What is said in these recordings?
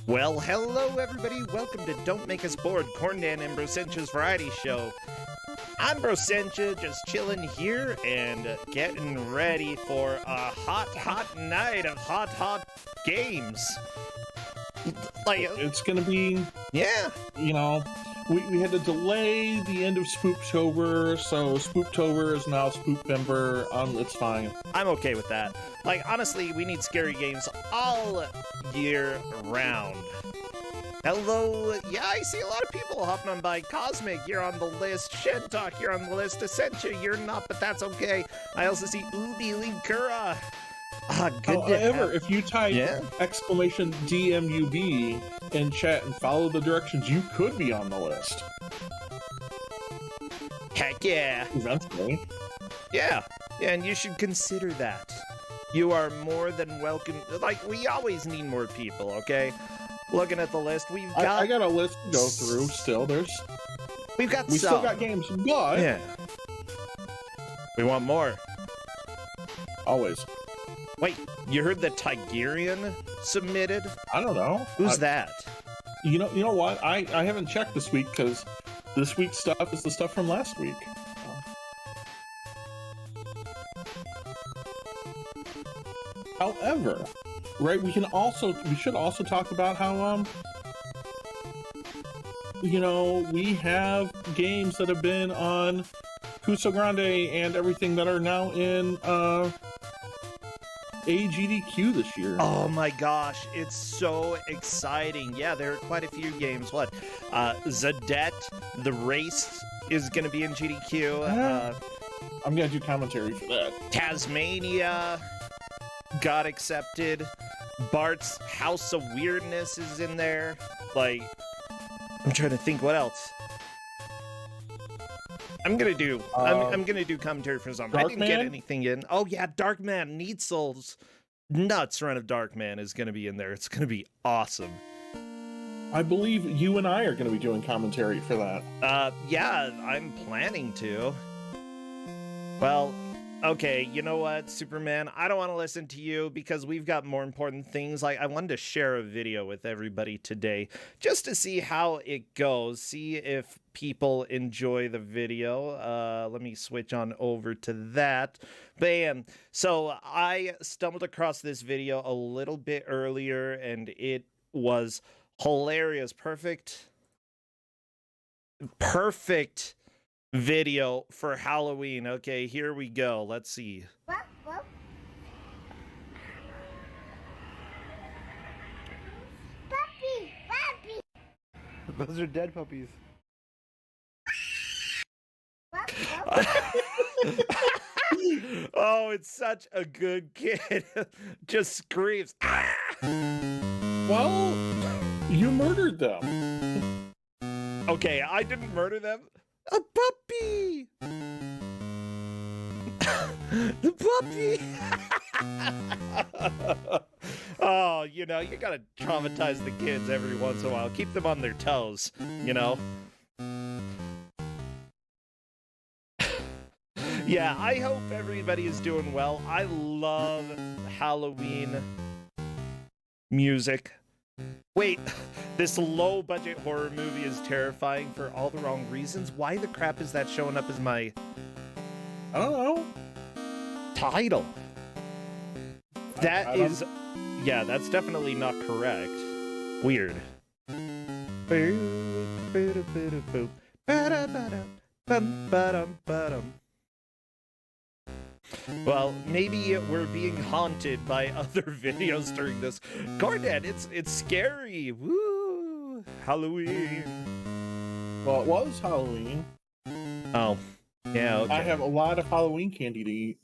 Well, hello everybody, welcome to Don't Make Us Bored, Corndan and Brosencha's variety show. I'm Brosencha, just chilling here and getting ready for a hot night of hot games. It's gonna be, yeah. You know, we had to delay the end of Spooktober, so Spooktober is now Spookvember. It's fine. I'm okay with that. Honestly, we need scary games all year round. Hello, yeah, I see a lot of people hopping on by. Cosmic, you're on the list. Shentok, you're on the list. Essentia, you're not, but that's okay. I also see Ubi Linkura. However, if you type exclamation DMUB in chat and follow the directions, you could be on the list. Heck yeah. Eventually. Yeah, and you should consider that. You are more than welcome. We always need more people, okay? Looking at the list, we've got... I got a list to go through still. We still got games, but... Yeah. We want more. Always. Wait, you heard that Tigerian submitted? I don't know. Who's that? You know what? I haven't checked this week because this week's stuff is the stuff from last week. However, right, we should also talk about how we have games that have been on Kuso Grande and everything that are now in AGDQ this year. Oh my gosh, it's so exciting. Yeah, there are quite a few games. Zadet, The Race is going to be in GDQ. I'm going to do commentary for that. Tasmania got accepted. Bart's House of Weirdness is in there. I'm trying to think what else. I'm gonna do commentary for some. I didn't get anything in. Oh yeah, Darkman, Needsel's nuts run of Darkman is gonna be in there. It's gonna be awesome. I believe you and I are gonna be doing commentary for that. Yeah, I'm planning to. Well, okay, you know what, Superman? I don't want to listen to you because we've got more important things. I wanted to share a video with everybody today just to see how it goes, see if people enjoy the video. Let me switch on over to that. Bam. So I stumbled across this video a little bit earlier and it was hilarious. Perfect video for Halloween. Okay, here we go. Let's see. Puppy! Those are dead puppies. Oh, it's such a good kid. Just screams. Well, you murdered them. Okay, I didn't murder them. A puppy! The puppy! Oh, you gotta traumatize the kids every once in a while. Keep them on their toes, Yeah, I hope everybody is doing well. I love Halloween music. Wait, this low-budget horror movie is terrifying for all the wrong reasons. Why the crap is that showing up as my... I don't know. Title? Yeah, that's definitely not correct. Weird. Well, maybe we're being haunted by other videos during this. Cornette, it's scary. Woo! Halloween. Well, it was Halloween. Oh, yeah, okay. I have a lot of Halloween candy to eat.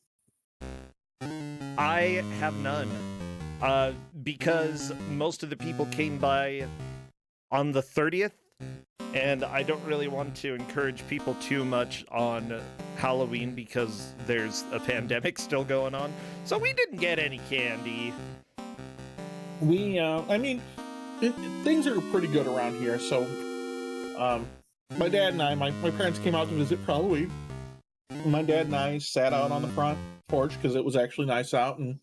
I have none. Because most of the people came by on the 30th, and I don't really want to encourage people too much on Halloween because there's a pandemic still going on. So we didn't get any candy. Things are pretty good around here. So, my dad and I, my parents came out to visit for Halloween. My dad and I sat out on the front porch because it was actually nice out and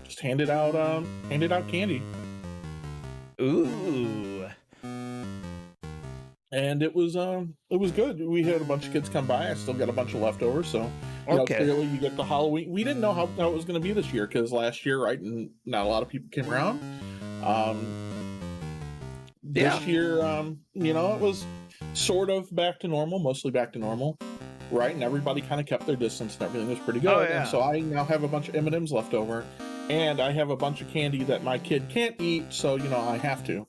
just handed out candy. Ooh. and it was good. We had a bunch of kids come by. I still got a bunch of leftovers, so Okay. clearly you get the Halloween. We didn't know how it was going to be this year because last year, right, and not a lot of people came around. This year, it was sort of back to normal, mostly back to normal, right? And everybody kind of kept their distance, and everything was pretty good. Oh, yeah. And so I now have a bunch of M&Ms left over, and I have a bunch of candy that my kid can't eat, so I have to.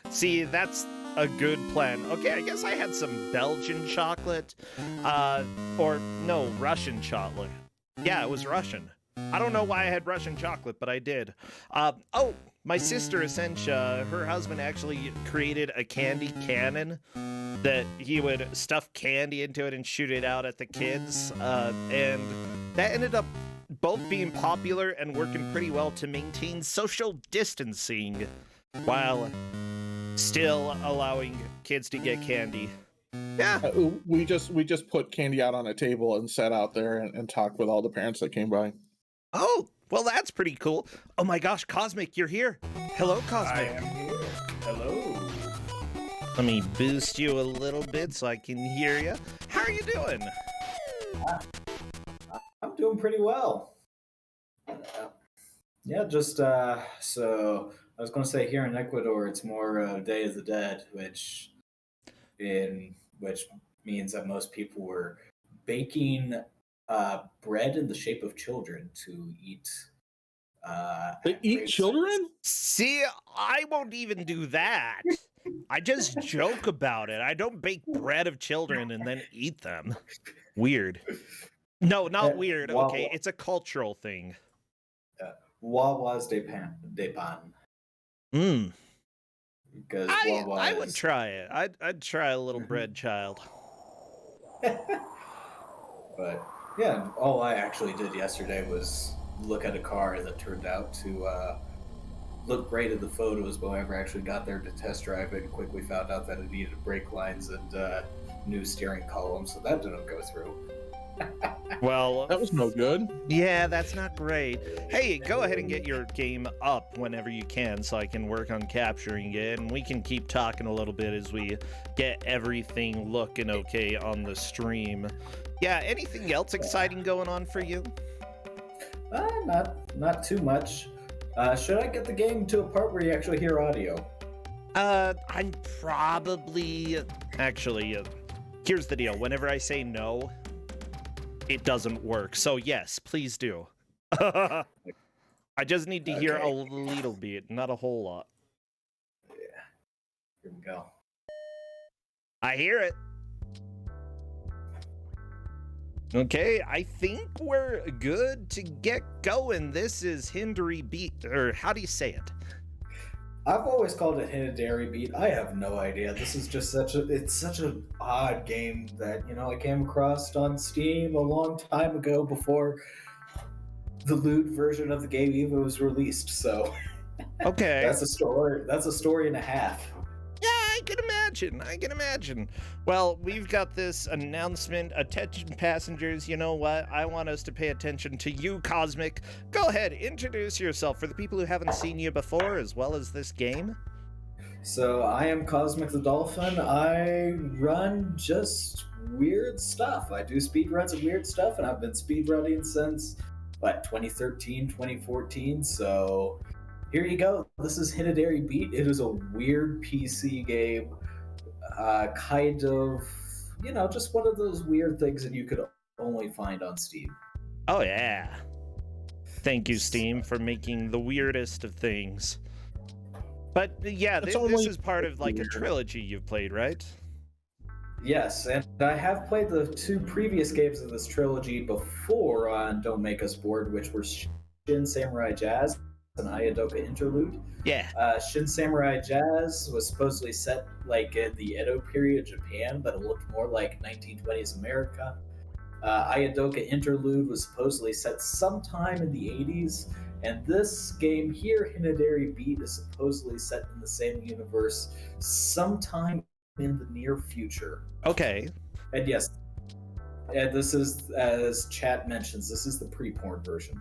See, that's a good plan. Okay, I guess I had some Belgian chocolate, or no, Russian chocolate. Yeah, it was Russian. I don't know why I had Russian chocolate, but I did. Oh, my sister Essentia, her husband actually created a candy cannon that he would stuff candy into it and shoot it out at the kids, and that ended up both being popular and working pretty well to maintain social distancing while still allowing kids to get candy. Yeah. We just put candy out on a table and sat out there and talked with all the parents that came by. Oh, well, that's pretty cool. Oh my gosh, Cosmic, you're here. Hello, Cosmic. I am here. Hello. Let me boost you a little bit so I can hear you. How are you doing? I'm doing pretty well. Yeah, just so I was going to say here in Ecuador, it's more Day of the Dead, which means that most people were baking bread in the shape of children to eat. They eat children? See, I won't even do that. I just joke about it. I don't bake bread of children and then eat them. Weird. No, not weird. Okay, it's a cultural thing. Wawa's de pan. Because I would try it. I'd try a little bread child. But yeah, all I actually did yesterday was look at a car that turned out to look great in the photos, but I never actually got there to test drive it and quickly found out that it needed brake lines and new steering column, so that didn't go through. Well, that was no good. Yeah, that's not great. Hey, go ahead and get your game up whenever you can so I can work on capturing it, and we can keep talking a little bit as we get everything looking okay on the stream. Yeah, anything else exciting going on for you? Not too much. Should I get the game to a part where you actually hear audio? I'm probably... Actually, here's the deal. Whenever I say no, it doesn't work. So yes, please do. I just need to hear a little bit, not a whole lot. Yeah. Here we go. I hear it. Okay, I think we're good to get going. This is Hinedere Beat, or how do you say it? I've always called it Hinedere Beat. I have no idea. This is just such an odd game that, I came across on Steam a long time ago before the loot version of the game even was released. So okay. That's a story and a half. Yeah, I can imagine. Well, we've got this announcement. Attention passengers, you know what? I want us to pay attention to you, Cosmic. Go ahead, introduce yourself for the people who haven't seen you before, as well as this game. So, I am CosmykTheDolfyn. I run just weird stuff. I do speedruns of weird stuff, and I've been speedrunning since, 2013, 2014, so... Here you go. This is Hinedere Beat. It is a weird PC game, kind of, just one of those weird things that you could only find on Steam. Oh, yeah. Thank you, Steam, for making the weirdest of things. But, yeah, this is part of, a trilogy you've played, right? Yes, and I have played the two previous games of this trilogy before on Don't Make Us Bored, which were Shin Samurai Jazz an Ayadoka interlude. Yeah. Shin Samurai Jazz was supposedly set in the Edo period of Japan, but it looked more like 1920s America. Ayadoka interlude was supposedly set sometime in the 80s, and this game here, Hinedere Beat, is supposedly set in the same universe sometime in the near future. Okay. And yes, this is, as chat mentions, this is the pre-porn version.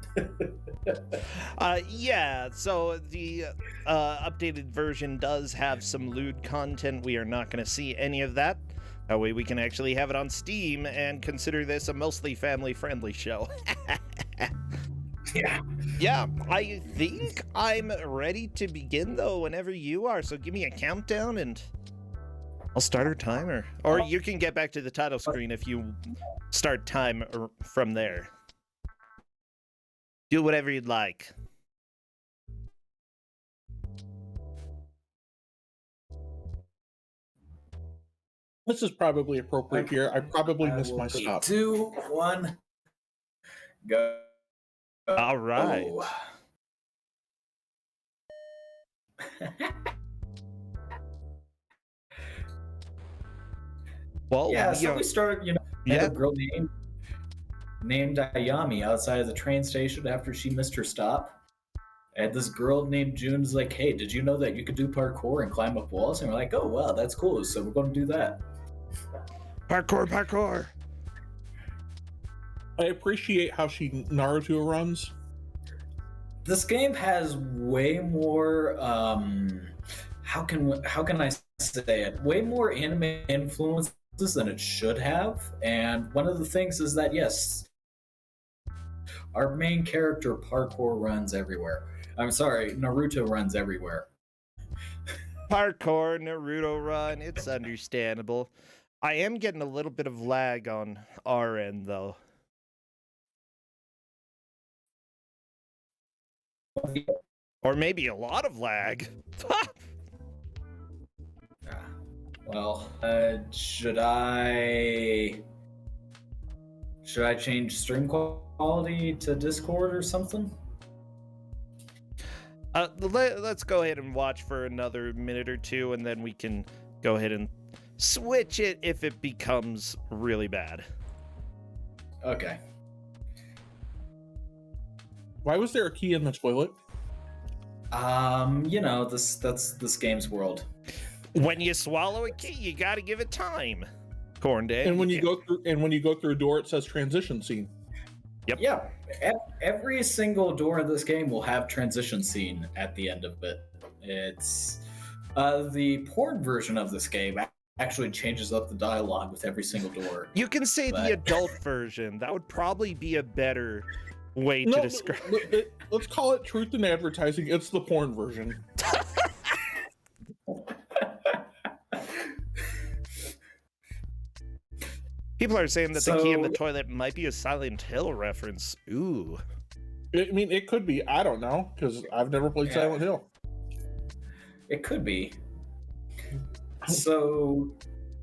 Yeah, so the updated version does have some lewd content. We are not going to see any of that. That way we can actually have it on Steam and consider this a mostly family-friendly show. Yeah. Yeah, I think I'm ready to begin, though, whenever you are. So give me a countdown and I'll start our timer. Or you can get back to the title screen if you start time from there. Do whatever you'd like. This is probably appropriate here. I probably missed my Three, stop. 2, 1, go. All right. Oh. Well, Yeah, so we started, Yeah. a girl named Ayami outside of the train station after she missed her stop. And this girl named June is like, hey, did you know that you could do parkour and climb up walls? And we're like, oh, wow, that's cool. So we're going to do that. Parkour. I appreciate how she Naruto runs. This game has way more, how can I say it? Way more anime influences than it should have. And one of the things is that, yes, our main character parkour runs everywhere. I'm sorry, Naruto runs everywhere. Parkour, Naruto run. It's understandable. I am getting a little bit of lag on our end, though. Or maybe a lot of lag. Well, should I change stream quality to Discord or something? Let's go ahead and watch for another minute or two, and then we can go ahead and switch it if it becomes really bad. Okay. Why was there a key in the toilet? That's this game's world. When you swallow a key, you gotta give it time. Corndale. And when you go through a door, it says transition scene. Yep. Yeah. Every single door in this game will have transition scene at the end of it. It's the porn version of this game actually changes up the dialogue with every single door. You can say the adult version. That would probably be a better way to describe it. Let's call it truth in advertising. It's the porn version. People are saying that the key in the toilet might be a Silent Hill reference. Ooh. I mean, it could be. I don't know, because I've never played Silent Hill. It could be. So,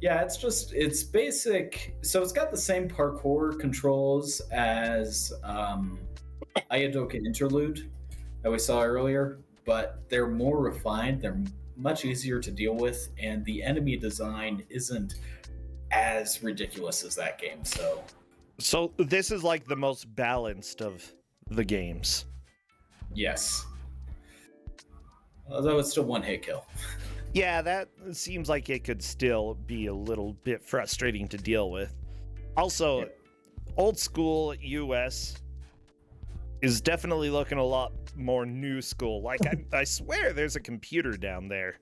yeah, it's basic. So it's got the same parkour controls as Ayadoka Interlude that we saw earlier, but they're more refined. They're much easier to deal with, and the enemy design isn't as ridiculous as that game. So this is like the most balanced of the games. Yes. Although it's still one hit kill. Yeah, that seems like it could still be a little bit frustrating to deal with. Also, old school US is definitely looking a lot more new school. Like, I swear there's a computer down there.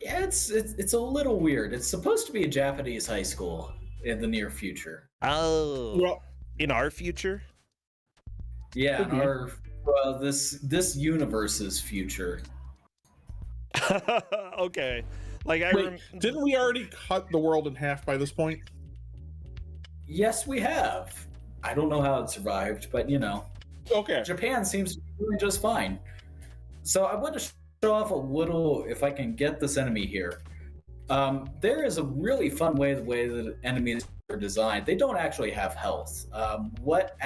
Yeah, it's a little weird. It's supposed to be a Japanese high school in the near future. Oh, Well, in our future? Yeah, this universe's future. Okay. Like didn't we already cut the world in half by this point? Yes, we have. I don't know how it survived, but Okay. Japan seems to be doing just fine. So I want to show off a little, if I can get this enemy here. There is a really fun way the way that enemies are designed. They don't actually have health. What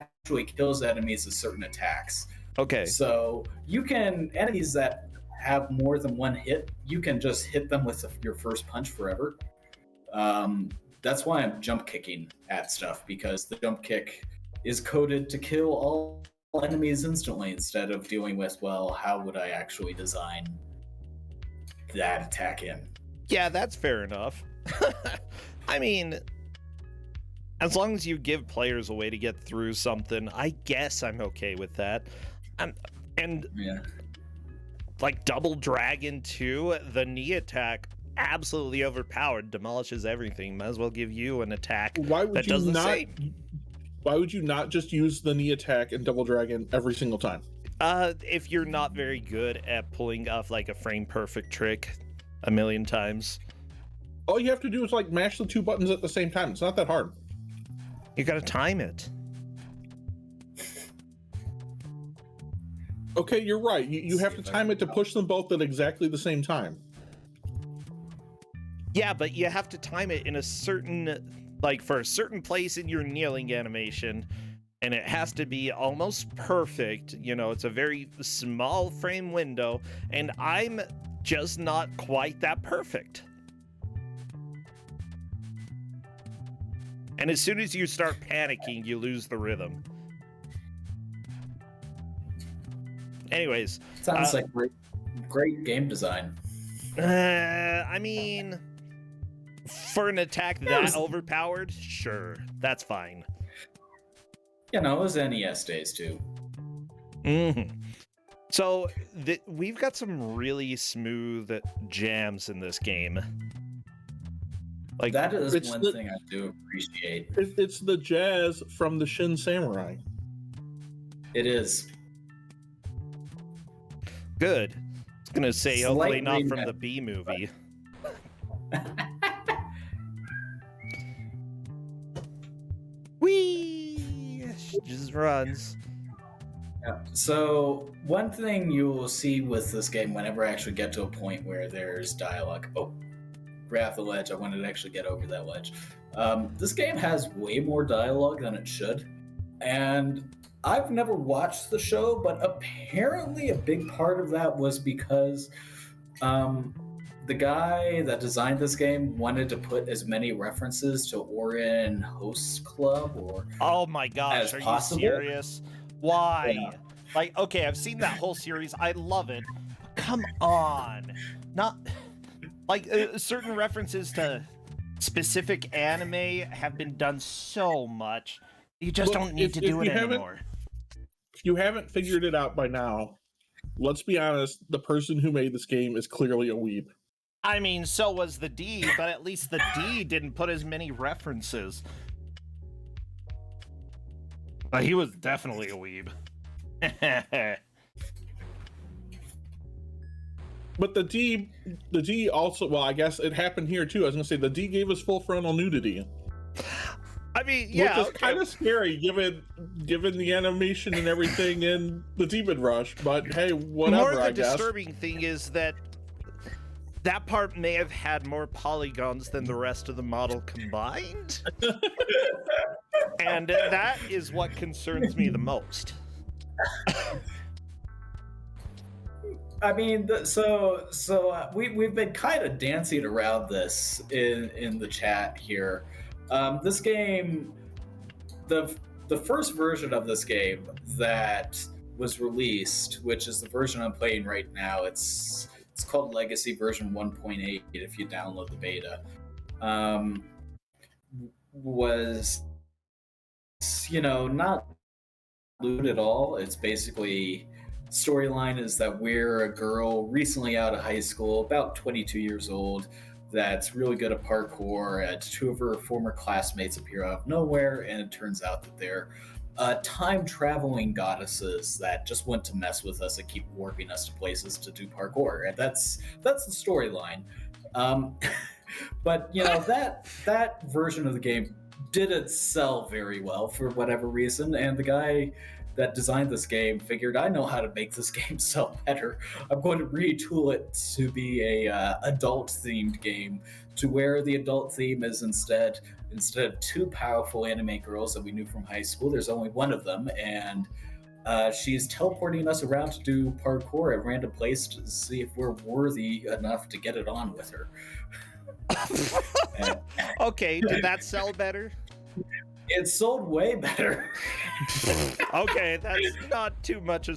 actually kills enemies is certain attacks. Okay. So enemies that have more than one hit, you can just hit them with your first punch forever. That's why I'm jump kicking at stuff, because the jump kick is coded to kill all enemies instantly instead of dealing with, well, how would I actually design that attack in? Yeah, that's fair enough. I mean, as long as you give players a way to get through something, I guess I'm okay with that. And Yeah. like Double Dragon 2, the knee attack, absolutely overpowered, demolishes everything. Might as well give you an attack that does the same. Why would you not just use the knee attack in Double Dragon every single time? If you're not very good at pulling off like a frame perfect trick a million times. All you have to do is like mash the two buttons at the same time. It's not that hard. You gotta time it. Okay, you're right. You have to time it to push them both at exactly the same time. Yeah, but you have to time it in a certain, like for a certain place in your kneeling animation, and it has to be almost perfect. You know, it's a very small frame window, and I'm just not quite that perfect. And as soon as you start panicking, you lose the rhythm. Anyways. Sounds like great game design. I mean, for an attack that overpowered, sure, that's fine. You know, it was NES days too. Mm-hmm. So we've got some really smooth jams in this game. Like that is one thing I do appreciate. It's the jazz from the Shin Samurai. It is. Good. I was gonna say, hopefully not from the B movie. Whee! She just runs. Yeah. So one thing you will see with this game whenever I actually get to a point where there's dialogue. Oh, right off the ledge. I wanted to actually get over that ledge. This game has way more dialogue than it should. And I've never watched the show, but apparently a big part of that was because the guy that designed this game wanted to put as many references to Ouran Hosts Club or oh my gosh, are possible. You serious? Why? Yeah. Like, okay, I've seen that whole series. I love it. Come on. Not like certain references to specific anime have been done so much. You just don't need to do it anymore. If you haven't figured it out by now, let's be honest, the person who made this game is clearly a weeb. I mean, so was the D, but at least the D didn't put as many references. But he was definitely a weeb. But the D also, well, I guess it happened here too. I was gonna say the D gave us full frontal nudity. I mean, yeah, which is kind of scary given the animation and everything in the Demon Rush. But hey, whatever. More the disturbing thing is that part may have had more polygons than the rest of the model combined, and that is what concerns me the most. I mean, we've been kind of dancing around this in the chat here. This game, the first version of this game that was released, which is the version I'm playing right now, it's called Legacy version 1.8 if you download the beta, was, not lewd at all. It's basically, storyline is that we're a girl recently out of high school, about 22 years old, that's really good at parkour, and two of her former classmates appear out of nowhere, and it turns out that they're time-traveling goddesses that just want to mess with us and keep warping us to places to do parkour, and that's the storyline. But that version of the game didn't sell very well for whatever reason, and the guy that designed this game figured, I know how to make this game sell better. I'm going to retool it to be a adult-themed game, to where the adult theme is instead of two powerful anime girls that we knew from high school, there's only one of them, and she's teleporting us around to do parkour at random places to see if we're worthy enough to get it on with her. Okay, did that sell better? It sold way better. Okay, that's not too much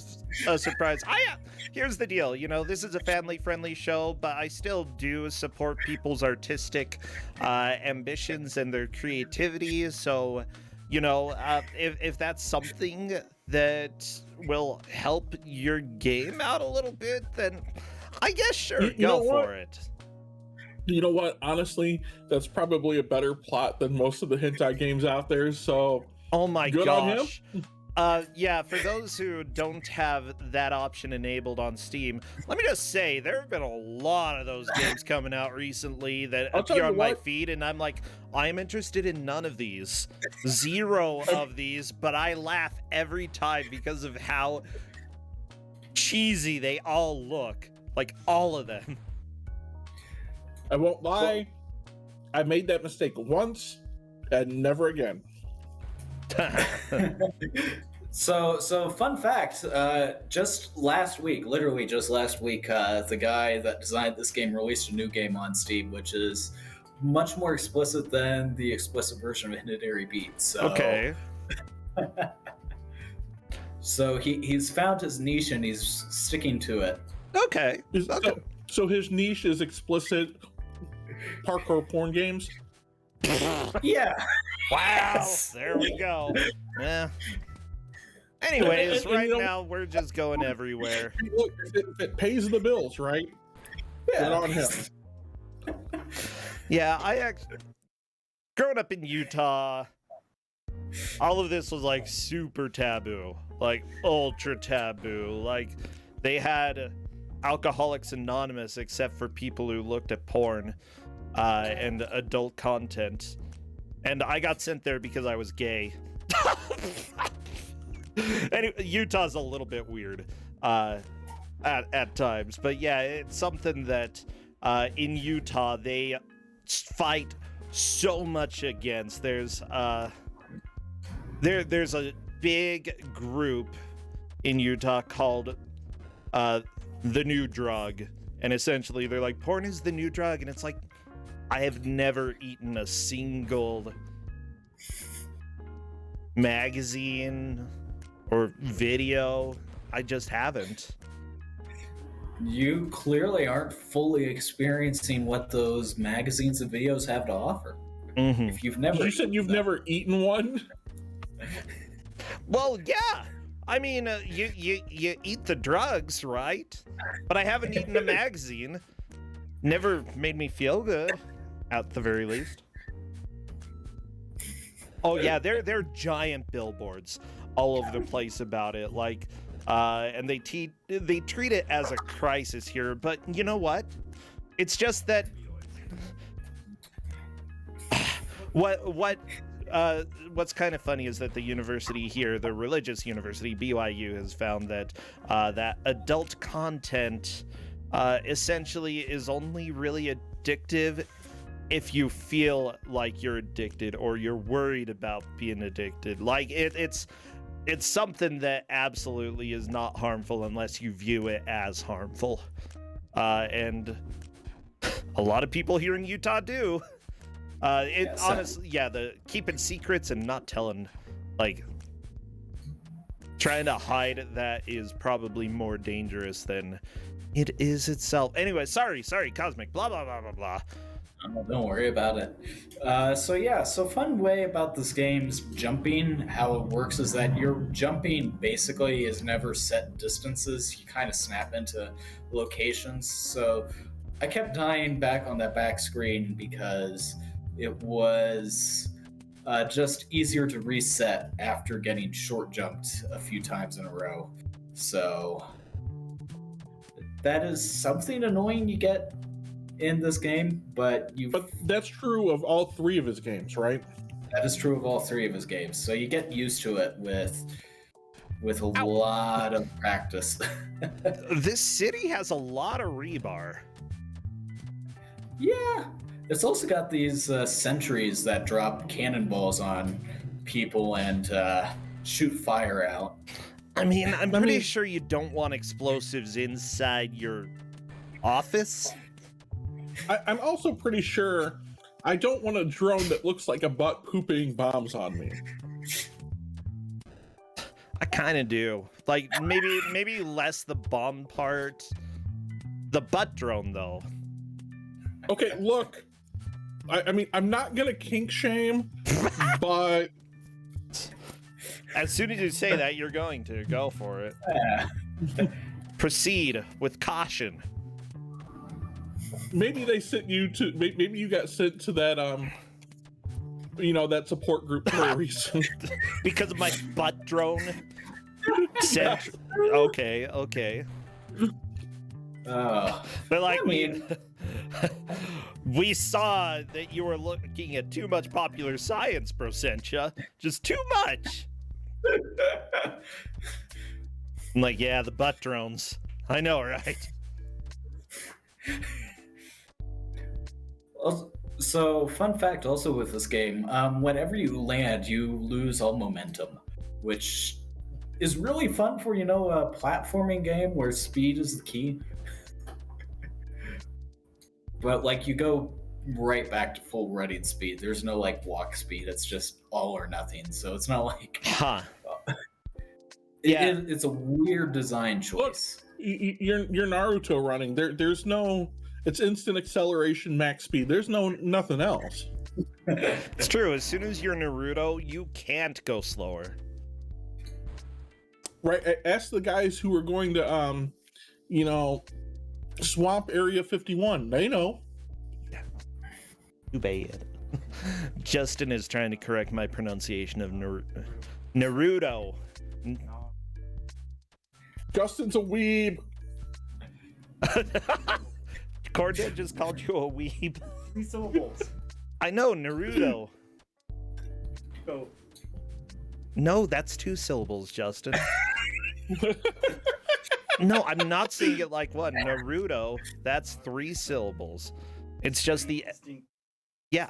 a surprise. Here's the deal, this is a family-friendly show, but I still do support people's artistic ambitions and their creativity. So, if that's something that will help your game out a little bit, then I guess sure, go for it. You know what? Honestly, that's probably a better plot than most of the hentai games out there. So, oh my good gosh. on him. Yeah, for those who don't have that option enabled on Steam, let me just say there have been a lot of those games coming out recently that appear on my feed, and I'm like, I am interested in none of these. Zero of these, but I laugh every time because of how cheesy they all look. Like, all of them. I won't lie. I made that mistake once and never again. So fun fact, just last week, literally just last week, the guy that designed this game released a new game on Steam, which is much more explicit than the explicit version of Hinedere Beat. So, okay. So he's found his niche and he's sticking to it. Okay. So his niche is explicit parkour porn games? Yeah. Wow. There we go. Yeah. Anyways, right now we're just going everywhere. Look, if it pays the bills, right? Yeah. Good on him. Yeah, I actually, growing up in Utah, all of this was like super taboo, like ultra taboo. Like they had Alcoholics Anonymous except for people who looked at porn and adult content. And I got sent there because I was gay. Anyway, Utah's a little bit weird at times, but yeah, it's something that in Utah they fight so much against. There's a big group in Utah called the new drug, and essentially they're like, porn is the new drug, and it's like, I have never eaten a single magazine or video. I just haven't. You clearly aren't fully experiencing what those magazines and videos have to offer. Mm-hmm. If you've never, you said you've never eaten one. Well, yeah. I mean, you eat the drugs, right? But I haven't eaten a magazine. Never made me feel good, at the very least. Oh yeah, they're giant billboards all over the place about it. Like, and they treat it as a crisis here. But you know what? It's just that what's kind of funny is that the university here, the religious university BYU, has found that that adult content essentially is only really addictive if you feel like you're addicted or you're worried about being addicted. Like it's something that absolutely is not harmful unless you view it as harmful. And a lot of people here in Utah do. Honestly, yeah, the keeping secrets and not telling, like, trying to hide that is probably more dangerous than it is itself. Anyway, sorry, Cosmic, blah, blah, blah, blah, blah. Oh, don't worry about it. So fun way about this game's jumping, how it works is that your jumping basically is never set distances. You kind of snap into locations. So I kept dying back on that back screen because it was just easier to reset after getting short jumped a few times in a row. So that is something annoying you get in this game, but that's true of all three of his games, right? That is true of all three of his games. So you get used to it with a lot of practice. This city has a lot of rebar. Yeah. It's also got these sentries that drop cannonballs on people and shoot fire out. I mean, I'm pretty sure you don't want explosives inside your office. I'm also pretty sure I don't want a drone that looks like a butt pooping bombs on me. I kind of do. Like, maybe less the bomb part. The butt drone, though. Okay, look. I mean, I'm not gonna kink shame, but As soon as you say that, you're going to go for it. Proceed with caution. maybe they sent you to. Maybe you got sent to that that support group for a reason. Because of my butt drone. Okay. But like, we saw that you were looking at too much popular science, Brosentia. Just too much. I'm like, yeah, the butt drones. I know, right? So, fun fact also with this game, whenever you land, you lose all momentum, which is really fun for, a platforming game where speed is the key. But, like, you go right back to full running speed. There's no, like, walk speed. It's just all or nothing. So it's not like... Huh. It's a weird design choice. Look, you're Naruto running. There's no... It's instant acceleration, max speed. There's nothing else. It's true. As soon as you're Naruto, you can't go slower. Right. Ask the guys who are going to, swamp area 51. They know. Too bad. Justin is trying to correct my pronunciation of Naruto. Justin's a weeb. Cordet just called you a weeb. 3 syllables. I know, Naruto. Go. No, that's 2 syllables, Justin. No, I'm not saying it like what? Naruto, that's 3 syllables. It's just the... Yeah.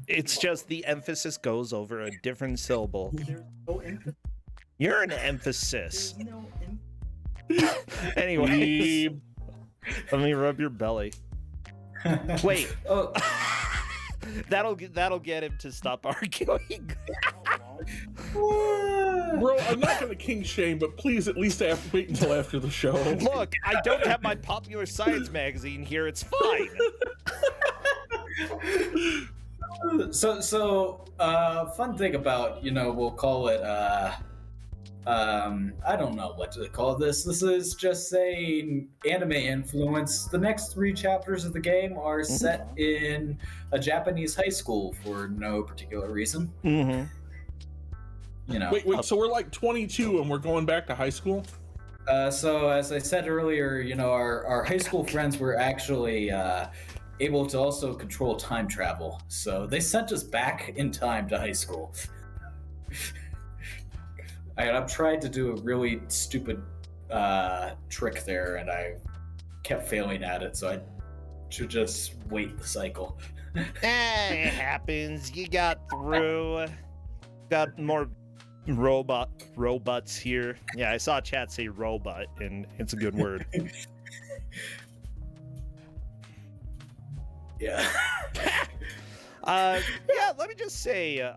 It's just the emphasis goes over a different syllable. There's no emphasis. You're an emphasis. There's no Anyways, Weeb. let me rub your belly. Wait. Oh, That'll get him to stop arguing. Bro, I'm not gonna king shame, but please at least wait until after the show. Look, I don't have my popular science magazine here. It's fine. So, fun thing about, we'll call it, I don't know what to call this. This is just saying anime influence. The next 3 chapters of the game are set in a Japanese high school for no particular reason. Mm-hmm. Wait, so we're like 22 and we're going back to high school? So as I said earlier, our high school friends were actually able to also control time travel. So they sent us back in time to high school. I've tried to do a really stupid trick there, and I kept failing at it, so I should just wait the cycle. It happens. You got through. Got more robots here. Yeah, I saw chat say robot, and it's a good word. Yeah. Yeah, let me just say,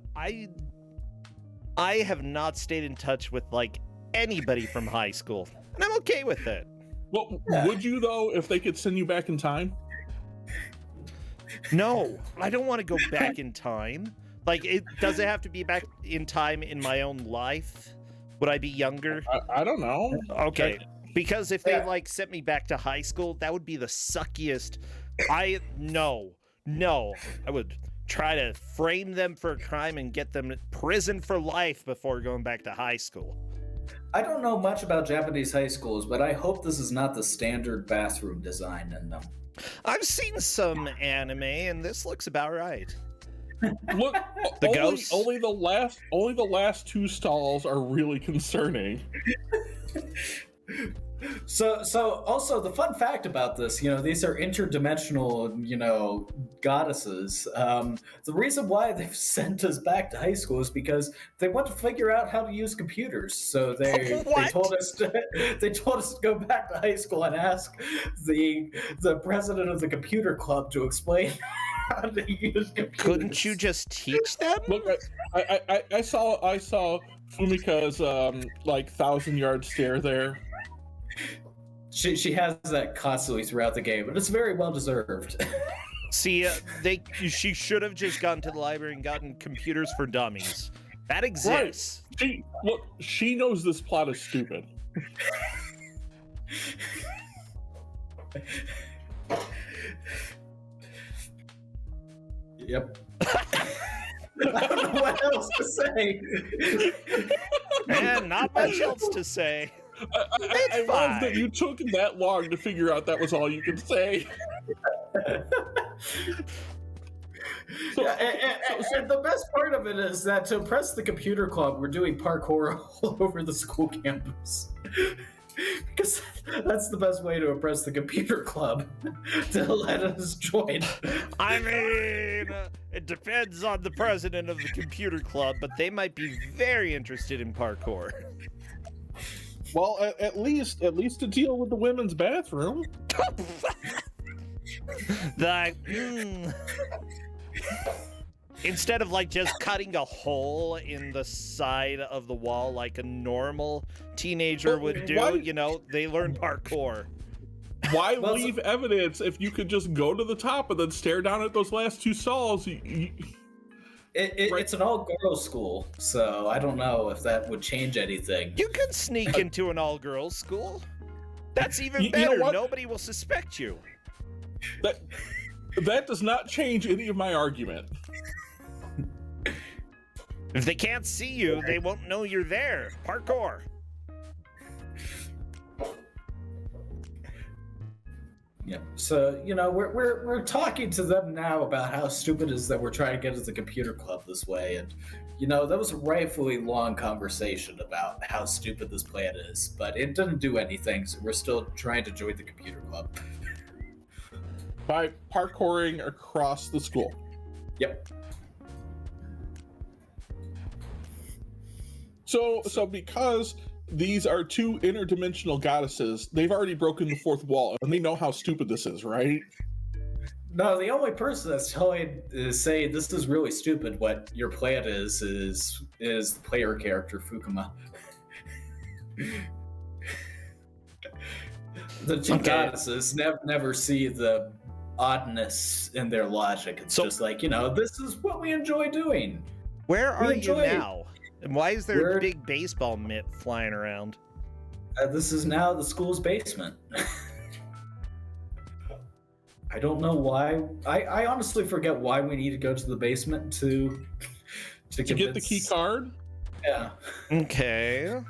I have not stayed in touch with, like, anybody from high school, and I'm okay with it. Well, would you, though, if they could send you back in time? No, I don't want to go back in time. Like, does it have to be back in time in my own life? Would I be younger? I don't know. Okay, because if they, like, sent me back to high school, that would be the suckiest. No, I would try to frame them for a crime and get them in prison for life before going back to high school. I don't know much about Japanese high schools, but I hope this is not the standard bathroom design in them. I've seen some anime, and this looks about right. Look, ghosts? only the last 2 stalls are really concerning. So also the fun fact about this, these are interdimensional, goddesses. The reason why they've sent us back to high school is because they want to figure out how to use computers. So they told us to go back to high school and ask the president of the computer club to explain how to use computers. Couldn't you just teach them? Look, I saw Fumika's like 1,000-yard stare there. She has that constantly throughout the game, but it's very well deserved. See, she should have just gone to the library and gotten computers for dummies. That exists. Right. She knows this plot is stupid. Yep. I don't know what else to say. And not much else to say. I love that you took that long to figure out that was all you could say. And the best part of it is that to impress the computer club, we're doing parkour all over the school campus. Because that's the best way to impress the computer club, to let us join. I mean, it depends on the president of the computer club, but they might be very interested in parkour. Well, at least to deal with the women's bathroom. Instead of like just cutting a hole in the side of the wall like a normal teenager would do, you know, they learn parkour. Why leave evidence if you could just go to the top and then stare down at those last two stalls? It's an all-girls school, so I don't know if that would change anything. You can sneak into an all-girls school. That's even You better. know what? Nobody will suspect you. That does not change any of my argument. If they can't see you, they won't know you're there. Parkour. Yeah. So, you know, we're talking to them now about how stupid it is that we're trying to get into the computer club this way, and you know, that was a rightfully long conversation about how stupid this plan is, but it didn't do anything, so we're still trying to join the computer club. By parkouring across the school. Yep. So because these are two interdimensional goddesses, they've already broken the fourth wall, and they know how stupid this is, right? No, the only person that's saying this is really stupid, what your plan is the player character, Fukuma. The two goddesses never see the oddness in their logic. It's just like, you know, this is what we enjoy doing. Where are you now? And why is there We're- a big baseball mitt flying around? This is now the school's basement. I don't know why. I honestly forget why we need to go to the basement to get the key card. Yeah, Okay.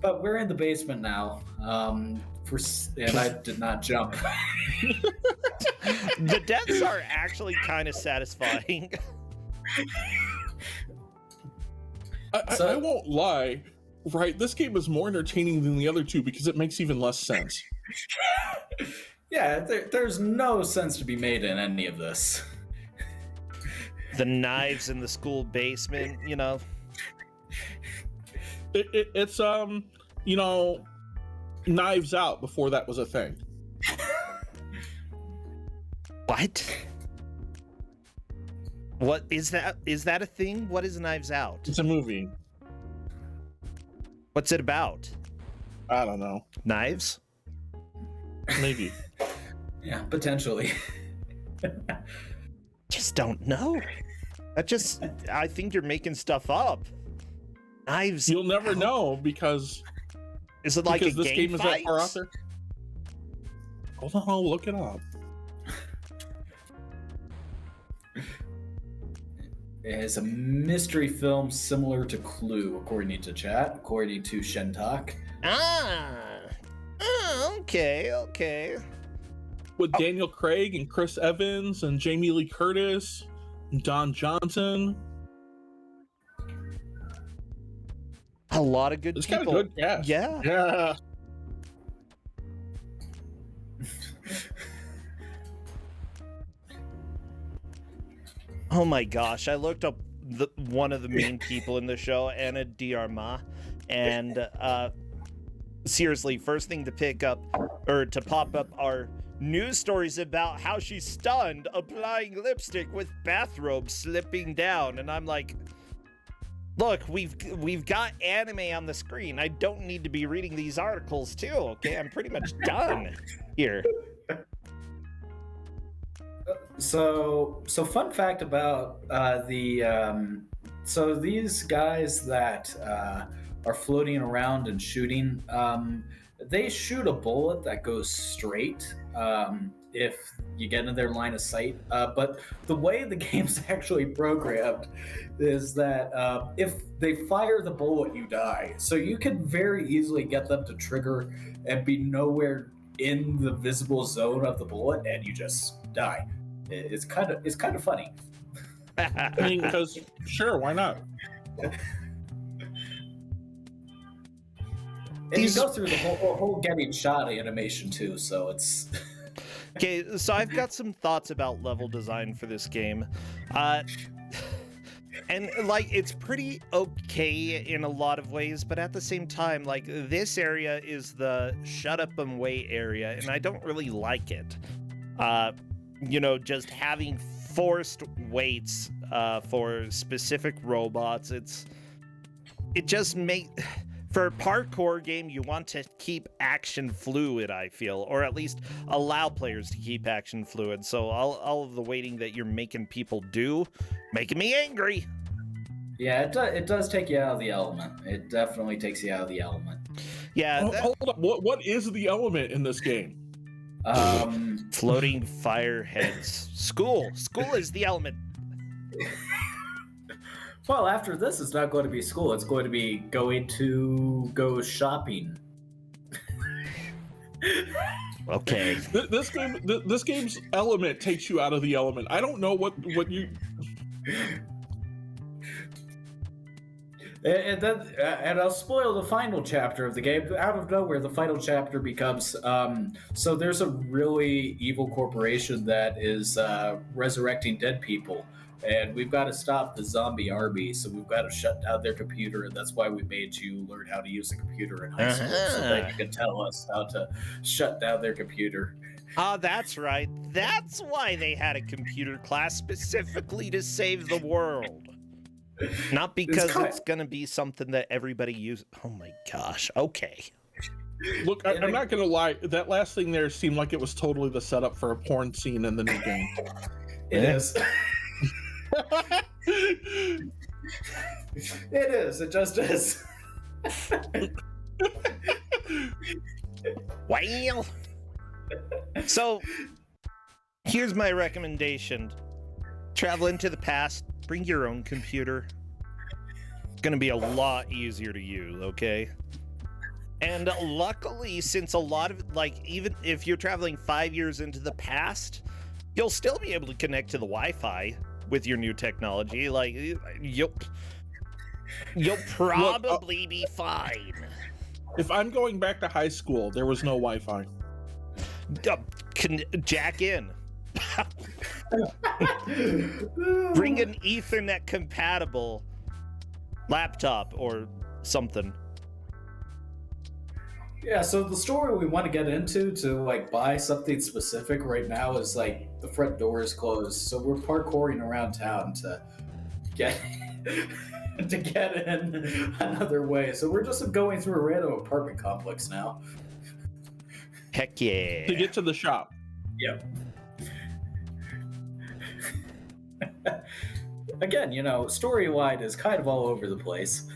but we're in the basement now. And I did not jump. The deaths are actually kind of satisfying. I won't lie, right? This game is more entertaining than the other two because it makes even less sense. Yeah, there's no sense to be made in any of this. The knives in the school basement, you know. It's you know, Knives Out before that was a thing. What? What is that? Is that a thing? What is Knives Out? It's a movie. What's it about? I don't know. Knives? Maybe. Yeah, potentially. Just don't know. I think you're making stuff up. Knives. You'll never Out? know because Is it like a this game game fight? is that far out there. Hold on, I'll look it up. It's a mystery film similar to Clue, according to chat, according to Shentok. Okay. With Daniel Craig and Chris Evans and Jamie Lee Curtis and Don Johnson. A lot of good It's people. got a good cast. Yeah. Yeah. Oh my gosh, I looked up one of the main people in the show, Anna Diarma, and seriously, first thing to pick up or to pop up are news stories about how she's stunned applying lipstick with bathrobe slipping down, and I'm like, look, we've got anime on the screen. I don't need to be reading these articles too, okay? I'm pretty much done here. So fun fact about so these guys that are floating around and shooting, they shoot a bullet that goes straight if you get into their line of sight. But the way the game's actually programmed is that if they fire the bullet, you die. So you can very easily get them to trigger and be nowhere in the visible zone of the bullet, and you just die. It's kind of funny. I mean, because sure, why not? And you go through the whole getting shot animation too, so it's... Okay, so I've got some thoughts about level design for this game. And, like, it's pretty okay in a lot of ways, but at the same time, like, this area is the shut up and wait area, and I don't really like it. You know, just having forced waits for specific robots, it just makes... For a parkour game, you want to keep action fluid, I feel, or at least allow players to keep action fluid. So all of the waiting that you're making people do, making me angry. Yeah, it does take you out of the element. It definitely takes you out of the element. Yeah. Hold up. What is the element in this game? Floating fire heads. School is the element. Well, after this, it's not going to be school. It's going to be going to go shopping. Okay. This game's element takes you out of the element. I don't know what you. And I'll spoil the final chapter of the game. Out of nowhere, the final chapter becomes so there's a really evil corporation that is resurrecting dead people. And we've got to stop the zombie army, so we've got to shut down their computer, and that's why we made you learn how to use a computer in high school, so that you can tell us how to shut down their computer. Ah, that's right. That's why they had a computer class specifically to save the world. Not because it's going to be something that everybody uses. Oh my gosh. Okay. Look, I'm not going to lie. That last thing there seemed like it was totally the setup for a porn scene in the new game. It is. It is. It just is. Well, so here's my recommendation: travel into the past. Bring your own computer. It's gonna be a lot easier to use. Okay. And luckily, since a lot of even if you're traveling 5 years into the past, you'll still be able to connect to the Wi-Fi with your new technology. Like you'll probably be fine. If I'm going back to high school, there was no Wi-Fi. Jack in. Bring an Ethernet compatible laptop or something. Yeah, so the story we want to get into to buy something specific right now is the front door is closed, so we're parkouring around town to get to get in another way. So we're just going through a random apartment complex now. Heck yeah! To get to the shop. Yep. Again, story-wide is kind of all over the place.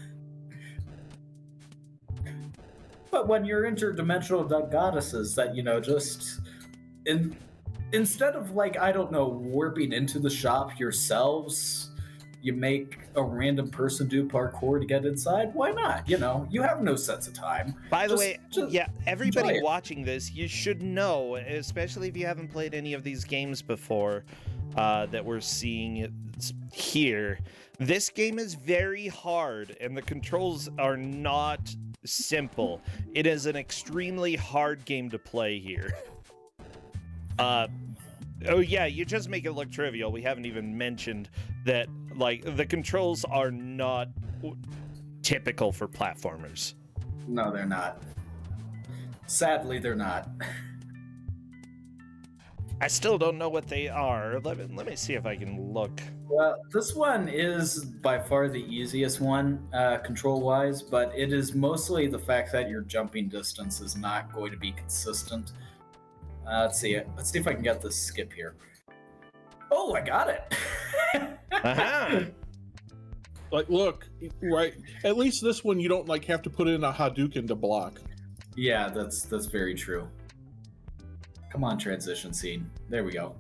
But when you're interdimensional goddesses that, just instead of warping into the shop yourselves, you make a random person do parkour to get inside. Why not? You have no sense of time. By the way, everybody watching this, you should know, especially if you haven't played any of these games before, that we're seeing here. This game is very hard, and the controls are not simple. It is an extremely hard game to play here. Oh yeah, you just make it look trivial. We haven't even mentioned that the controls are not typical for platformers. No, they're not. Sadly, they're not. I still don't know what they are. Let me see if I can look. Well, this one is by far the easiest one, control-wise, but it is mostly the fact that your jumping distance is not going to be consistent. Let's see if I can get this skip here. Oh, I got it! Aha! Like, look, right? At least this one you don't like have to put in a Hadouken to block. Yeah, that's very true. Come on, transition scene. There we go.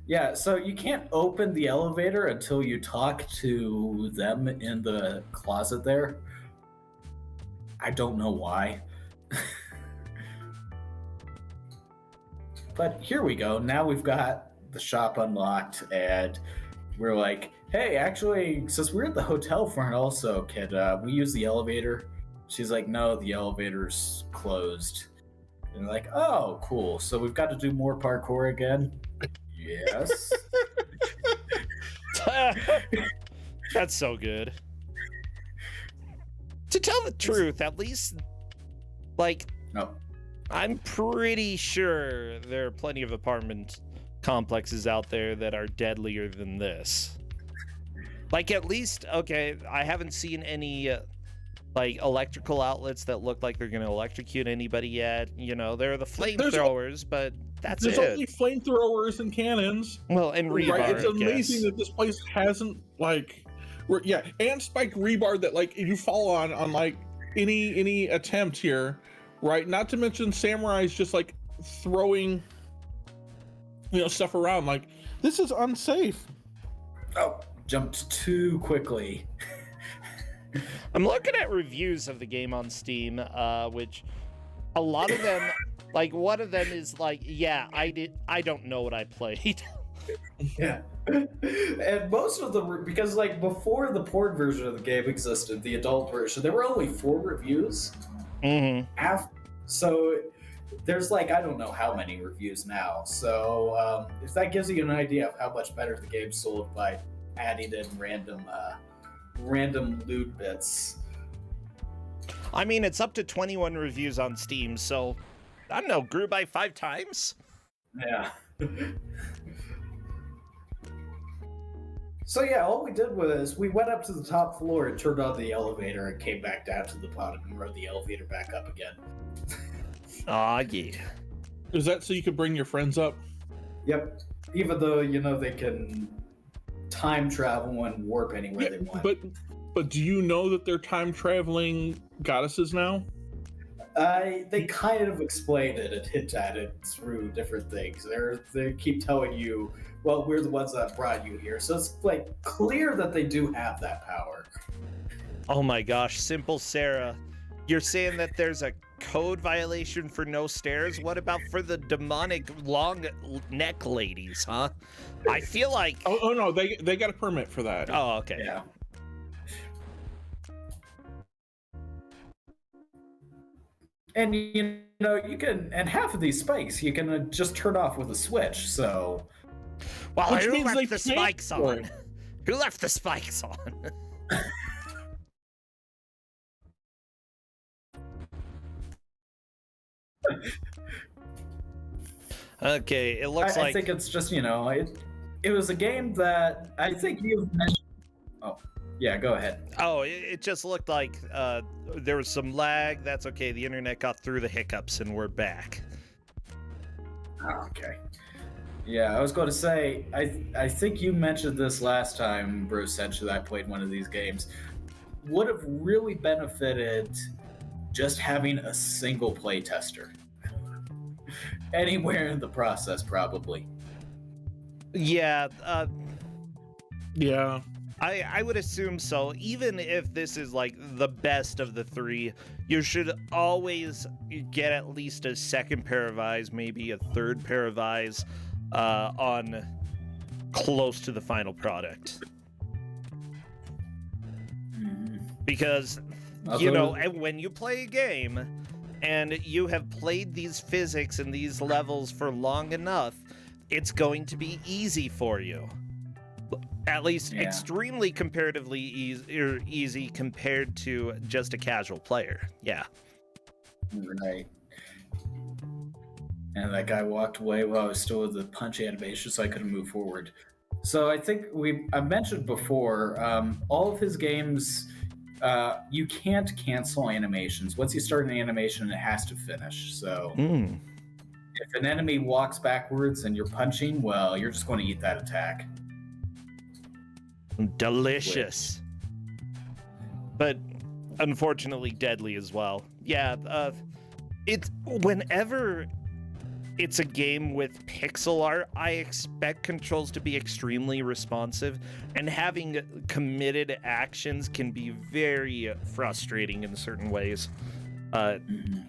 Yeah, so you can't open the elevator until you talk to them in the closet there. I don't know why. But here we go. Now we've got the shop unlocked, and we're like, hey, actually, since we're at the hotel front also, can we use the elevator? She's like, no, the elevator's closed. And they're like, oh, cool. So we've got to do more parkour again? Yes. That's so good. To tell the truth, at least, like, No. I'm pretty sure there are plenty of apartment complexes out there that are deadlier than this. Like, at least, okay, I haven't seen any, like, electrical outlets that look like they're going to electrocute anybody yet. You know, there are the flamethrowers, but that's There's it. only flamethrowers and cannons. Well, and rebar, Right? It's I amazing guess. that this place hasn't, like, yeah, and spiked rebar that, like, you fall on like, any attempt here, right? Not to mention samurais just, like, throwing, stuff around. Like, this is unsafe. Oh, jumped too quickly. I'm looking at reviews of the game on Steam, which a lot of them, like one of them is like, yeah, I don't know what I played. Yeah. And most of them, because like before the port version of the game existed, the adult version, there were only 4 reviews. Mm-hmm. So there's like, I don't know how many reviews now. So if that gives you an idea of how much better the game sold by adding in random loot bits. I mean, it's up to 21 reviews on Steam, so I don't know, grew by 5 times? Yeah. So yeah, all we did was we went up to the top floor and turned on the elevator and came back down to the bottom and rode the elevator back up again. Aw, yeah. Is that so you could bring your friends up? Yep. Even though, they can time travel and warp anywhere they want. But do you know that they're time traveling goddesses now? They kind of explain it and hint at it through different things. They keep telling you, well, we're the ones that brought you here. So it's like clear that they do have that power. Oh my gosh, Simple Sarah. You're saying that there's a code violation for no stairs? What about for the demonic long neck ladies, huh? I feel like... Oh no, they got a permit for that. Oh, okay. Yeah. And you can, and half of these spikes you can just turn off with a switch. So, Well, Which who means they left the paid spikes for on? it. Who left the spikes on? Okay, it looks I like... think it's just it was a game that I think you've mentioned. Oh, yeah, go ahead. Oh, it just looked like there was some lag. That's okay. The internet got through the hiccups and we're back. Oh, okay. Yeah, I was going to say, I think you mentioned this last time, Bruce, said that I played one of these games. Would have really benefited just having a single play tester. Anywhere in the process, probably. Yeah, Yeah. I would assume so. Even if this is like the best of the 3, you should always get at least a second pair of eyes, maybe a third pair of eyes on close to the final product. Because, when you play a game and you have played these physics and these levels for long enough, it's going to be easy for you. At least extremely comparatively easy compared to just a casual player. Yeah. Right. And that guy walked away while I was still with the punch animation, so I couldn't move forward. So I think I mentioned before, all of his games, you can't cancel animations. Once you start an animation, it has to finish. So if an enemy walks backwards and you're punching, well, you're just going to eat that attack. Delicious. But unfortunately deadly as well. Yeah, it's whenever it's a game with pixel art, I expect controls to be extremely responsive, and having committed actions can be very frustrating in certain ways.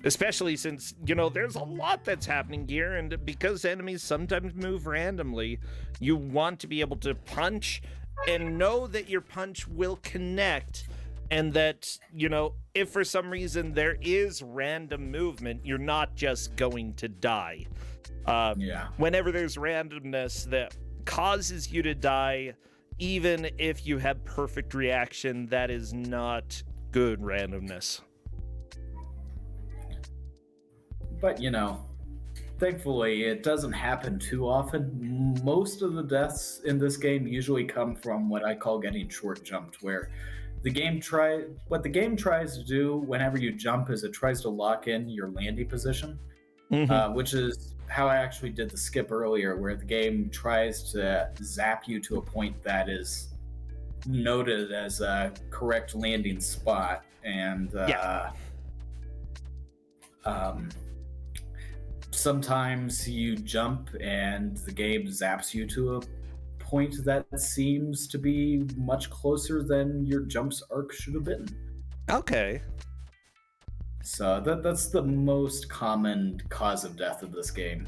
Especially since, you know, there's a lot that's happening here, and because enemies sometimes move randomly, you want to be able to punch and know that your punch will connect, and that, you know, if for some reason there is random movement, you're not just going to die. Whenever there's randomness that causes you to die, even if you have perfect reaction, that is not good randomness. But, you know, thankfully, it doesn't happen too often. Most of the deaths in this game usually come from what I call getting short jumped, where the game tries to do whenever you jump is it tries to lock in your landing position, which is how I actually did the skip earlier, where the game tries to zap you to a point that is noted as a correct landing spot, and sometimes you jump and the game zaps you to a point that seems to be much closer than your jump's arc should have been. Okay. So that's the most common cause of death of this game.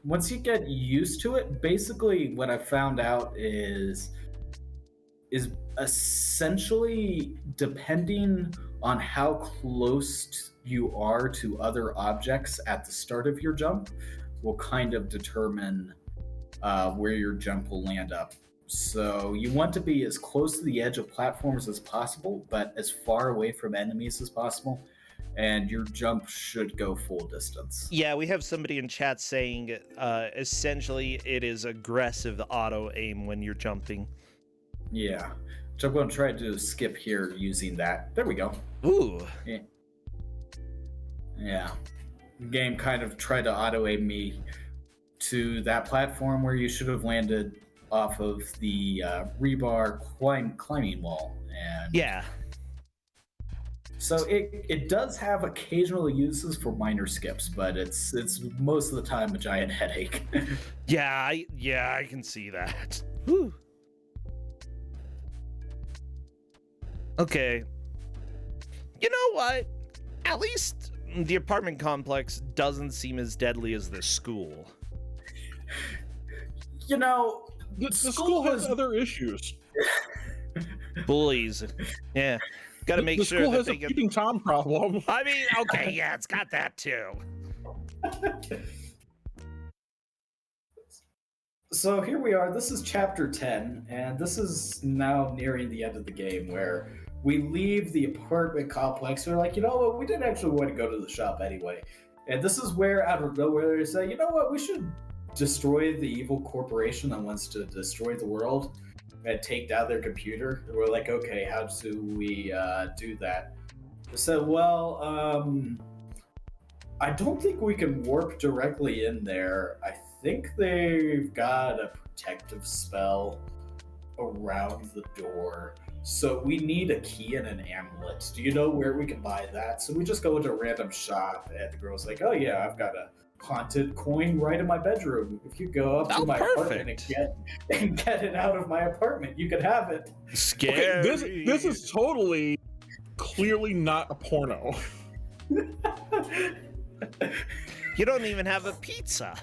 Once you get used to it, basically what I found out is essentially depending on how close you are to other objects at the start of your jump will kind of determine where your jump will land up. So you want to be as close to the edge of platforms as possible, but as far away from enemies as possible, and your jump should go full distance. Yeah, we have somebody in chat saying essentially it is aggressive auto aim when you're jumping. Yeah, which I'm going to try to do a skip here using that. There we go. Ooh. Yeah. The game kind of tried to auto aim me to that platform where you should have landed off of the rebar climbing wall. And yeah. So it does have occasional uses for minor skips, but it's most of the time a giant headache. I can see that. Whew. Okay. You know what? At least the apartment complex doesn't seem as deadly as the school. You know, the school has other issues. Bullies. Yeah. Got to make sure that they get. The school has a peeping Tom problem. I mean, okay, yeah, it's got that too. So here we are. This is chapter 10, and this is now nearing the end of the game where we leave the apartment complex. We're like, you know what? We didn't actually want to go to the shop anyway. And this is where, out of nowhere, they say, you know what? We should destroy the evil corporation that wants to destroy the world and take down their computer. And we're like, okay, how do we do that? So, well, I don't think we can warp directly in there. I think they've got a protective spell around the door. So we need a key and an amulet. Do you know where we can buy that? So we just go into a random shop, and the girl's like, oh yeah, I've got a haunted coin right in my bedroom. If you go up to my apartment and get it out of my apartment, you can have it. Scary. Okay, this is totally, clearly not a porno. You don't even have a pizza.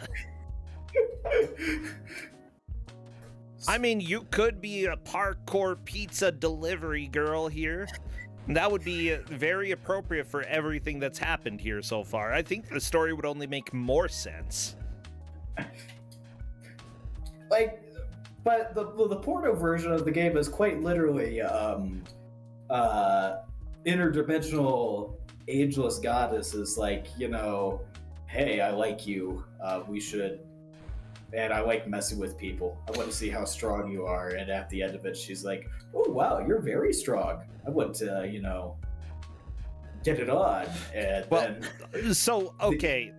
I mean, you could be a parkour pizza delivery girl here. That would be very appropriate for everything that's happened here so far. I think the story would only make more sense. Like, but the porno version of the game is quite literally interdimensional ageless goddess is like, hey, I like you. We should. And I like messing with people. I want to see how strong you are. And at the end of it, she's like, oh, wow, you're very strong. I want to, get it on. And Well, then. so, okay.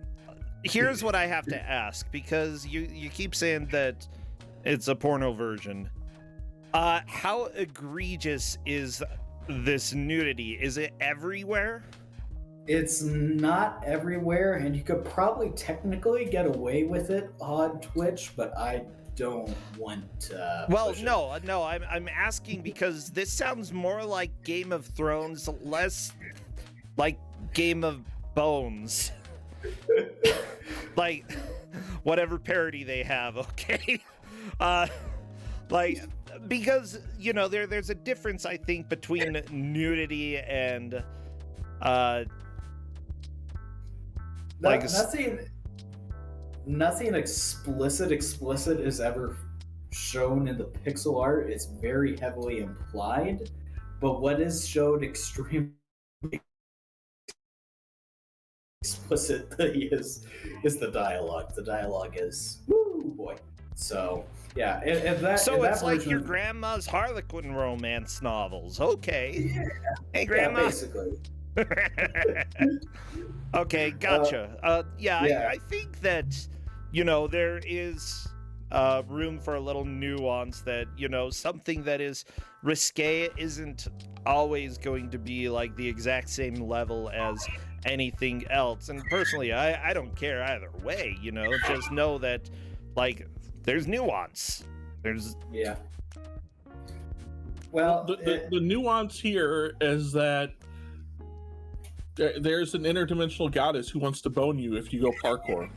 Here's what I have to ask, because you keep saying that it's a porno version. How egregious is this nudity? Is it everywhere? It's not everywhere, and you could probably technically get away with it on Twitch, but I don't want to. Well, push it. no, I'm asking because this sounds more like Game of Thrones, less like Game of Bones. Like whatever parody they have, okay? Like because there's a difference, I think, between nudity and like nothing explicit is ever shown in the pixel art. It's very heavily implied, but what is shown extremely explicitly is the dialogue. The dialogue is woo boy. So yeah, and that. so and it's that like version your of- Grandma's Harlequin romance novels. Okay. Yeah, Hey, yeah, Grandma. basically. Okay, gotcha. yeah. I think that there is room for a little nuance, that something that is risque isn't always going to be like the exact same level as anything else. And personally, I don't care either way. Just know that like there's nuance. Yeah. Well, The nuance here is that there's an interdimensional goddess who wants to bone you if you go parkour.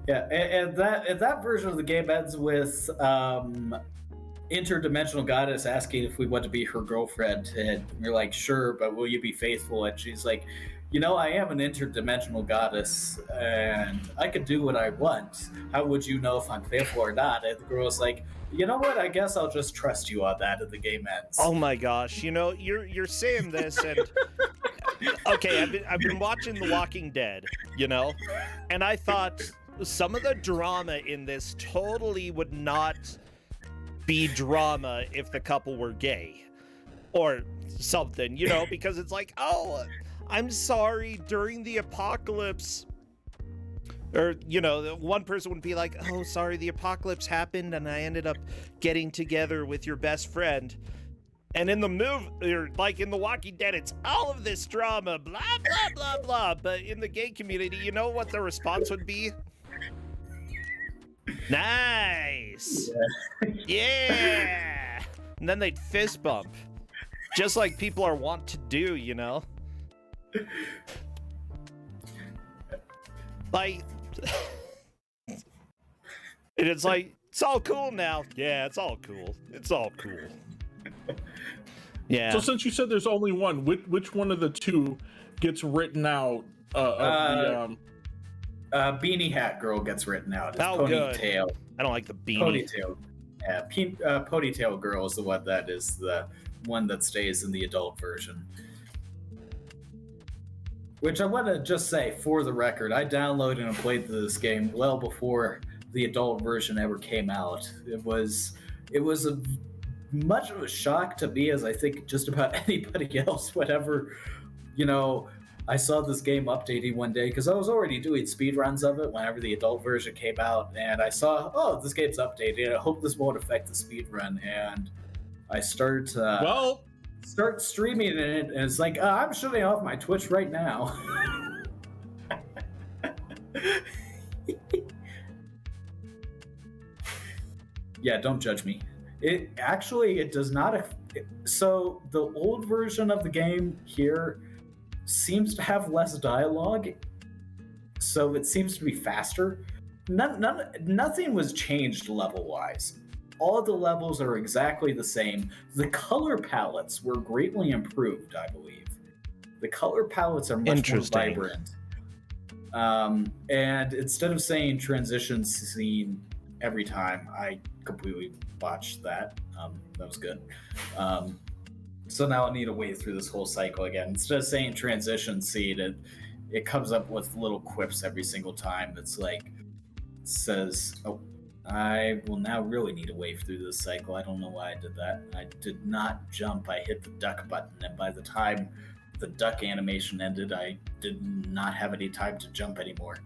yeah, and that version of the game ends with interdimensional goddess asking if we want to be her girlfriend, and we're like, sure, but will you be faithful? And she's like, I am an interdimensional goddess, and I can do what I want. How would you know if I'm faithful or not? And the girl's like, you know what? I guess I'll just trust you on that, and the game ends. Oh my gosh, you're saying this, and okay, I've been watching The Walking Dead, and I thought some of the drama in this totally would not be drama if the couple were gay or something, because it's like, oh, I'm sorry, during the apocalypse. Or, one person would be like, oh, sorry, the apocalypse happened and I ended up getting together with your best friend. And in the movie, or like in The Walking Dead, it's all of this drama, blah, blah, blah, blah. But in the gay community, you know what the response would be? Nice. Yeah. And then they'd fist bump. Just like people are wont to do, Like, and it's like, it's all cool now. Yeah, it's all cool. It's all cool. Yeah. So since you said there's only one, which one of the two gets written out Beanie Hat Girl gets written out. It's Oh, good. Ponytail. I don't like the beanie. Ponytail. Yeah, Ponytail Girl is the one that is the one that stays in the adult version. Which I want to just say, for the record, I downloaded and played this game well before the adult version ever came out. It was a much of a shock to me, as I think just about anybody else. Whenever, I saw this game updating one day, because I was already doing speedruns of it whenever the adult version came out, and I saw, oh, this game's updated. I hope this won't affect the speedrun, and I start streaming it, and it's like, I'm shutting off my Twitch right now. Yeah, don't judge me. It does not. So the old version of the game here seems to have less dialogue, so it seems to be faster. Nothing was changed level-wise. All of the levels are exactly the same. The color palettes were greatly improved, I believe. The color palettes are much more vibrant. And instead of saying transition scene every time, I completely botched that. That was good. So now I need to wade through this whole cycle again. Instead of saying transition seed, it comes up with little quips every single time. It's like, it says, oh, I will now really need to wade through this cycle. I don't know why I did that. I did not jump. I hit the duck button, and by the time the duck animation ended, I did not have any time to jump anymore.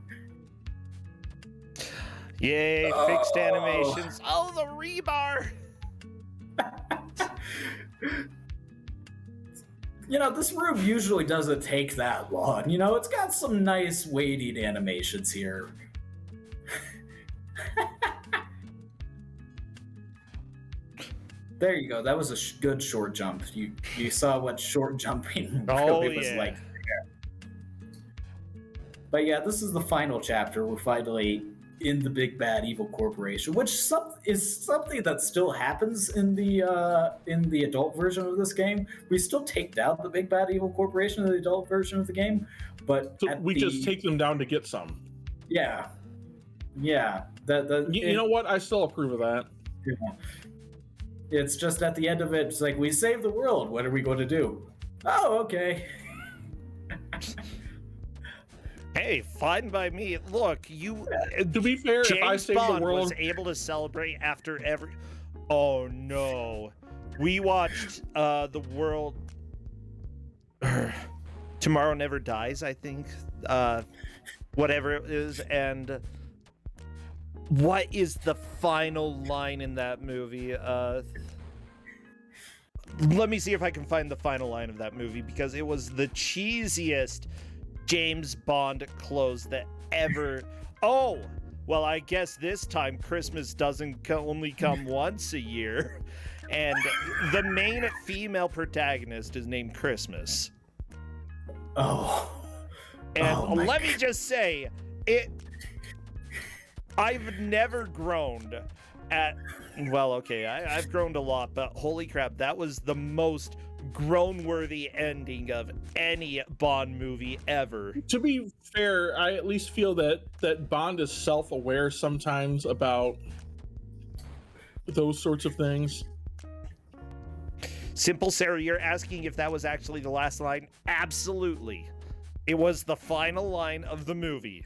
Yay, fixed animations. Oh, the rebar! This room usually doesn't take that long. It's got some nice weighted animations here. There you go. That was a good short jump. You saw what short jumping really was like. But yeah, this is the final chapter. We're finally in the big bad evil corporation, which is something that still happens in the adult version of this game. We still take down the big bad evil corporation in the adult version of the game, but so we just take them down to get some. Yeah. You know what? I still approve of that. Yeah. It's just at the end of it, it's like, we saved the world. What are we going to do? Oh, okay. Hey, fine by me. Look, you. To be fair, James if I saved Bond the world, was able to celebrate after every. Oh no, we watched the world. Tomorrow Never Dies, I think. Whatever it is, and what is the final line in that movie? Let me see if I can find the final line of that movie, because it was the cheesiest James Bond close that ever. Oh, well, I guess this time Christmas doesn't only come once a year, and the main female protagonist is named Christmas. Oh, and let me just say, I've never groaned at. Well, okay, I've groaned a lot, but holy crap, that was the most groan-worthy ending of any Bond movie ever. To be fair, I at least feel that Bond is self-aware sometimes about those sorts of things. Simple Sarah, you're asking if that was actually the last line? Absolutely. It was the final line of the movie.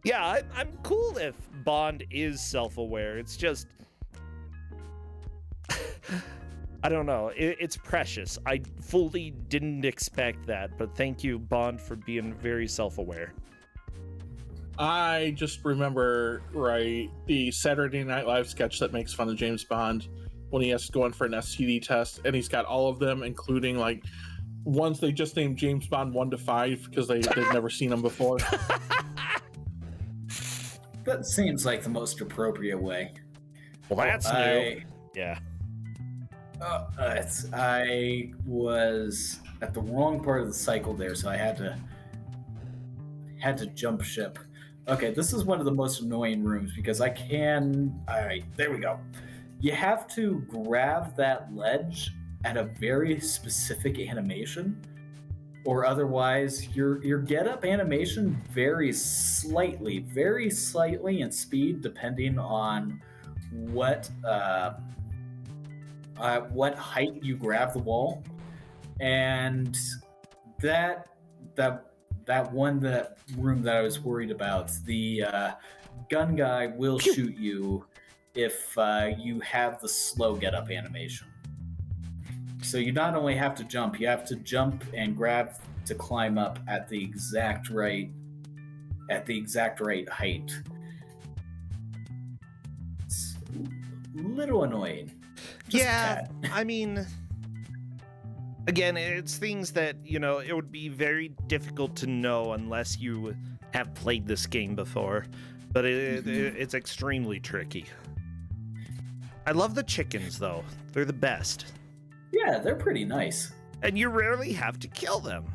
Yeah, I'm cool if Bond is self-aware. It's just... I don't know. It's precious. I fully didn't expect that, but thank you, Bond, for being very self-aware. I just remember, the Saturday Night Live sketch that makes fun of James Bond when he has to go in for an STD test, and he's got all of them, including, ones they just named James Bond 1 to 5 because they've never seen them before. That seems like the most appropriate way. Well, that's new. Yeah. I was at the wrong part of the cycle there, so I had to jump ship. Okay, this is one of the most annoying rooms because all right, there we go. You have to grab that ledge at a very specific animation, or otherwise your get-up animation varies slightly in speed depending on what height you grab the wall, and that room that I was worried about, the gun guy will shoot you if you have the slow get up animation. So you not only have to jump, you have to jump and grab to climb up at the exact right height. It's a little annoying. Yeah, I mean, again, it's things that, it would be very difficult to know unless you have played this game before, but it's extremely tricky. I love the chickens, though. They're the best. Yeah, they're pretty nice. And you rarely have to kill them.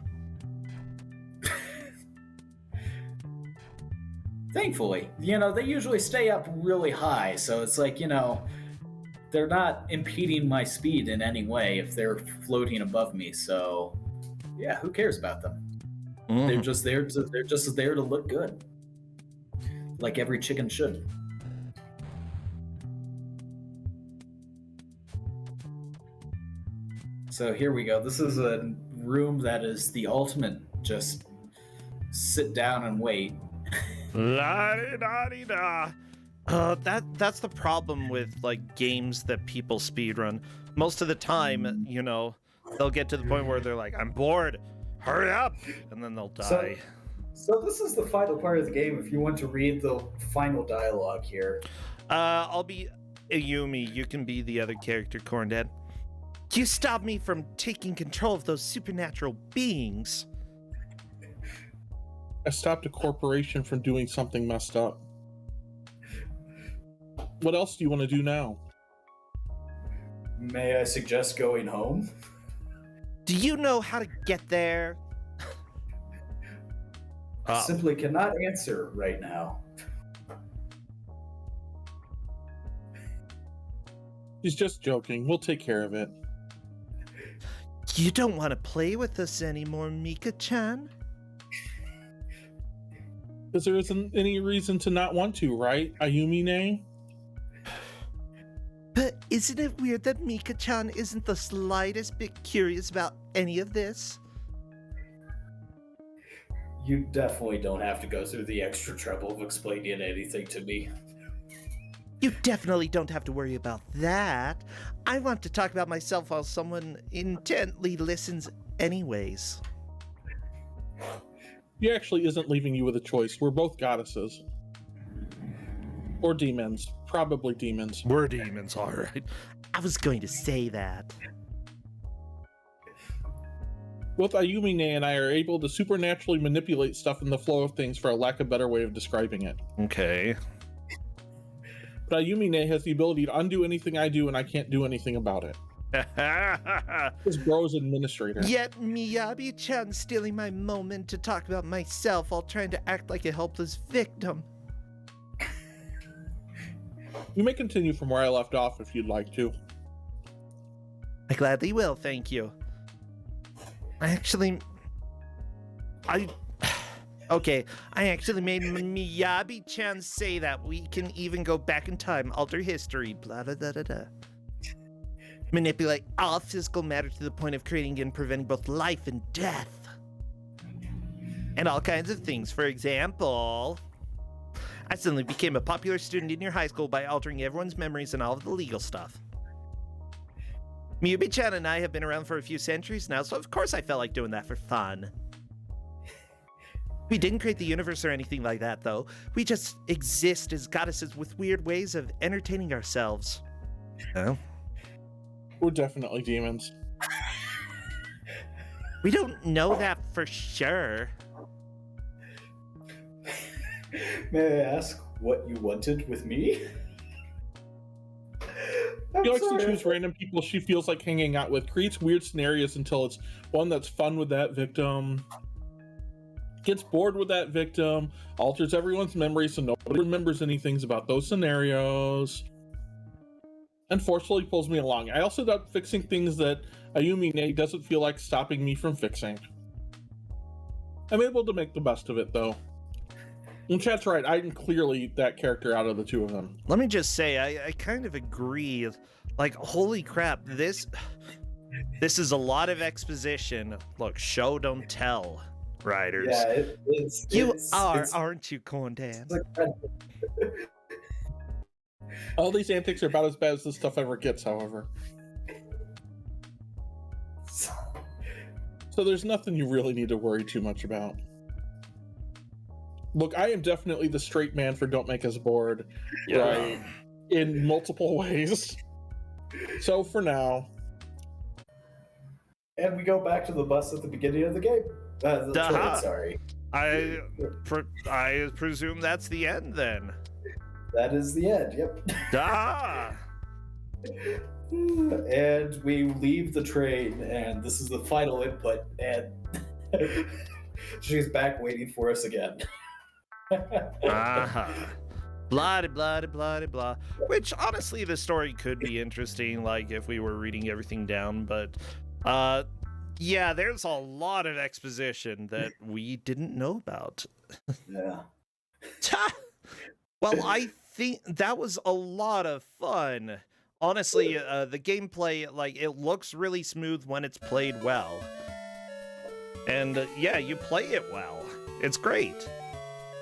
Thankfully. They usually stay up really high, so it's like, they're not impeding my speed in any way if they're floating above me. So, yeah, who cares about them? Mm. They're just there to look good, like every chicken should. So here we go. This is a room that is the ultimate just sit down and wait. La-di-da-di-da. That's the problem with like games that people speedrun. Most of the time, you know, they'll get to the point where they're like, I'm bored, hurry up, and then they'll die. So this is the final part of the game. If you want to read the final dialogue here. I'll be Ayumi. You can be the other character, Corndad. You stopped me from taking control of those supernatural beings. I stopped a corporation from doing something messed up. What else do you want to do now? May I suggest going home? Do you know how to get there? Simply cannot answer right now. He's just joking. We'll take care of it. You don't want to play with us anymore, Mika-chan? Because there isn't any reason to not want to, right, Ayumi-ne? But isn't it weird that Mika-chan isn't the slightest bit curious about any of this? You definitely don't have to go through the extra trouble of explaining anything to me. You definitely don't have to worry about that. I want to talk about myself while someone intently listens anyways. He actually isn't leaving you with a choice. We're both goddesses. Or demons. Probably demons. We're demons, all right. I was going to say that. Both Ayumi-ne and I are able to supernaturally manipulate stuff in the flow of things, for a lack of a better way of describing it. Okay. But Ayumi-ne has the ability to undo anything I do, and I can't do anything about it. This bro's administrator. Yet Miyabi-chan stealing my moment to talk about myself while trying to act like a helpless victim. You may continue from where I left off if you'd like to. I gladly will, thank you. Okay, I actually made Miyabi-chan say that we can even go back in time, alter history, blah, blah, blah, blah, blah. Manipulate all physical matter to the point of creating and preventing both life and death. And all kinds of things. For example, I suddenly became a popular student in your high school by altering everyone's memories and all of the legal stuff. Miyabi-chan and I have been around for a few centuries now, so of course I felt like doing that for fun. We didn't create the universe or anything like that, though. We just exist as goddesses with weird ways of entertaining ourselves. Oh? We're definitely demons. We don't know that for sure. May I ask what you wanted with me? She likes to choose random people she feels like hanging out with, creates weird scenarios until it's one that's fun with that victim, gets bored with that victim, alters everyone's memory so nobody remembers anything about those scenarios, and forcefully pulls me along. I also end up fixing things that Ayumi-ne doesn't feel like stopping me from fixing. I'm able to make the best of it, though. And chat's right, I'm clearly that character out of the two of them. Let me just say, I kind of agree. Like, holy crap, this is a lot of exposition. Look, show don't tell, writers. Yeah, Aren't you, Corndan? All these antics are about as bad as this stuff ever gets, however. So there's nothing you really need to worry too much about. Look, I am definitely the straight man for Don't Make Us Bored, right? In multiple ways. So for now. And we go back to the bus at the beginning of the game. The trade, sorry. I presume that's the end then. That is the end, yep. And we leave the train, and this is the final input, and she's back waiting for us again. Blah, blah, blah, blah. Which, honestly, the story could be interesting, like, if we were reading everything down, but, yeah, there's a lot of exposition that we didn't know about. Yeah. Well, I think that was a lot of fun. honestly, the gameplay, like, it looks really smooth when it's played well. And yeah, you play it well. It's great.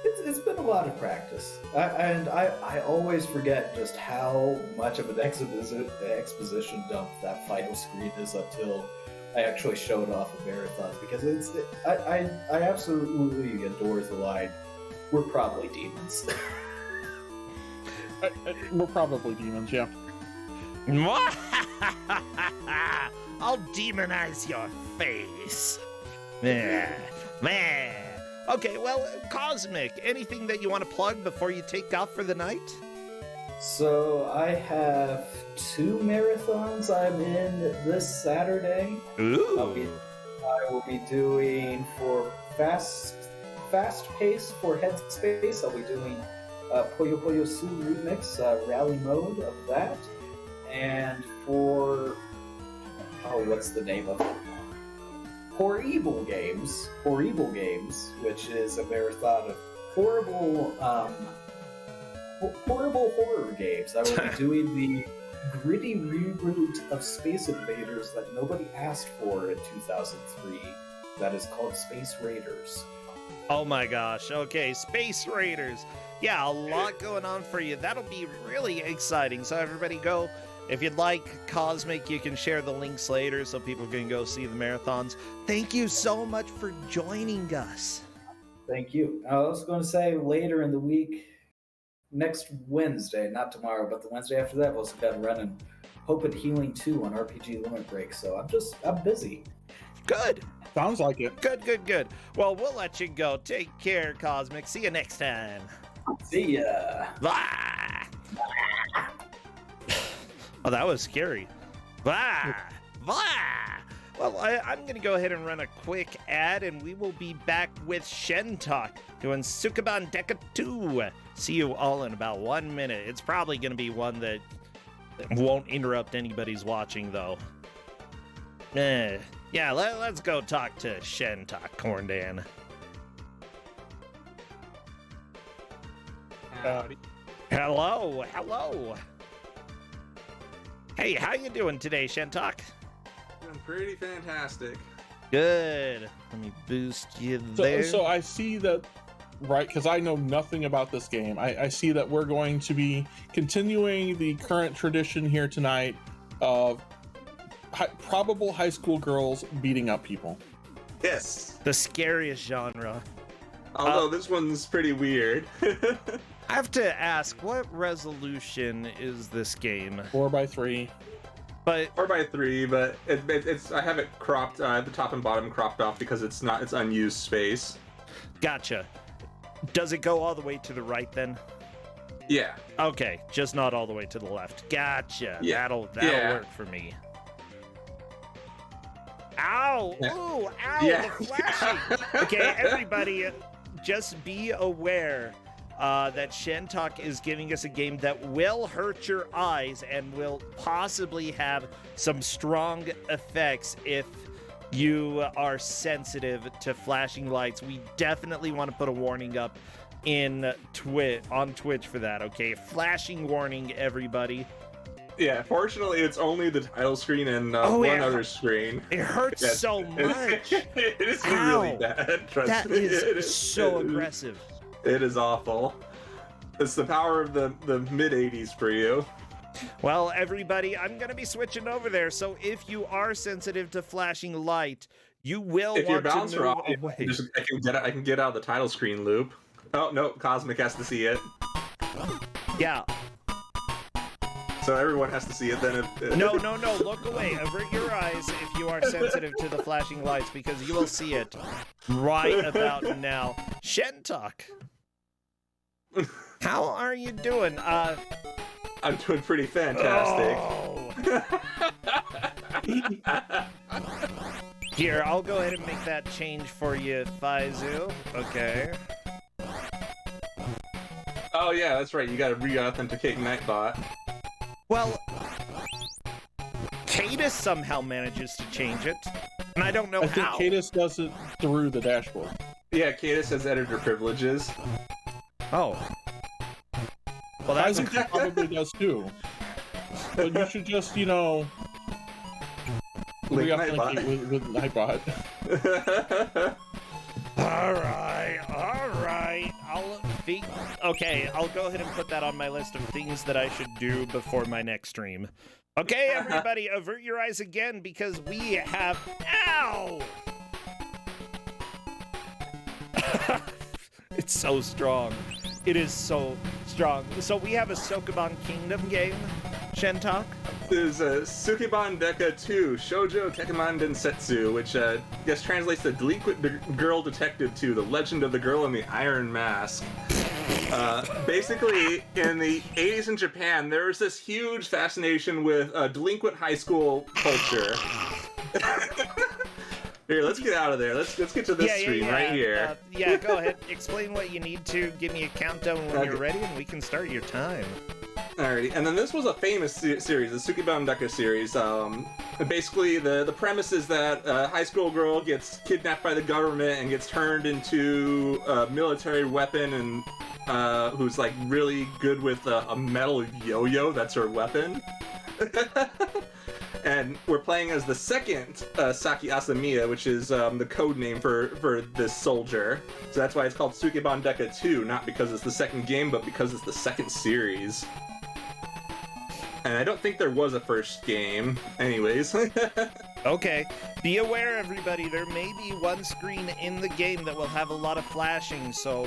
It's been a lot of practice, I always forget just how much of an exposition dump that final screen is until I actually showed off a marathon, because I absolutely adore the line, "We're probably demons." We're probably demons, yeah. I'll demonize your face. Man. Okay, well, Cosmic, anything that you want to plug before you take off for the night? So I have 2 marathons I'm in this Saturday. Ooh. I will be doing for fast pace for Headspace. I'll be doing Puyo Puyo Su remix rally mode of that, and for what's the name of it? Horrible Games, which is a marathon of horrible horror games. I will be doing the gritty reboot of Space Invaders that nobody asked for in 2003. That is called Space Raiders. Oh my gosh, okay, Space Raiders. Yeah, a lot going on for you. That'll be really exciting. So everybody go. If you'd like Cosmic, you can share the links later so people can go see the marathons. Thank you so much for joining us. Thank you. I was going to say later in the week, next Wednesday, not tomorrow, but the Wednesday after that, I've also got running Hope and Healing 2 on RPG Limit Break, so I'm busy. Good. Sounds like it. Good. Well, we'll let you go. Take care, Cosmic. See you next time. See ya. Bye. Oh, that was scary. Blah! Well, I'm going to go ahead and run a quick ad, and we will be back with Shentok doing Sukeban Deka 2. See you all in about 1 minute. It's probably going to be one that won't interrupt anybody's watching, though. Yeah, let's go talk to Shentok, Corndan. Howdy. Hello. Hey, how you doing today, Shentok? Doing pretty fantastic. Good. Let me boost you there. So I see that, right, because I know nothing about this game. I see that we're going to be continuing the current tradition here tonight of probable high school girls beating up people. Yes. The scariest genre. Although this one's pretty weird. I have to ask, what resolution is this game? 4x3. But 4x3, but it's I have it cropped, the top and bottom cropped off because it's unused space. Gotcha. Does it go all the way to the right then? Yeah. Okay, just not all the way to the left. Gotcha. Yeah. That'll Yeah. work for me. Ow! Yeah. Ooh! Ow! Yeah. The flashing. Okay, everybody, just be aware that Shentok is giving us a game that will hurt your eyes and will possibly have some strong effects if you are sensitive to flashing lights. We definitely want to put a warning up on Twitch for that, okay? Flashing warning, everybody. Yeah, fortunately it's only the title screen and one other screen. It hurts so much. It is Ow. really bad, trust That me. is so aggressive. It is awful. It's the power of the mid-80s for you. Well, everybody, I'm going to be switching over there, so if you are sensitive to flashing light, you will If your want to bouncer move off, away. I can get out of the title screen loop. Oh, no, Cosmic has to see it. Yeah. So everyone has to see it then. No, look away. Avert your eyes if you are sensitive to the flashing lights, because you will see it right about now. Shentok, how are you doing? I'm doing pretty fantastic. Oh. Here, I'll go ahead and make that change for you, Faizu. Okay. Oh yeah, that's right. You gotta re-authenticate Nightbot. Well, Cadus somehow manages to change it, and I don't know I think how. Cadus does it through the dashboard. Yeah, Cadus has editor privileges. Oh. Well, that's Isaac probably does too. But you should just, Link reauthenticate with Nightbot. All right. Okay, I'll go ahead and put that on my list of things that I should do before my next stream. Okay, everybody, avert your eyes again because we have... Ow! It's so strong. It is so strong. So we have a Sukeban Kingdom game, Shentok. There's a Sukeban Deka 2, Shoujo Tekkamen Densetsu, which I guess translates to Delinquent Girl Detective 2, The Legend of the Girl in the Iron Mask. Basically, in the 80s in Japan, there was this huge fascination with delinquent high school culture. Here, let's get out of there. Let's get to this stream right here. Go ahead. Explain what you need to. Give me a countdown when you're ready, and we can start your time. Alrighty, and then this was a famous series, the Sukeban Deka series. Basically, the premise is that a high school girl gets kidnapped by the government and gets turned into a military weapon, and who's like really good with a metal yo-yo. That's her weapon. And we're playing as the second Saki Asamiya, which is the code name for this soldier. So that's why it's called Sukeban Deka 2, not because it's the second game, but because it's the second series. And I don't think there was a first game. Anyways. Okay. Be aware, everybody, there may be one screen in the game that will have a lot of flashing, so...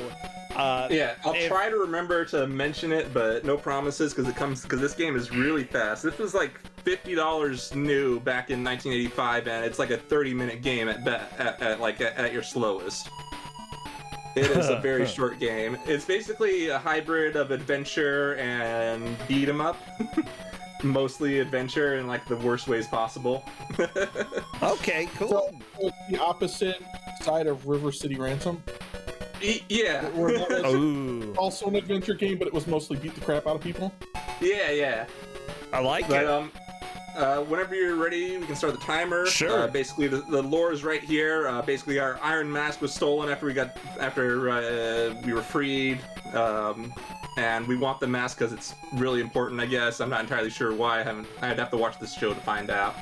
yeah, I'll try to remember to mention it, but no promises, because this game is really fast. This was like $50 new back in 1985, and it's like a 30-minute game at your slowest. It is a very short game. It's basically a hybrid of adventure and beat 'em up. Mostly adventure in like the worst ways possible. Okay, cool. So it's the opposite side of River City Ransom. Yeah. Also an adventure game, but it was mostly beat the crap out of people. Yeah. I like it. Whenever you're ready, we can start the timer. Sure. Basically, the lore is right here. Basically, our Iron Mask was stolen after we were freed, and we want the mask because it's really important. I guess I'm not entirely sure why. I'd have to watch this show to find out.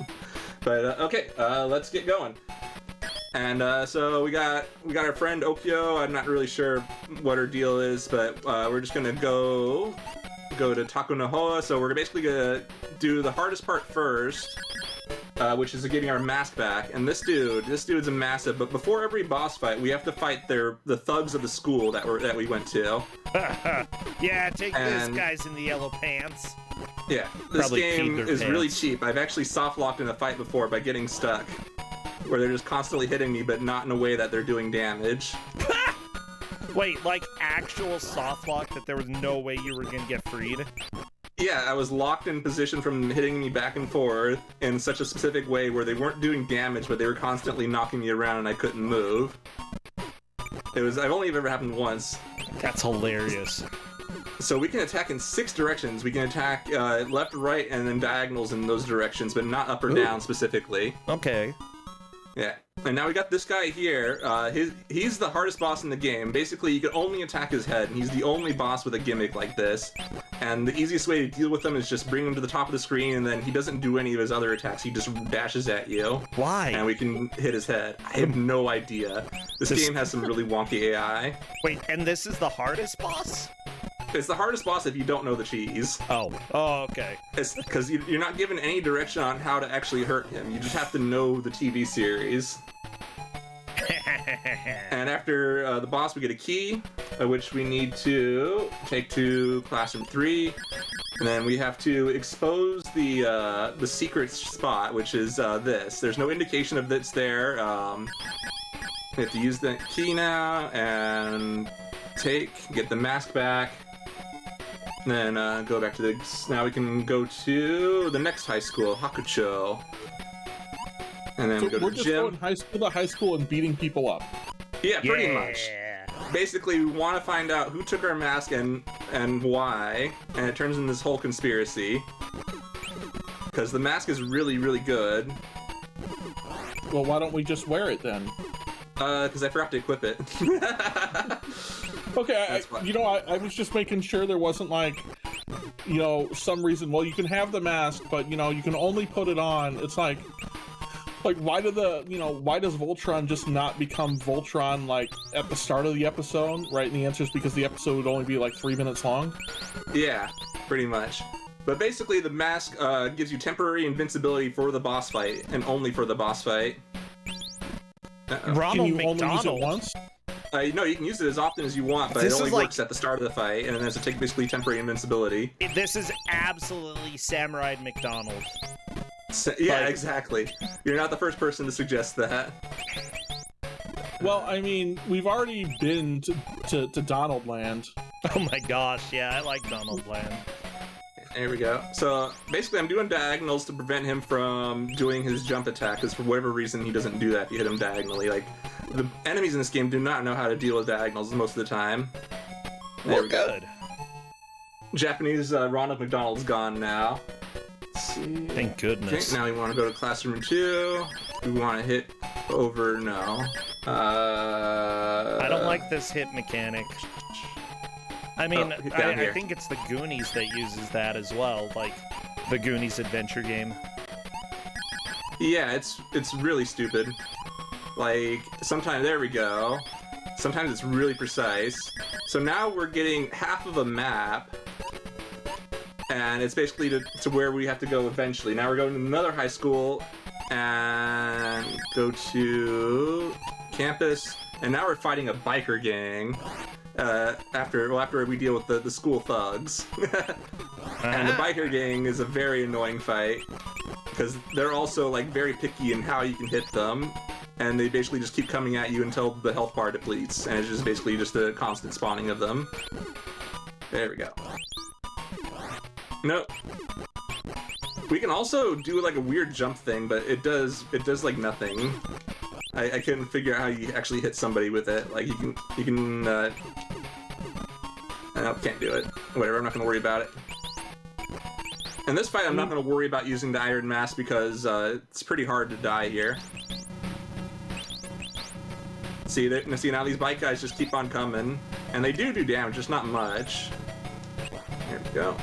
But okay, let's get going. And so we got our friend Okyo. I'm not really sure what her deal is, but we're just gonna go to Takunohoa. So we're basically gonna do the hardest part first, which is getting our mask back. And this dude's a massive. But before every boss fight, we have to fight the thugs of the school that we went to. Yeah, take this, guys in the yellow pants. Yeah, this Probably game is pants. really cheap. I've actually soft locked in a fight before by getting stuck, where they're just constantly hitting me, but not in a way that they're doing damage. Wait, like actual soft lock that there was no way you were gonna get freed? Yeah, I was locked in position from hitting me back and forth in such a specific way where they weren't doing damage, but they were constantly knocking me around and I couldn't move. I've only ever happened once. That's hilarious. So we can attack in 6 directions. We can attack left, right, and then diagonals in those directions, but not up or down specifically. Okay. Yeah. And now we got this guy here. He's the hardest boss in the game. Basically, you can only attack his head, and he's the only boss with a gimmick like this. And the easiest way to deal with him is just bring him to the top of the screen, and then he doesn't do any of his other attacks. He just dashes at you. Why? And we can hit his head. I have no idea. This game has some really wonky AI. Wait, and this is the hardest boss? It's the hardest boss if you don't know the cheese. Oh, okay. It's because you're not given any direction on how to actually hurt him. You just have to know the TV series. And after the boss, we get a key, which we need to take to Classroom 3. And then we have to expose the secret spot, which is this. There's no indication of it's there. We have to use the key now and get the mask back. Then go back to now we can go to the next high school, Hakucho. And then we go to we're the just gym. going high school to high school and beating people up. Yeah, pretty much. Basically, we want to find out who took our mask and why, and it turns into this whole conspiracy. Because the mask is really, really good. Well, why don't we just wear it then? Because I forgot to equip it. Okay, I was just making sure there wasn't like some reason, well, you can have the mask, but you can only put it on. It's like why does Voltron just not become Voltron like at the start of the episode, right? And the answer is because the episode would only be like 3 minutes long. Yeah, pretty much. But basically, the mask gives you temporary invincibility for the boss fight, and only for the boss fight. Ronald Can you McDonald. only use it once? No, you can use it as often as you want, but This it only is like- works at the start of the fight, and then it's basically temporary invincibility. This is absolutely Samurai McDonald. Yeah, Like- exactly. You're not the first person to suggest that. Well, I mean, we've already been to Donald Land. Oh my gosh, yeah, I like Donald Land. There we go. So basically, I'm doing diagonals to prevent him from doing his jump attack, because for whatever reason he doesn't do that if you hit him diagonally. Like, the enemies in this game do not know how to deal with diagonals most of the time. There Well, we go. good. Japanese Ronald McDonald's gone now. Let's see. Thank Okay, goodness. now we want to go to classroom 2. We want to hit over, no. I don't like this hit mechanic. I mean, hit down I here. think it's the Goonies that uses that as well, like the Goonies adventure game. Yeah, it's really stupid. Like, sometimes, there we go. Sometimes it's really precise. So now we're getting half of a map, and it's basically to where we have to go eventually. Now we're going to another high school, and go to campus, and now we're fighting a biker gang. After we deal with the school thugs. And the biker gang is a very annoying fight, because they're also like very picky in how you can hit them, and they basically just keep coming at you until the health bar depletes, and it's just basically just a constant spawning of them. There we go. Nope. We can also do like a weird jump thing, but it does like nothing. I couldn't figure out how you actually hit somebody with it. Like, you can no, can't do it. Whatever, I'm not gonna worry about it. In this fight, I'm not gonna worry about using the Iron Mask because it's pretty hard to die here. See, now these bike guys just keep on coming, and they do damage, just not much. There we go.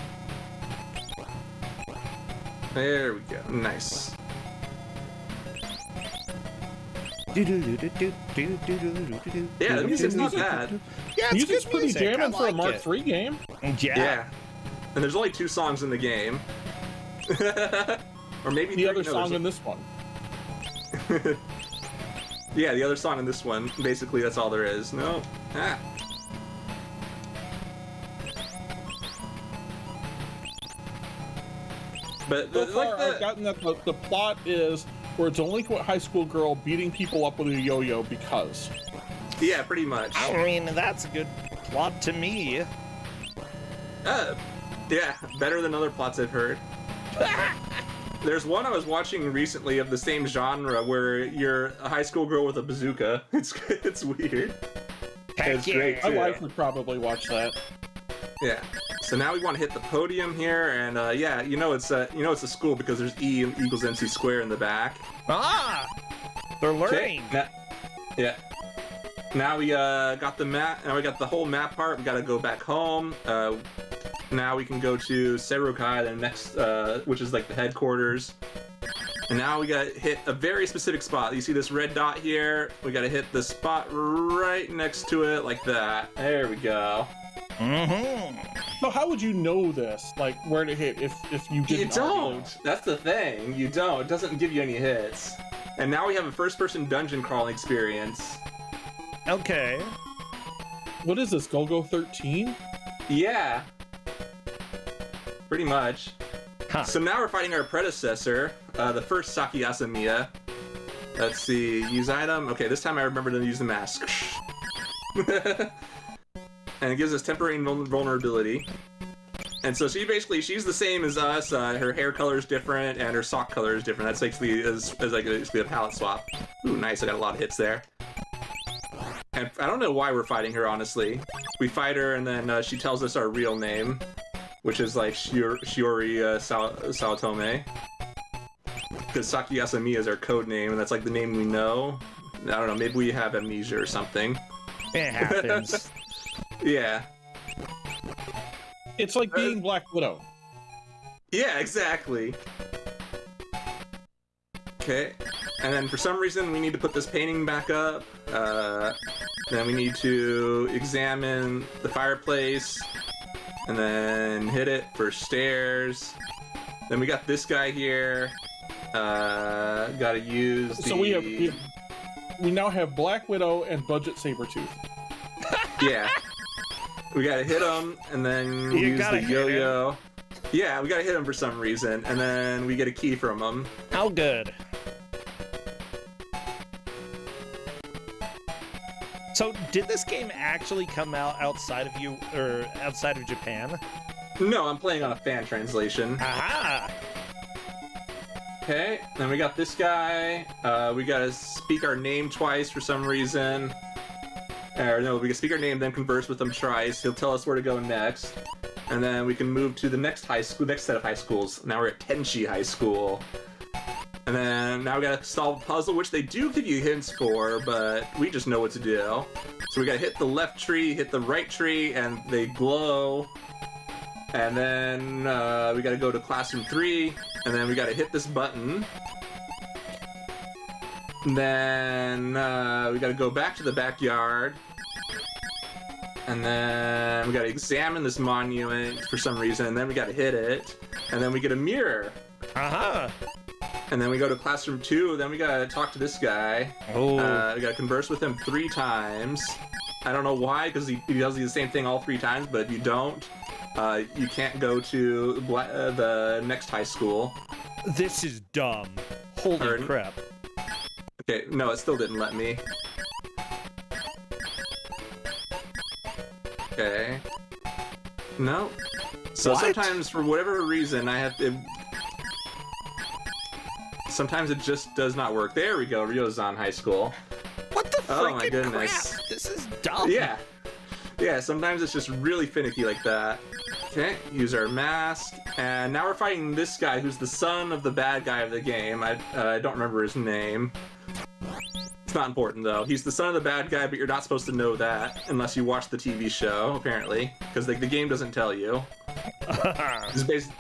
There we go. Nice. Yeah, Yeah, the music's not bad. Yeah, it's Music's good pretty music. I jamming for a like Mark it. III game. Yeah. And there's only 2 songs in the game. Or maybe The 3. other No, song there's in this one. Yeah, the other song in this one. Basically, that's all there is. No. Ah. But So like far, I've gotten that the plot is where it's a delinquent high school girl beating people up with a yo-yo because. yeah, pretty much. I mean, that's a good plot to me. Yeah, better than other plots I've heard. There's one I was watching recently of the same genre where you're a high school girl with a bazooka. It's weird. It's great My too. wife would probably watch that. Yeah. So now we want to hit the podium here, and yeah, it's a school because there's E equals MC square in the back. Ah! They're learning. Yeah. Now we got the map. Now we got the whole map part. We got to go back home. Now we can go to Serukai, the next, which is like the headquarters. And now we gotta hit a very specific spot. You see this red dot here? We gotta hit the spot right next to it, like that. There we go. Mm-hmm. So how would you know this? Like where to hit if you didn't? You already don't. know? That's the thing. You don't. It doesn't give you any hits. And now we have a first-person dungeon crawling experience. Okay. What is this? Golgo 13? Yeah. Pretty much. Huh. So now we're fighting our predecessor, the first Saki Asamiya. Let's see, use item. Okay, this time I remember to use the mask. And it gives us temporary vulnerability. And so she's the same as us. Her hair color is different and her sock color is different. That's basically basically a palette swap. Ooh, nice! I got a lot of hits there. And I don't know why we're fighting her, honestly. We fight her and then she tells us our real name, which is like Shiori Sawatome. Because Saki Asami is our code name, and that's like the name we know. I don't know, maybe we have amnesia or something. It happens. Yeah. It's like being Black Widow. Yeah, exactly. Okay, and then for some reason we need to put this painting back up. Then we need to examine the fireplace, and then hit it for stairs. Then we got this guy here. Gotta use the... So we now have Black Widow and Budget Sabretooth. Yeah. We gotta hit him, and then use the yo-yo. Yeah, we gotta hit him for some reason, and then we get a key from him. How good? So, did this game actually come out outside of you, or outside of Japan? No, I'm playing on a fan translation. Aha! Okay, then we got this guy. We gotta speak our name twice for some reason. Or no, we can speak our name, then converse with him twice. He'll tell us where to go next. And then we can move to the next set of high schools. Now we're at Tenshi High School. And then now we gotta solve a puzzle, which they do give you hints for, but we just know what to do. So we gotta hit the left tree, hit the right tree, and they glow. And then we gotta go to classroom 3, and then we gotta hit this button. And then we gotta go back to the backyard. And then we gotta examine this monument for some reason, and then we gotta hit it. And then we get a mirror. Aha! And then we go to classroom 2, then we gotta talk to this guy. Oh. We gotta converse with him 3 times. I don't know why, because he does the same thing all 3 times, but if you don't, you can't go to the next high school. This is dumb. Holy crap. Okay, no, it still didn't let me. Okay. No. So What? sometimes, for whatever reason, I have to... Sometimes it just does not work. There we go, Ryozan High School. What the freaking Oh my goodness. crap? This is dumb. Yeah. Yeah, sometimes it's just really finicky like that. Okay, use our mask. And now we're fighting this guy who's the son of the bad guy of the game. I don't remember his name. It's not important, though. He's the son of the bad guy, but you're not supposed to know that unless you watch the TV show, apparently. Because the game doesn't tell you.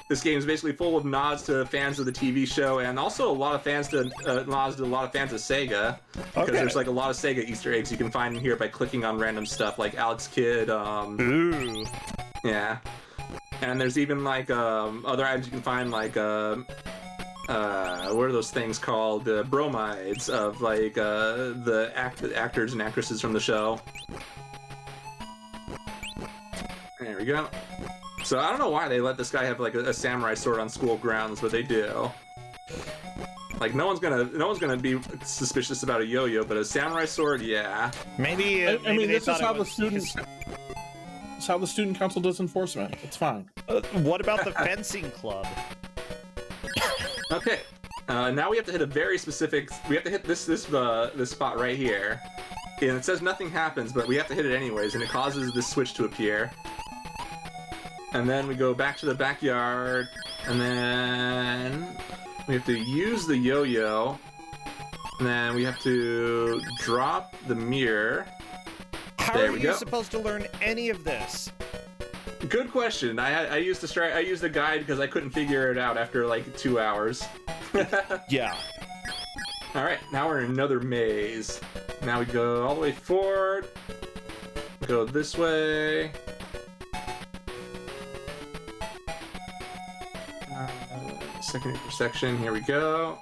This game is basically full of nods to fans of the TV show, and also a lot of nods to a lot of fans of Sega. Because there's like a lot of Sega Easter eggs you can find in here by clicking on random stuff, like Alex Kidd. Ooh. Yeah. And there's even like other items you can find, like what are those things called? Bromides of like the actors and actresses from the show. There we go. So I don't know why they let this guy have like a samurai sword on school grounds, but they do. Like no one's gonna be suspicious about a yo-yo, but a samurai sword, yeah. Maybe. I maybe mean, they this is thought how it the was- students. It's how the student council does enforcement. It's fine. What about the fencing club? Okay. Now we have to hit a very specific. We have to hit this spot right here, and it says nothing happens, but we have to hit it anyways, and it causes this switch to appear. And then we go back to the backyard, and then we have to use the yo-yo, and then we have to drop the mirror. How There are we you go. supposed to learn any of this? Good question. I used the guide because I couldn't figure it out after like 2 hours. Yeah. All right, now we're in another maze. Now we go all the way forward. Go this way. Second intersection. Here we go.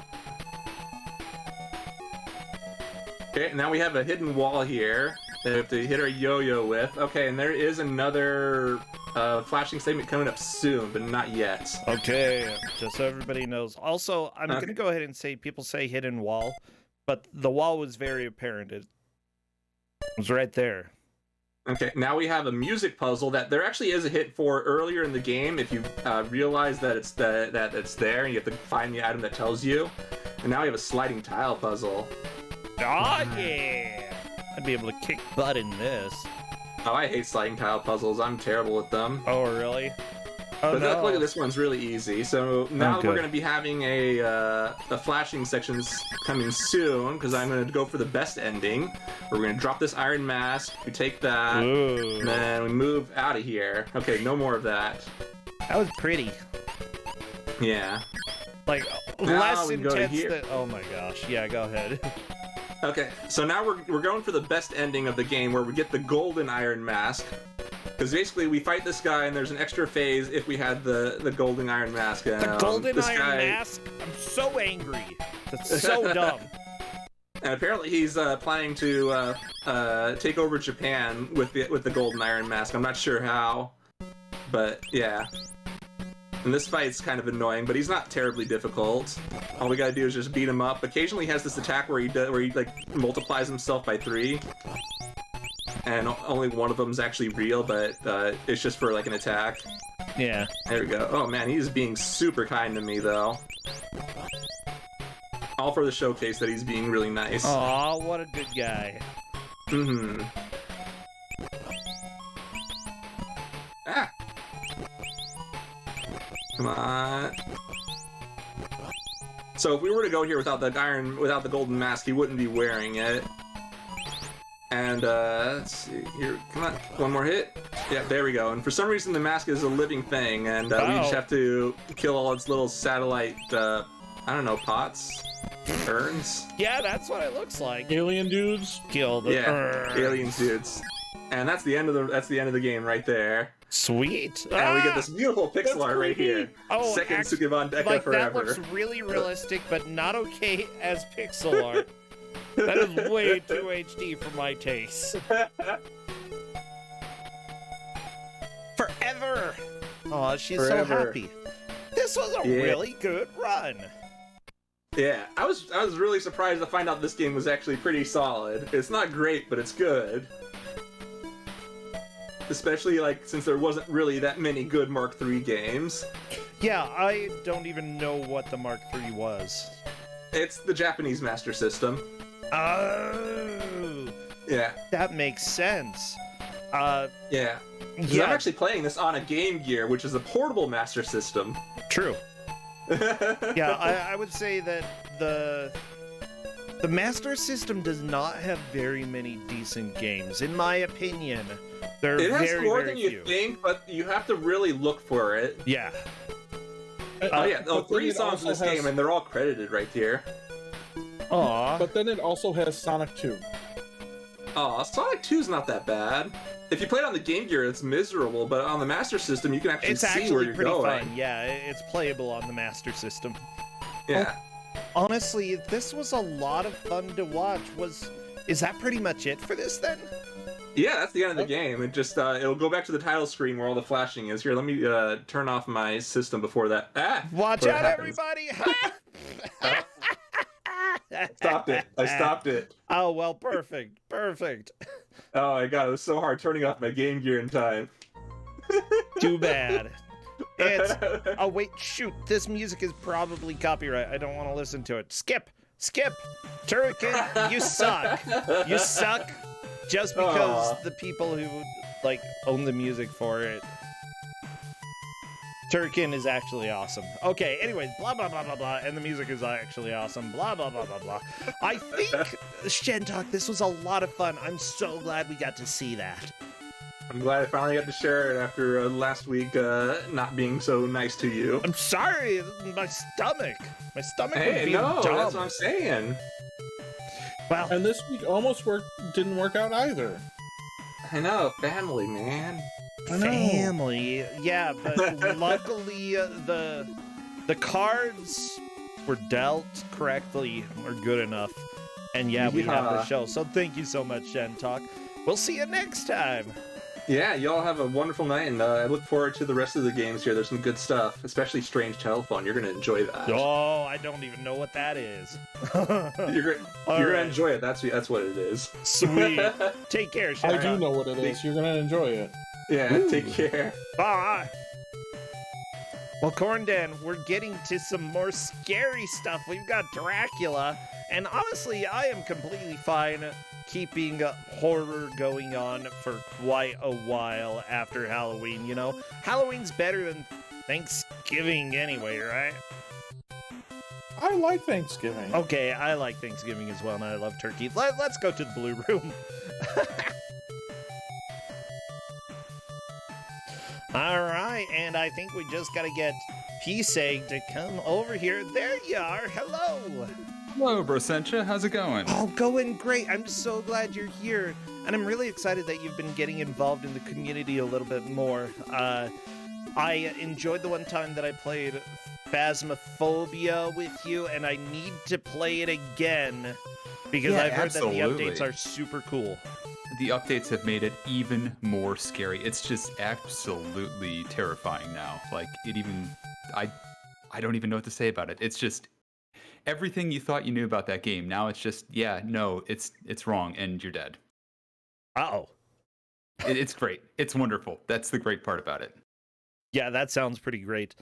Okay, now we have a hidden wall here that we have to hit our yo-yo with. Okay, and there is another flashing segment coming up soon, but not yet. Okay, just so everybody knows. Also, I'm Okay. going to go ahead and say people say hidden wall, but the wall was very apparent. It was right there. Okay, now we have a music puzzle that there actually is a hit for earlier in the game if you realize that it's there and you have to find the item that tells you. And now we have a sliding tile puzzle. Oh, yeah! I'd be able to kick butt in this. Oh, I hate sliding tile puzzles. I'm terrible with them. Oh, really? Oh, But no. look at this one's really easy. So now good. we're going to be having a flashing sections coming soon because I'm going to go for the best ending. We're going to drop this iron mask. We take that, Ooh. and then we move out of here. Okay, no more of that. That was pretty. Yeah. Like, Now less we can go to intense here. than... Oh my gosh. Yeah, go ahead. Okay, so now we're going for the best ending of the game, where we get the golden Iron Mask. Because basically, we fight this guy, and there's an extra phase if we had the golden Iron Mask. The golden this Iron guy, Mask? I'm so angry. That's so dumb. And apparently, he's planning to take over Japan with the golden Iron Mask. I'm not sure how, but yeah. And this fight's kind of annoying, but he's not terribly difficult. All we gotta do is just beat him up. Occasionally, he has this attack where he like multiplies himself by 3, and only one of them is actually real, but it's just for like an attack. Yeah. There we go. Oh man, he's being super kind to me though. All for the showcase that he's being really nice. Aw, what a good guy. Mm-hmm. Ah. Come on. So if we were to go here without the golden mask, he wouldn't be wearing it. And let's see here. Come on, one more hit. Yeah, there we go. And for some reason, the mask is a living thing, and we just have to kill all its little satellite. I don't know, pots, urns. Yeah, that's what it looks like. Alien dudes. Kill the Yeah, alien dudes. And that's the end of the game right there. Sweet. And we get this beautiful pixel art right here. Oh, Second Sukeban Deka like forever. that looks really realistic, but not okay as pixel art. That is way too HD for my taste. Forever. Oh, she's Forever. so happy. This was a really good run. Yeah, I was really surprised to find out this game was actually pretty solid. It's not great, but it's good. Especially like since there wasn't really that many good Mark III games. Yeah, I don't even know what the Mark III was. It's the Japanese Master System. Oh, Yeah. that makes sense. Yeah. 'Cause Yeah, I'm actually playing this on a Game Gear, which is a portable Master System. true. Yeah, I would say that the Master System does not have very many decent games, in my opinion. There are It has very, more very than you few. think, but you have to really look for it. Yeah. Oh yeah, But then 3 it songs in also this has- game, and they're all credited right here. Aw. But then it also has Sonic 2. Aw, Sonic 2's not that bad. If you play it on the Game Gear, it's miserable, but on the Master System, you can actually It's see where actually you're pretty going. fun. Yeah, it's playable on the Master System. Yeah. Honestly, this was a lot of fun to watch. Is that pretty much it for this then? Yeah, that's the end of the game. It just it'll go back to the title screen where all the flashing is. Here, let me turn off my system before that. Watch before out, that happens. everybody! Stopped it. I stopped it. Oh, well, perfect. Perfect. Oh my god, it was so hard turning off my Game Gear in time. Too bad. It's... Oh, wait, shoot. This music is probably copyright. I don't want to listen to it. Skip! Skip! Turrican, you suck. You suck just because Aw. the people who, like, own the music for it. Turrican is actually awesome. Okay, anyways, blah, blah, blah, blah, blah, and the music is actually awesome. Blah, blah, blah, blah, blah. I think, Shentok, this was a lot of fun. I'm so glad we got to see that. I'm glad I finally got to share it after last week not being so nice to you. I'm sorry, my stomach. My stomach would Hey, be no, dumb. that's what I'm saying. Well, And this week almost didn't work out either. I know, family, man. I know. family. Yeah, but luckily the cards were dealt correctly or good enough. And yeah, we have the Yeah. show. So thank you so much, Shentok. We'll see you next time. Yeah, y'all have a wonderful night, and I look forward to the rest of the games here. There's some good stuff, especially Strange Telephone. You're gonna enjoy that. Oh, I don't even know what that is. You're All gonna right. enjoy it. That's what it is. Sweet. Take care, I Shentok. do know what it is. You're gonna enjoy it. Yeah, take care. Bye. Well, Corndan, we're getting to some more scary stuff. We've got Dracula, and honestly, I am completely fine keeping horror going on for quite a while after Halloween, you know? Halloween's better than Thanksgiving anyway, right? I like Thanksgiving. Okay, I like Thanksgiving as well, and I love turkey. Let's go to the blue room. All right, and I think we just got to get PeaceEgg to come over here. There you are. Hello. Hello, Brosentia. How's it going? Oh, going great. I'm so glad you're here. And I'm really excited that you've been getting involved in the community a little bit more. I enjoyed the one time that I played Phasmophobia with you, and I need to play it again because Yeah, I've heard absolutely. that the updates are super cool. The updates have made it even more scary. It's just absolutely terrifying now. Like, I don't even know what to say about it. It's just everything you thought you knew about that game. Now it's just, yeah, no, it's wrong, and you're dead. Uh-oh. It's great. It's wonderful. That's the great part about it. Yeah, that sounds pretty great.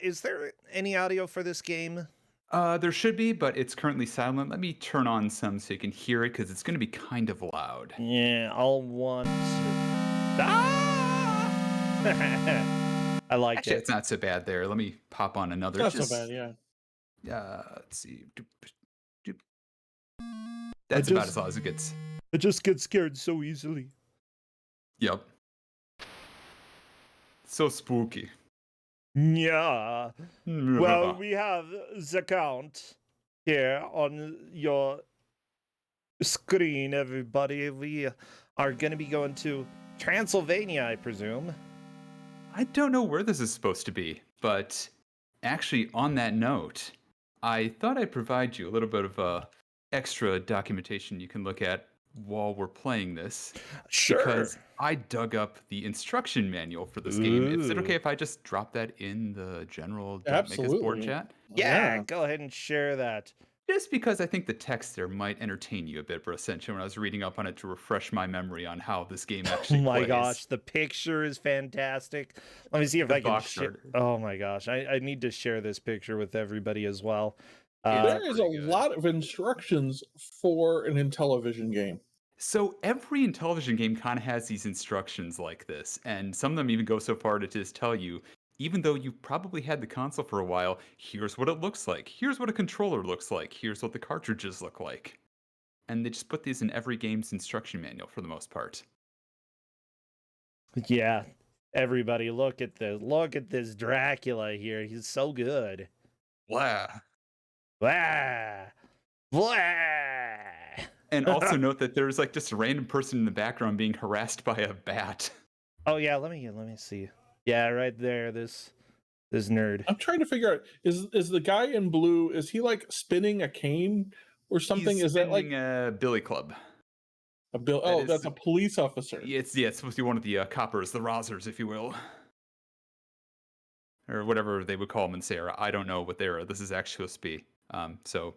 Is there any audio for this game? There should be, but it's currently silent. Let me turn on some so you can hear it, because it's going to be kind of loud. Yeah, I'll want to... Ah! I like Actually, it. it's not so bad there. Let me pop on another. Not so bad, yeah. Let's see. That's about as loud as it gets. I just get scared so easily. Yep. So spooky. Yeah. Well, we have the count here on your screen, everybody. We are going to be going to Transylvania, I presume. I don't know where this is supposed to be, but actually, on that note, I thought I'd provide you a little bit of extra documentation you can look at while we're playing this. Sure. Because I dug up the instruction manual for this game. Is it Ooh. okay if I just drop that in the general Absolutely. board chat? Yeah, go ahead and share that. Just because I think the text there might entertain you a bit, Brosentia, when I was reading up on it to refresh my memory on how this game actually Oh my plays. gosh, the picture is fantastic. Let me see if The I can box share. art. Oh my gosh, I need to share this picture with everybody as well. There is a pretty good. lot of instructions for an Intellivision game. So every Intellivision game kind of has these instructions like this, and some of them even go so far to just tell you, even though you've probably had the console for a while, here's what it looks like, here's what a controller looks like, here's what the cartridges look like. And they just put these in every game's instruction manual for the most part. Yeah, everybody, look at this Dracula here. He's so good. Blah. Blah, blah. And also note that there's like just a random person in the background being harassed by a bat. Oh yeah, let me see. Yeah, right there. This nerd. I'm trying to figure out, is the guy in blue, is he like spinning a cane or something? He's Is that like spinning a billy club? a bill? that Oh, is- that's a police officer. It's supposed to be one of the coppers, the Rozzers, if you will. Or whatever they would call them in Sarah. I don't know what era this is actually supposed to be. So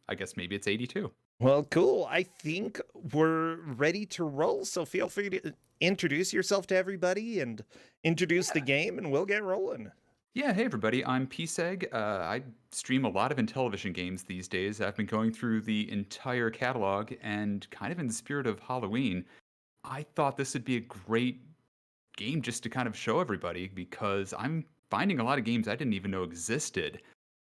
I guess maybe it's 82. Well, cool. I think we're ready to roll. So feel free to introduce yourself to everybody and introduce the game, and we'll get rolling. Yeah, hey everybody, I'm PeaceEgg. I stream a lot of Intellivision games these days. I've been going through the entire catalog, and kind of in the spirit of Halloween, I thought this would be a great game just to kind of show everybody, because I'm finding a lot of games I didn't even know existed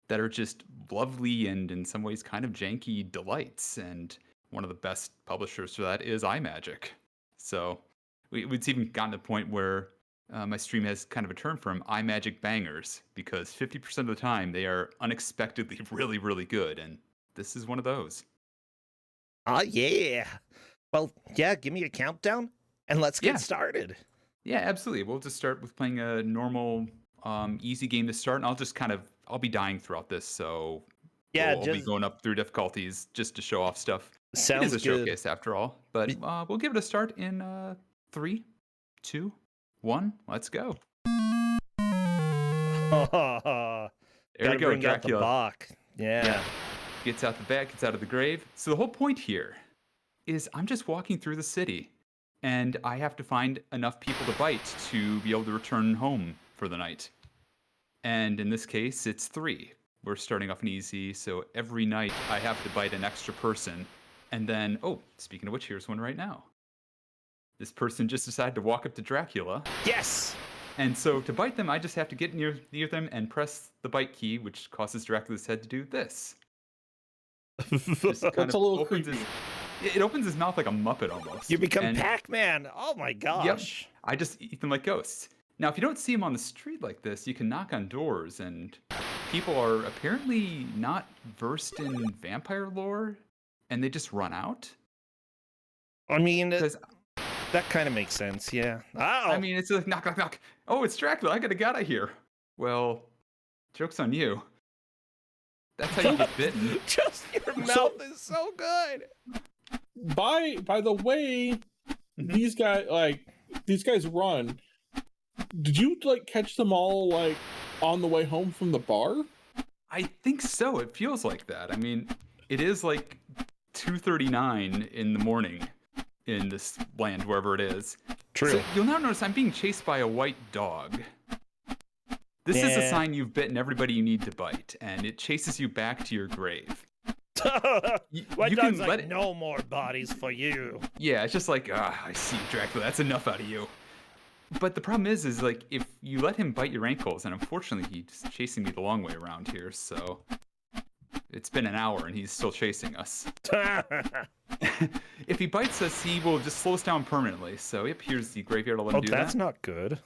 that are just lovely and in some ways kind of janky delights. And one of the best publishers for that is iMagic. So it's even gotten to the point where my stream has kind of a term for them, iMagic bangers, because 50% of the time they are unexpectedly really, really good. And this is one of those. Oh, yeah. Well, yeah, give me a countdown and let's get Yeah. started. Yeah, absolutely. We'll just start with playing a normal, easy game to start. And I'll be dying throughout this. So Yeah, I'll be just going up through difficulties just to show off stuff. sounds It is a good. showcase after all. But we'll give it a start in 3, 2, 1. Let's go. There There we go. bring out the Dracula Bach. Yeah. gets out the bat, gets out of the grave. So the whole point here is I'm just walking through the city, and I have to find enough people to bite to be able to return home for the night. And in this case, it's 3. We're starting off an easy, so every night I have to bite an extra person. And then, oh, speaking of which, here's one right now. This person just decided to walk up to Dracula. Yes. And so to bite them, I just have to get near them and press the bite key, which causes Dracula's head to do this. Just That's a little opens creepy. it opens his mouth like a Muppet almost. You become And- Pac-Man. Oh my gosh. I just eat them like ghosts. Now, if you don't see them on the street like this, you can knock on doors, and people are apparently not versed in vampire lore, and they just run out. I mean, Because that kind of makes sense. Yeah. Oh. I mean, it's like knock, knock, knock. Oh, it's Dracula. I gotta get out of here. Well, joke's on you. That's how you get bitten. just your mouth is so good. By the way, these guys run. Did you like catch them all like on the way home from the bar? I think so. It feels like that. I mean, it is like 2:39 in the morning in this land, wherever it is. True. So you'll now notice I'm being chased by a white dog. This is a Yeah. sign you've bitten everybody you need to bite, and it chases you back to your grave. My you dog's can like, let it- no more bodies for you. Yeah, it's just like, I see, Dracula, that's enough out of you. But the problem is like, if you let him bite your ankles, and unfortunately he's chasing me the long way around here, so it's been an hour and he's still chasing us. If he bites us, he will just slow us down permanently. So yep, here's the graveyard. I'll let him do that's that. not good.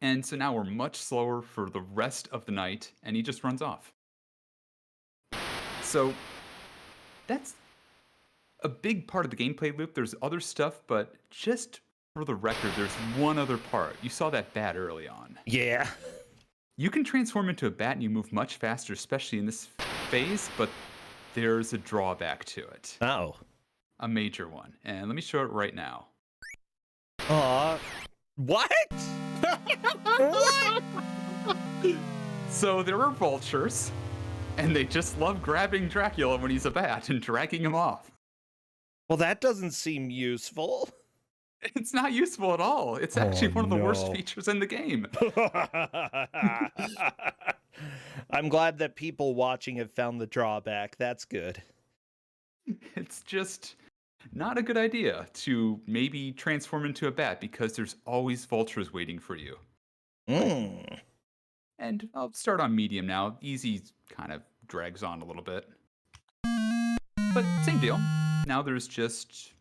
And so now we're much slower for the rest of the night, and he just runs off. So that's a big part of the gameplay loop. There's other stuff, but just for the record, there's one other part. You saw that bat early on. Yeah. You can transform into a bat and you move much faster, especially in this phase, but there's a drawback to it. Oh. A major one. And let me show it right now. What? What? So there are vultures, and they just love grabbing Dracula when he's a bat and dragging him off. Well, that doesn't seem useful. It's not useful at all. It's actually one of the worst no. features in the game. I'm glad that people watching have found the drawback. That's good. It's just not a good idea to maybe transform into a bat because there's always vultures waiting for you. Mm. And I'll start on medium now. Easy kind of drags on a little bit. But same deal. Now there's just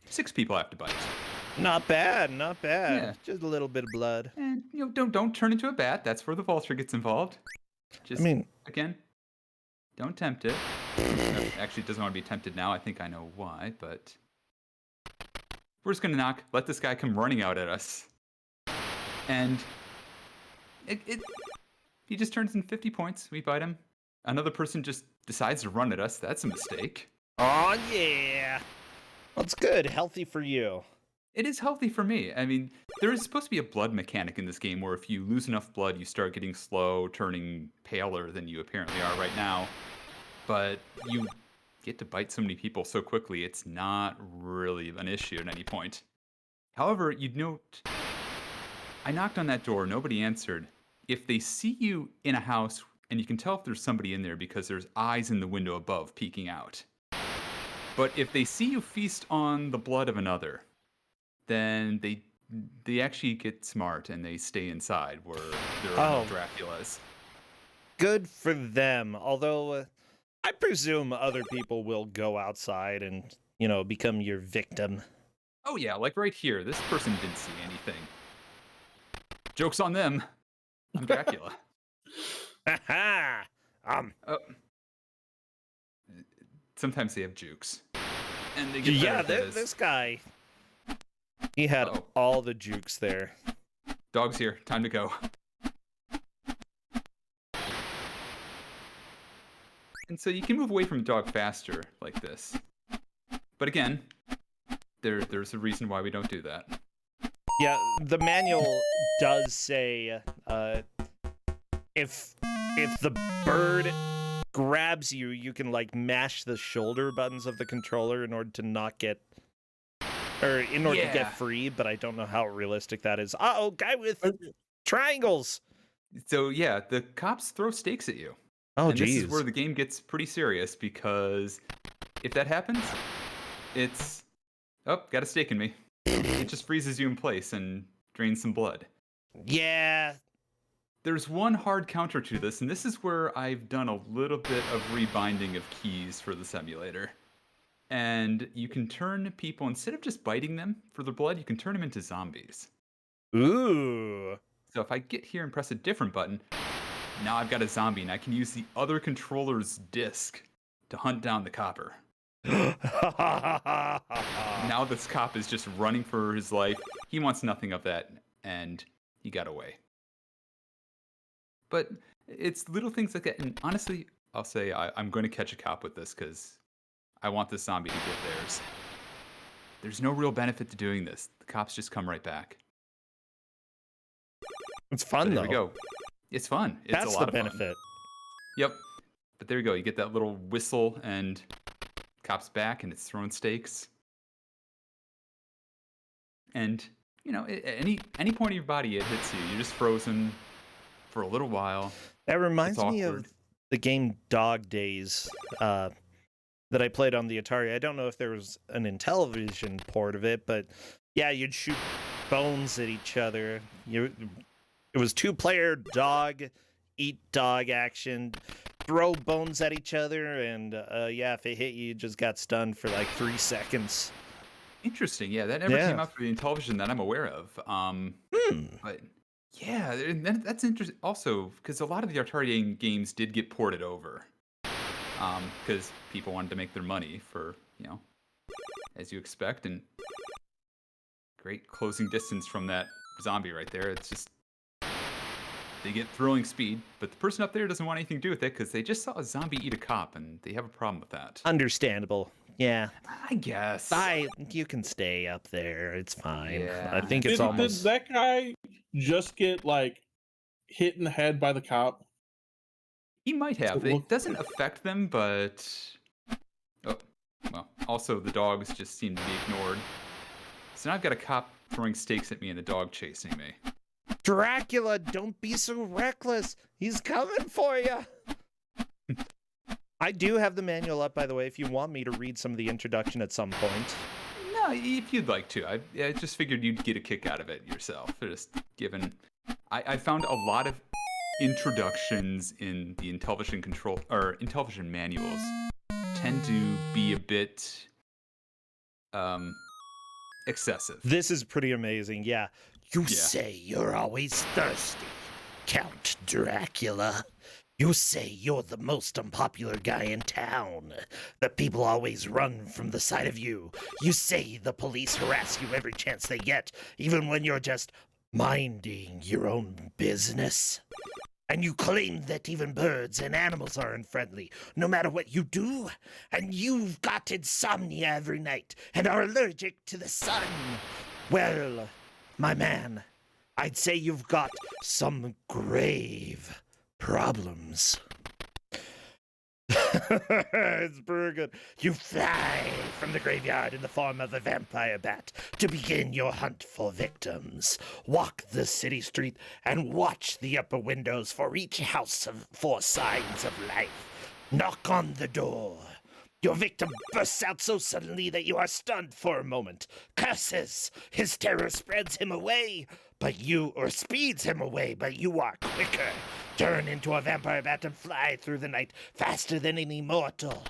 6 people I have to bite. Not bad, not bad. Yeah. Just a little bit of blood. And don't turn into a bat. That's where the vulture gets involved. Just again, don't tempt it. Actually, it doesn't want to be tempted now. I think I know why, but we're just gonna knock. Let this guy come running out at us, and he just turns in 50 points. We bite him. Another person just decides to run at us. That's a mistake. Oh yeah. That's good. Healthy for you. It is healthy for me. I mean, there is supposed to be a blood mechanic in this game where if you lose enough blood, you start getting slow, turning paler than you apparently are right now. But you get to bite so many people so quickly, it's not really an issue at any point. However, you'd note, I knocked on that door, nobody answered. If they see you in a house, and you can tell if there's somebody in there because there's eyes in the window above peeking out. But if they see you feast on the blood of another, then they actually get smart and they stay inside where there are no Draculas. Good for them. Although, I presume other people will go outside and, become your victim. Oh yeah, like right here, this person didn't see anything. Joke's on them. I'm Dracula. Ha Sometimes they have jukes. And they get better at this. This guy, he had all the jukes there. Dog's here. Time to go. And so you can move away from the dog faster like this. But again, there's a reason why we don't do that. Yeah, the manual does say if the bird grabs you, you can mash the shoulder buttons of the controller in order to not get, or in order to get free. But I don't know how realistic that is. Guy with triangles. So yeah, the cops throw stakes at you. Oh, geez. This is where the game gets pretty serious because if that happens, it's got a stake in me. It just freezes you in place and drain some blood. Yeah. There's one hard counter to this, and this is where I've done a little bit of rebinding of keys for the simulator. And you can turn people, instead of just biting them for their blood, you can turn them into zombies. Ooh. So if I get here and press a different button, now I've got a zombie, and I can use the other controller's disc to hunt down the copper. Now this cop is just running for his life. He wants nothing of that, and he got away. But it's little things like that, and honestly, I'll say I'm going to catch a cop with this because I want this zombie to get theirs. There's no real benefit to doing this. The cops just come right back. It's fun, But though. there we go. It's fun. It's That's a lot the of fun. benefit. Yep. But there you go. You get that little whistle, and cops back, and it's throwing stakes. And you know, at any point of your body it hits you, you're just frozen for a little while. That reminds It's me awkward. of the game Dog Days that I played on the Atari. I don't know if there was an Intellivision port of it, but yeah, you'd shoot bones at each other. It was 2-player dog, eat dog action, throw bones at each other, and yeah, if it hit you, you just got stunned for like 3 seconds. Interesting. Yeah, that never came out for the Intellivision that I'm aware of. But yeah, and that's interesting also because a lot of the Atari games did get ported over. Because people wanted to make their money for, you know, as you expect, and great closing distance from that zombie right there. It's just, they get thrilling speed, but the person up there doesn't want anything to do with it because they just saw a zombie eat a cop, and they have a problem with that. Understandable. Yeah. I guess. You can stay up there. It's fine. Yeah. I think it's Did almost... that guy just get like hit in the head by the cop? He might have. So It doesn't affect them, but... Oh, well, also the dogs just seem to be ignored. So now I've got a cop throwing stakes at me and a dog chasing me. Dracula, don't be so reckless. He's coming for you. I do have the manual up, by the way, if you want me to read some of the introduction at some point. No, if you'd like to. I just figured you'd get a kick out of it yourself. Just given... I found a lot of introductions in the Intellivision manuals tend to be a bit excessive. This is pretty amazing, yeah. You Yeah. say you're always thirsty, Count Dracula. You say you're the most unpopular guy in town, that people always run from the sight of you. You say the police harass you every chance they get, even when you're just minding your own business. And you claim that even birds and animals are unfriendly, no matter what you do. And you've got insomnia every night and are allergic to the sun. Well, my man, I'd say you've got some grave problems. It's pretty good. You fly from the graveyard in the form of a vampire bat to begin your hunt for victims. Walk the city street and watch the upper windows for each house for signs of life. Knock on the door. Your victim bursts out so suddenly that you are stunned for a moment. Curses! His terror spreads him away, speeds him away, but you are quicker. Turn into a vampire bat and fly through the night faster than any mortal.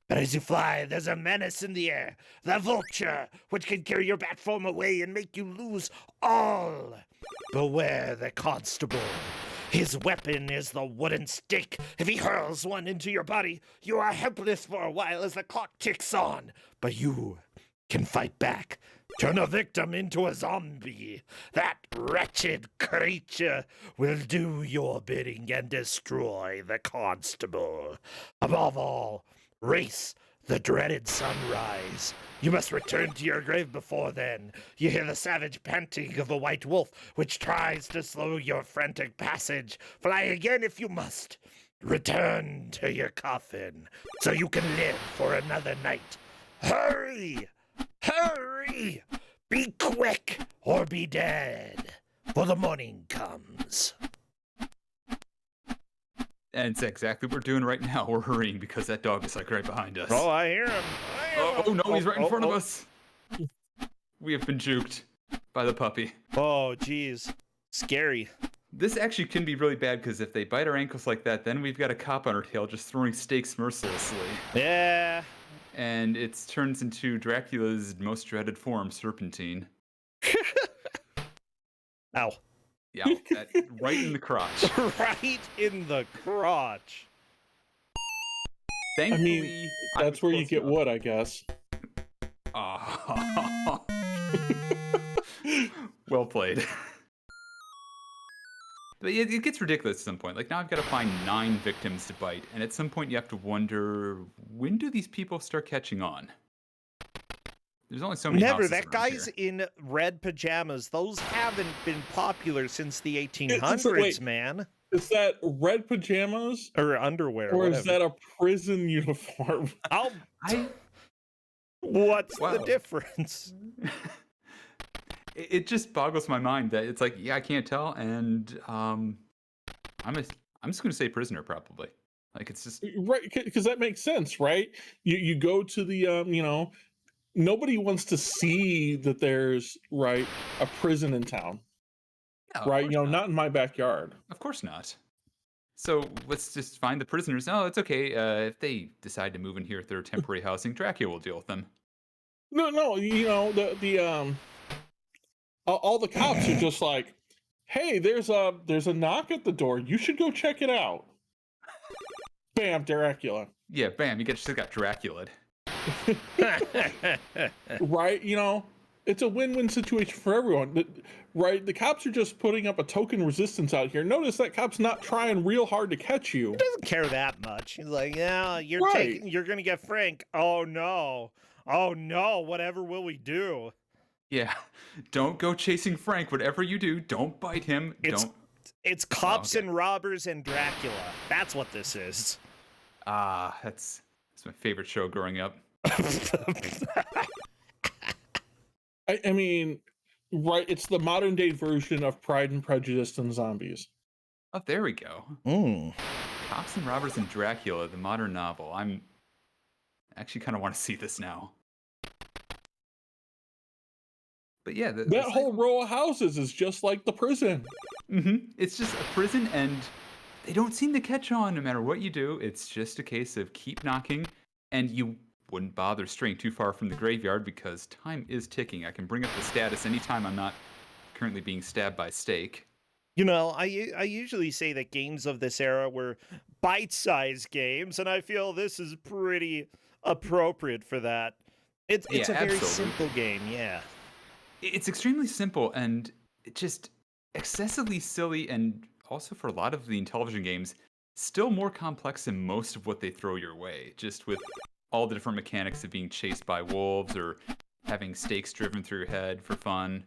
But as you fly, there's a menace in the air, the vulture, which can carry your bat form away and make you lose all. Beware the constable. His weapon is the wooden stick. If he hurls one into your body, you are helpless for a while as the clock ticks on. But you can fight back. Turn a victim into a zombie. That wretched creature will do your bidding and destroy the constable. Above all, race the dreaded sunrise. You must return to your grave before then. You hear the savage panting of a white wolf, which tries to slow your frantic passage. Fly again if you must. Return to your coffin, so you can live for another night. Hurry! Hurry! Be quick, or be dead, for the morning comes. And it's exactly what we're doing right now. We're hurrying because that dog is like right behind us. Oh, I hear him. Oh no, he's right in front of us. We have been juked. by the puppy. Oh, geez. Scary. This actually can be really bad because if they bite our ankles like that, then we've got a cop on our tail just throwing stakes mercilessly. Yeah. And it turns into Dracula's most dreaded form, Serpentine. Ow. Yeah, right in the crotch. Right in the crotch. Thankfully, that's where you get wood, I guess. Oh. Well played. But it gets ridiculous at some point. Like, now I've got to find 9 victims to bite, and at some point you have to wonder, when do these people start catching on? There's only so many houses That around guy's here. in red pajamas. Those haven't been popular since the 1800s, Wait. man. Is that red pajamas? Or underwear, Or whatever. is that a prison uniform? What's Wow. the difference? It just boggles my mind that it's like, yeah, I can't tell, and I'm just gonna say prisoner probably. Like, it's just Right, because that makes sense, right? You go to the nobody wants to see that there's a prison in town, no, of right? course Not in my backyard. Of course not. So let's just find the prisoners. Oh, it's okay. If they decide to move in here at their temporary housing, Dracula will deal with them. No, all the cops are just like, hey, there's a knock at the door. You should go check it out. Bam, Dracula. Yeah, bam, you just got Dracula. Right? It's a win-win situation for everyone. Right? The cops are just putting up a token resistance out here. Notice that cop's not trying real hard to catch you. He doesn't care that much. He's like, yeah, you're gonna get Frank. Oh no, whatever will we do? Yeah, don't go chasing Frank. Whatever you do, don't bite him. It's cops and robbers and Dracula. That's what this is. That's my favorite show growing up. I mean, right? It's the modern day version of Pride and Prejudice and Zombies. Oh, there we go. Cops and Robbers and Dracula, the modern novel. I'm actually kind of want to see this now. But yeah, that whole row of houses is just like the prison. It's just a prison, and they don't seem to catch on no matter what you do. It's just a case of keep knocking, and you wouldn't bother straying too far from the graveyard because time is ticking. I can bring up the status anytime I'm not currently being stabbed by stake. I usually say that games of this era were bite-sized games, and I feel this is pretty appropriate for that. It's a very simple game, yeah. It's extremely simple and just excessively silly, and also for a lot of the Intellivision games, still more complex than most of what they throw your way, just with all the different mechanics of being chased by wolves or having stakes driven through your head for fun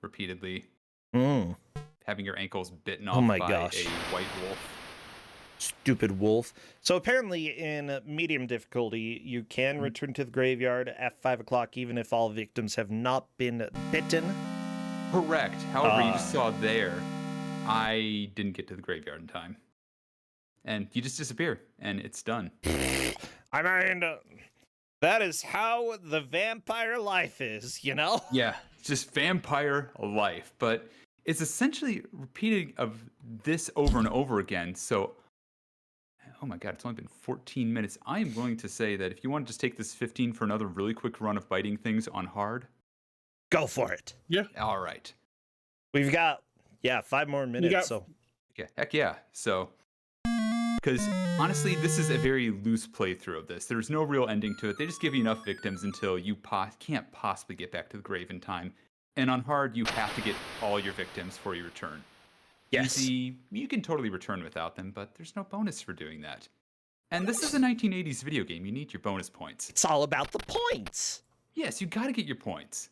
repeatedly. Having your ankles bitten off by a white wolf. Stupid wolf. So apparently in medium difficulty, you can return to the graveyard at 5 o'clock even if all victims have not been bitten. Correct. However, you just saw there, I didn't get to the graveyard in time. And you just disappear, and it's done. I mean, that is how the vampire life is, Yeah, just vampire life. But it's essentially repeating of this over and over again. So, oh my god, it's only been 14 minutes. I am willing to say that if you want to just take this 15 for another really quick run of biting things on hard, go for it. Yeah. All right. We've got 5 more minutes. Yeah, heck yeah. So, because honestly, this is a very loose playthrough of this. There's no real ending to it. They just give you enough victims until you can't possibly get back to the grave in time. And on hard, you have to get all your victims before you return. Yes. Easy, you can totally return without them, but there's no bonus for doing that. And this is a 1980s video game. You need your bonus points. It's all about the points. Yes, you gotta get your points.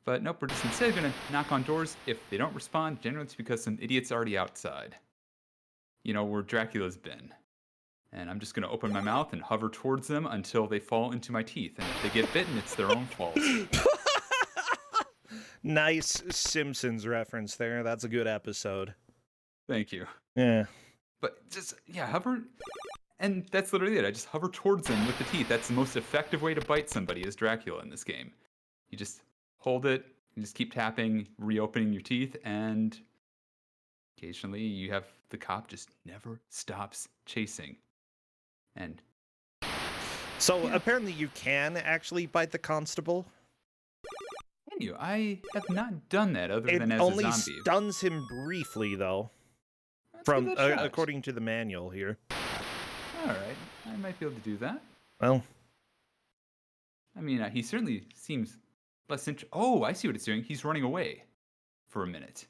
But nope, we're just instead gonna knock on doors. If they don't respond, generally it's because some idiot's already outside. Where Dracula's been. And I'm just gonna open my mouth and hover towards them until they fall into my teeth. And if they get bitten, it's their own fault. Nice Simpsons reference there. That's a good episode. Thank you. Yeah. But just, hover. And that's literally it. I just hover towards them with the teeth. That's the most effective way to bite somebody as Dracula in this game. You just hold it, You just keep tapping, reopening your teeth, and occasionally you have the cop just never stops chasing. And So apparently you can actually bite the constable. can you? I have not done that other It than as only a zombie. stuns him briefly, though, Let's from give that a shot. according to the manual here. All right, I might be able to do that. Well, I mean, he certainly seems less Oh, I see what it's doing. He's running away for a minute,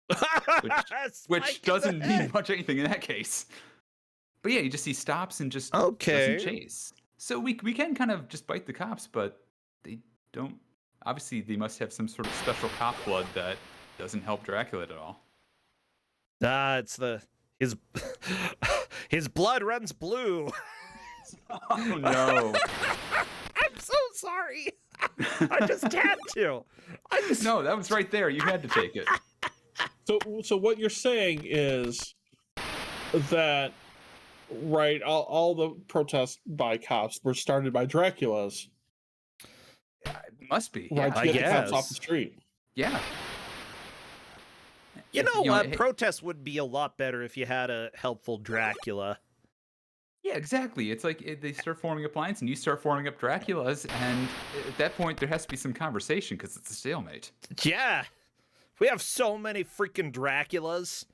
which Spike in doesn't the mean head. much anything in that case. But yeah, he stops and just Okay. doesn't chase. So we can kind of just bite the cops, but they don't. Obviously, they must have some sort of special cop blood that doesn't help Dracula at all. It's his his blood runs blue. Oh no! I'm so sorry. I just had to. No, that was right there. You had to take it. So what you're saying is that, right, all the protests by cops were started by Dracula's, It must be. right, Yeah. to get the cops guess. off the street. Yeah. You know what? hey- Protest would be a lot better if you had a helpful Dracula. Yeah, exactly. It's like they start forming up lines, and you start forming up Draculas, and at that point, there has to be some conversation because it's a stalemate. Yeah. We have so many freaking Draculas.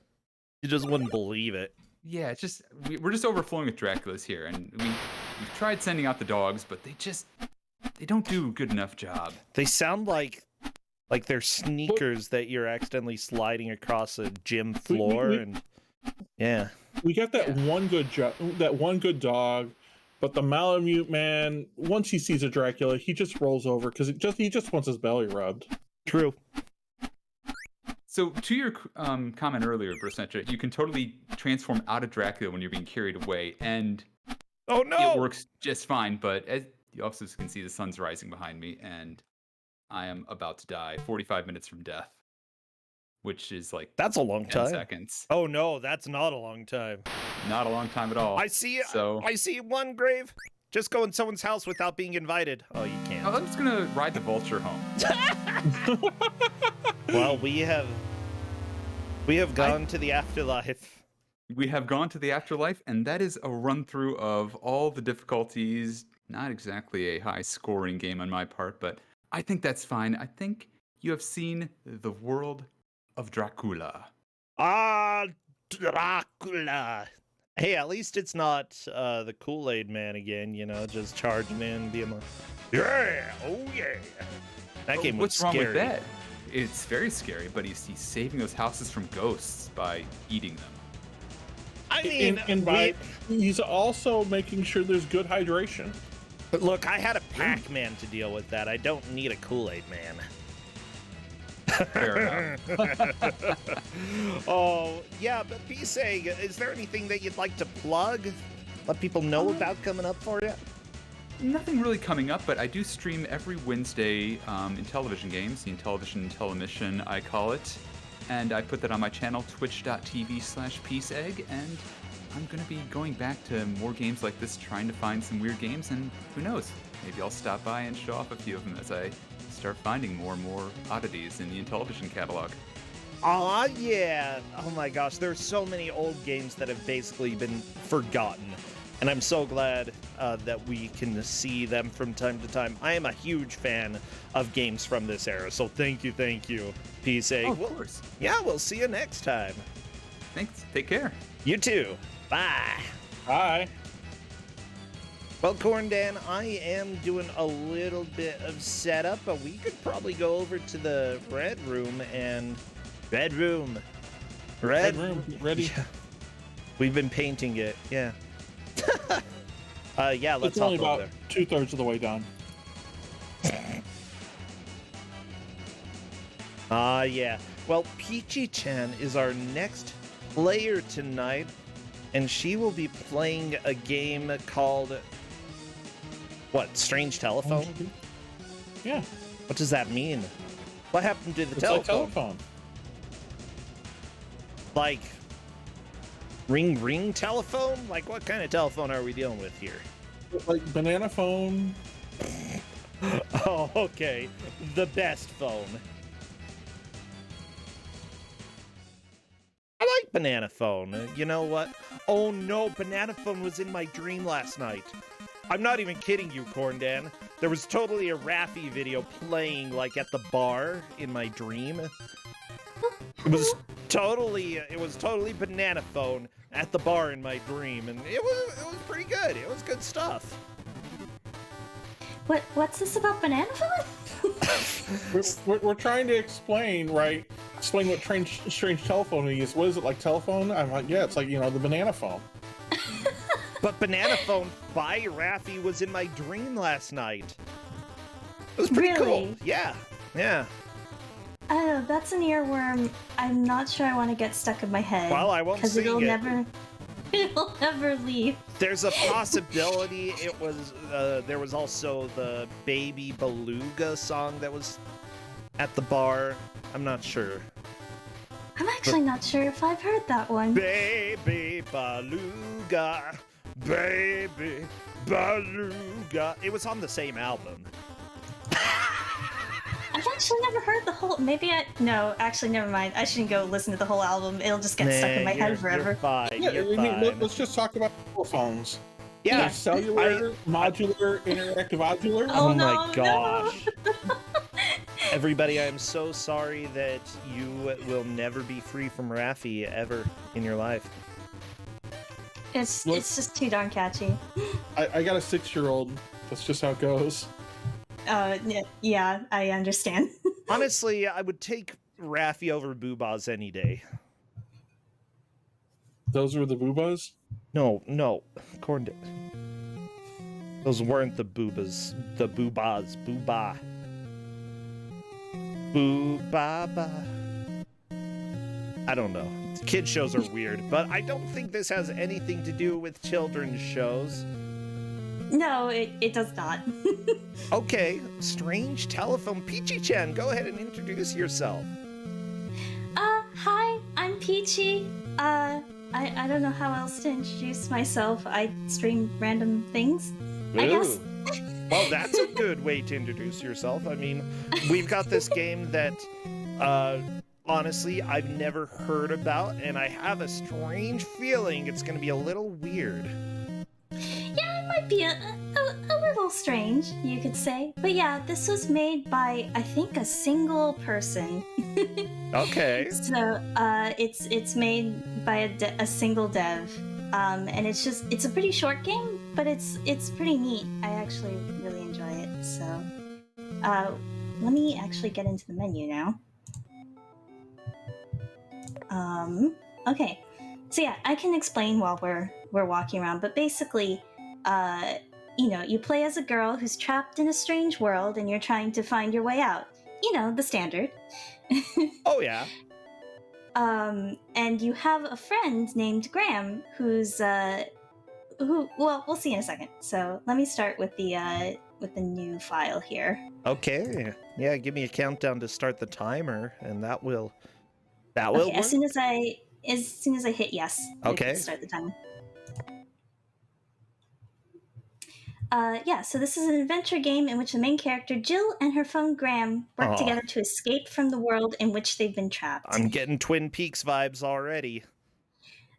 You just wouldn't believe it. Yeah, it's just we're just overflowing with Draculas here, and we've tried sending out the dogs, but they don't do a good enough job. They sound like they're sneakers that you're accidentally sliding across a gym floor, and yeah. We got that one good dog, but the Malamute man, once he sees a Dracula, he just rolls over because he just wants his belly rubbed. True. So to your comment earlier, Brusnetra, you can totally transform out of Dracula when you're being carried away, and Oh no! it works just fine. But as the officers can see, the sun's rising behind me, and I am about to die 45 minutes from death, which is like That's a long 10 time. seconds. Oh no, that's not a long time. Not a long time at all. I see one grave. Just go in someone's house without being invited. Oh, you can't. I'm just gonna ride the vulture home. Well, we have gone to the afterlife. We have gone to the afterlife, and that is a run through of all the difficulties. Not exactly a high scoring game on my part, but I think that's fine. I think you have seen the world of Dracula. Ah, Dracula. Hey, at least it's not the Kool-Aid man again, just charging in, being like, yeah, oh yeah. That game was What's wrong scary. with that? It's very scary, but he's saving those houses from ghosts by eating them. I mean, And he's also making sure there's good hydration. look, I had a Pac-Man to deal with that. I don't need a Kool-Aid man. Fair enough. Oh, yeah, but PeaceEgg, is there anything that you'd like to plug? Let people know about coming up for you? Nothing really coming up, but I do stream every Wednesday in television games, in television telemission, I call it. And I put that on my channel, twitch.tv/PeaceEgg, and I'm going to be going back to more games like this, trying to find some weird games, and who knows, maybe I'll stop by and show off a few of them as I start finding more and more oddities in the Intellivision catalog. Aw, yeah. Oh my gosh, there's so many old games that have basically been forgotten. And I'm so glad that we can see them from time to time. I am a huge fan of games from this era, so thank you, PeaceEgg. Oh, of course. Yeah, we'll see you next time. Thanks. Take care. You too. Bye. Hi. Well, Corndan, I am doing a little bit of setup, but we could probably go over to the Red Room and... Red Room. Red room, ready? Yeah. We've been painting it, yeah. Yeah, let's It's only hop about over 2/3 of the way done. there. Yeah. Well, Peachychan is our next player tonight, and she will be playing a game called... What, Strange Telephone? Yeah. What does that mean? What happened to the It's telephone? like telephone. Like, ring telephone? Like, what kind of telephone are we dealing with here? Like banana phone. Oh, okay. the best phone. I like Banana Phone. You know what? Oh no, Banana Phone was in my dream last night. I'm not even kidding you, Corndan. There was totally a Raffi video playing like at the bar in my dream. It was totally Banana Phone at the bar in my dream, and it was pretty good. It was good stuff. What's this about Banana Phone? we're trying to explain what strange telephone is. What is it, like telephone? I'm like, yeah, it's like, the banana phone. But Banana Phone by Raffi was in my dream last night. It was pretty cool. Yeah. I don't know, that's an earworm I'm not sure I want to get stuck in my head. Well, I won't sing it. It'll never leave. There's a possibility it was, there was also the Baby Beluga song that was at the bar. I'm not sure. I'm actually not sure if I've heard that one. Baby Beluga, Baby Beluga. It was on the same album. I've actually never heard the whole. No, actually, never mind. I shouldn't go listen to the whole album. It'll just get stuck in my head forever. You're fine. Yeah, You're fine. let's just talk about telephones. Yeah, There's cellular, modular, interactive, modular. Oh no, my gosh. Everybody, I'm so sorry that you will never be free from Raffi ever in your life. It's just too darn catchy. I got a 6-year-old. That's just how it goes. Yeah, I understand. Honestly, I would take Raffi over Boobas any day. Those were the boobas? No, corn. Those weren't the boobas. The boobas. Booba. Boobaba. I don't know. Kid shows are weird, but I don't think this has anything to do with children's shows. No, it does not. Okay, strange telephone. Peachychan, go ahead and introduce yourself. Hi, I'm Peachy. I don't know how else to introduce myself. I stream random things, I guess. Well, that's a good way to introduce yourself. I mean, we've got this game that, honestly, I've never heard about, and I have a strange feeling it's going to be a little weird. Yeah, it might be a little strange, you could say. But yeah, this was made by, I think, a single person. Okay. So, it's made by a single dev. And it's a pretty short game, but it's pretty neat. I actually really enjoy it. So, let me actually get into the menu now. Okay. So yeah, I can explain while we're walking around, but basically, you play as a girl who's trapped in a strange world and you're trying to find your way out. The standard. Oh yeah. And you have a friend named Graham who's well, we'll see in a second. So let me start with the new file here. Okay. Yeah, give me a countdown to start the timer, and that will Okay, work. as soon as I hit yes. Okay. Start the timer. Yeah, so this is an adventure game in which the main character, Jill, and her phone, Graham, work together to escape from the world in which they've been trapped. I'm getting Twin Peaks vibes already.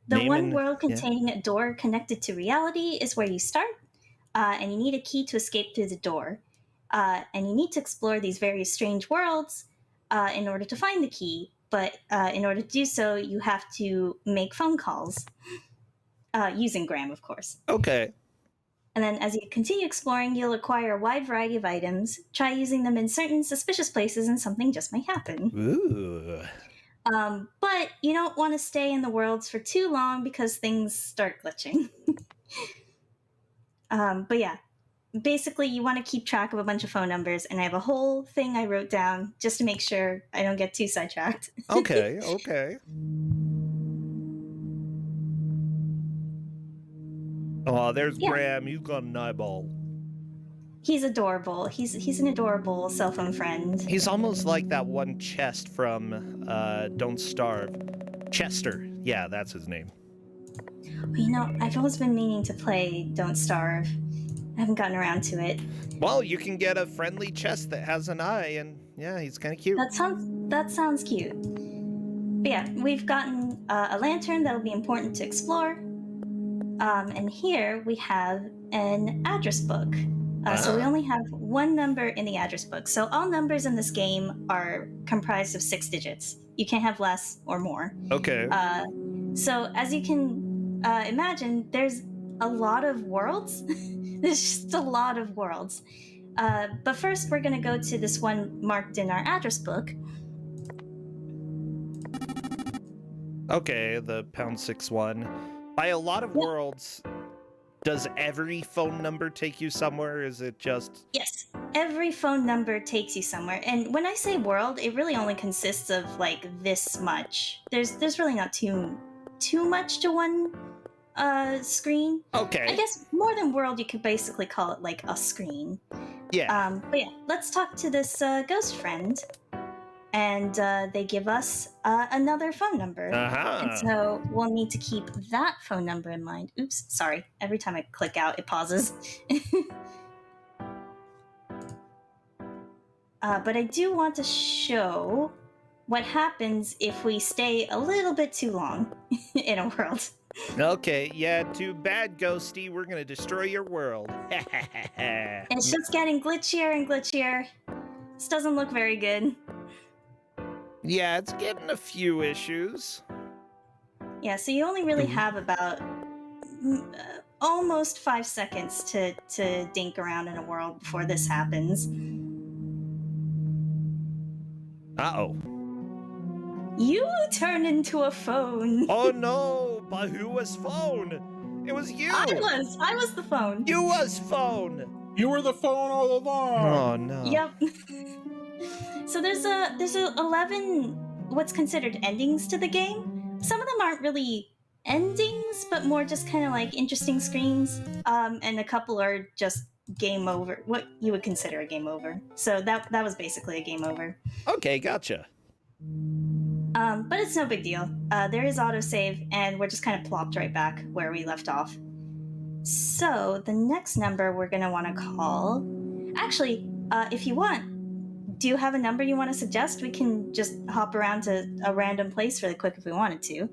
The one world containing a door connected to reality is where you start, and you need a key to escape through the door. And you need to explore these various strange worlds in order to find the key, but in order to do so, you have to make phone calls, using Graham, of course. Okay. And then as you continue exploring, you'll acquire a wide variety of items, try using them in certain suspicious places, and something just might happen. Ooh. But you don't want to stay in the worlds for too long because things start glitching. But yeah, basically you want to keep track of a bunch of phone numbers, and I have a whole thing I wrote down just to make sure I don't get too sidetracked. Okay. Oh, there's Graham. He's got an eyeball. He's adorable. He's an adorable cell phone friend. He's almost like that one chest from Don't Starve. Chester. Yeah, that's his name. I've always been meaning to play Don't Starve. I haven't gotten around to it. Well, you can get a friendly chest that has an eye, and yeah, he's kind of cute. That sounds cute. But yeah, we've gotten a lantern that'll be important to explore. And here we have an address book. So we only have one number in the address book. So all numbers in this game are comprised of 6 digits. You can't have less or more. Okay. So as you can imagine, there's a lot of worlds. There's just a lot of worlds. But first, we're going to go to this one marked in our address book. Okay, the #61. By a lot of worlds, does every phone number take you somewhere? Is it just... Yes, every phone number takes you somewhere. And when I say world, it really only consists of like this much. There's really not too much to one screen. Okay. I guess more than world, you could basically call it like a screen. Yeah. But yeah, let's talk to this ghost friend. And they give us another phone number. And so we'll need to keep that phone number in mind. Oops, sorry. Every time I click out, it pauses. But I do want to show what happens if we stay a little bit too long in a world. Okay, yeah, too bad, Ghosty. We're gonna destroy your world. It's just getting glitchier and glitchier. This doesn't look very good. Yeah, it's getting a few issues. Yeah, so you only really have about almost 5 seconds to dink around in a world before this happens. Uh-oh. You turn into a phone. Oh no, but who was phone? It was you. I was the phone. You was phone. You were the phone all along. Oh no. Yep. So there's 11 what's considered endings to the game. Some of them aren't really endings, but more just kind of like interesting screens. And a couple are just game over, what you would consider a game over. So that was basically a game over. Okay, gotcha. But it's no big deal. There is autosave, and we're just kind of plopped right back where we left off. So the next number we're going to want to call... Actually, if you want, do you have a number you want to suggest? We can just hop around to a random place really quick if we wanted to.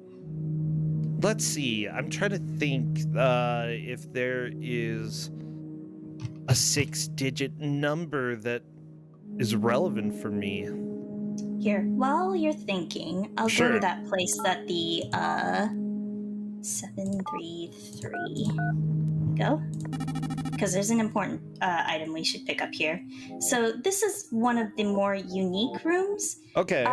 Let's see. I'm trying to think if there is a 6-digit number that is relevant for me. Here, while you're thinking, I'll go to that place that the 733 go. Because there's an important item we should pick up here. So this is one of the more unique rooms. Okay.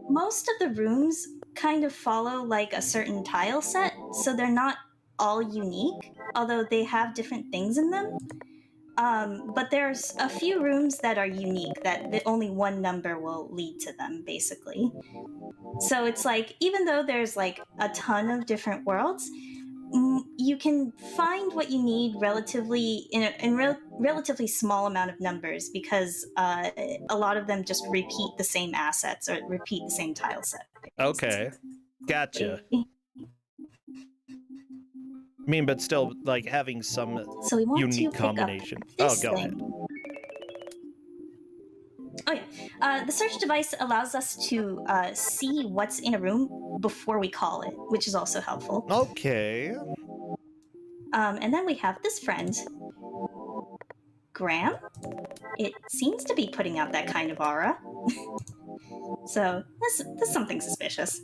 Most of the rooms kind of follow like a certain tile set, so they're not all unique, although they have different things in them. But there's a few rooms that are unique, that only one number will lead to them, basically. So it's like, even though there's like a ton of different worlds, you can find what you need relatively in relatively small amount of numbers, because a lot of them just repeat the same assets or repeat the same tile set. Okay, gotcha. I mean, but still, like, having some so we want unique to combination. Oh, go ahead. Oh yeah, the search device allows us to see what's in a room before we call it, which is also helpful. Okay. And then we have this friend, Graham. It seems to be putting out that kind of aura. So that's something suspicious.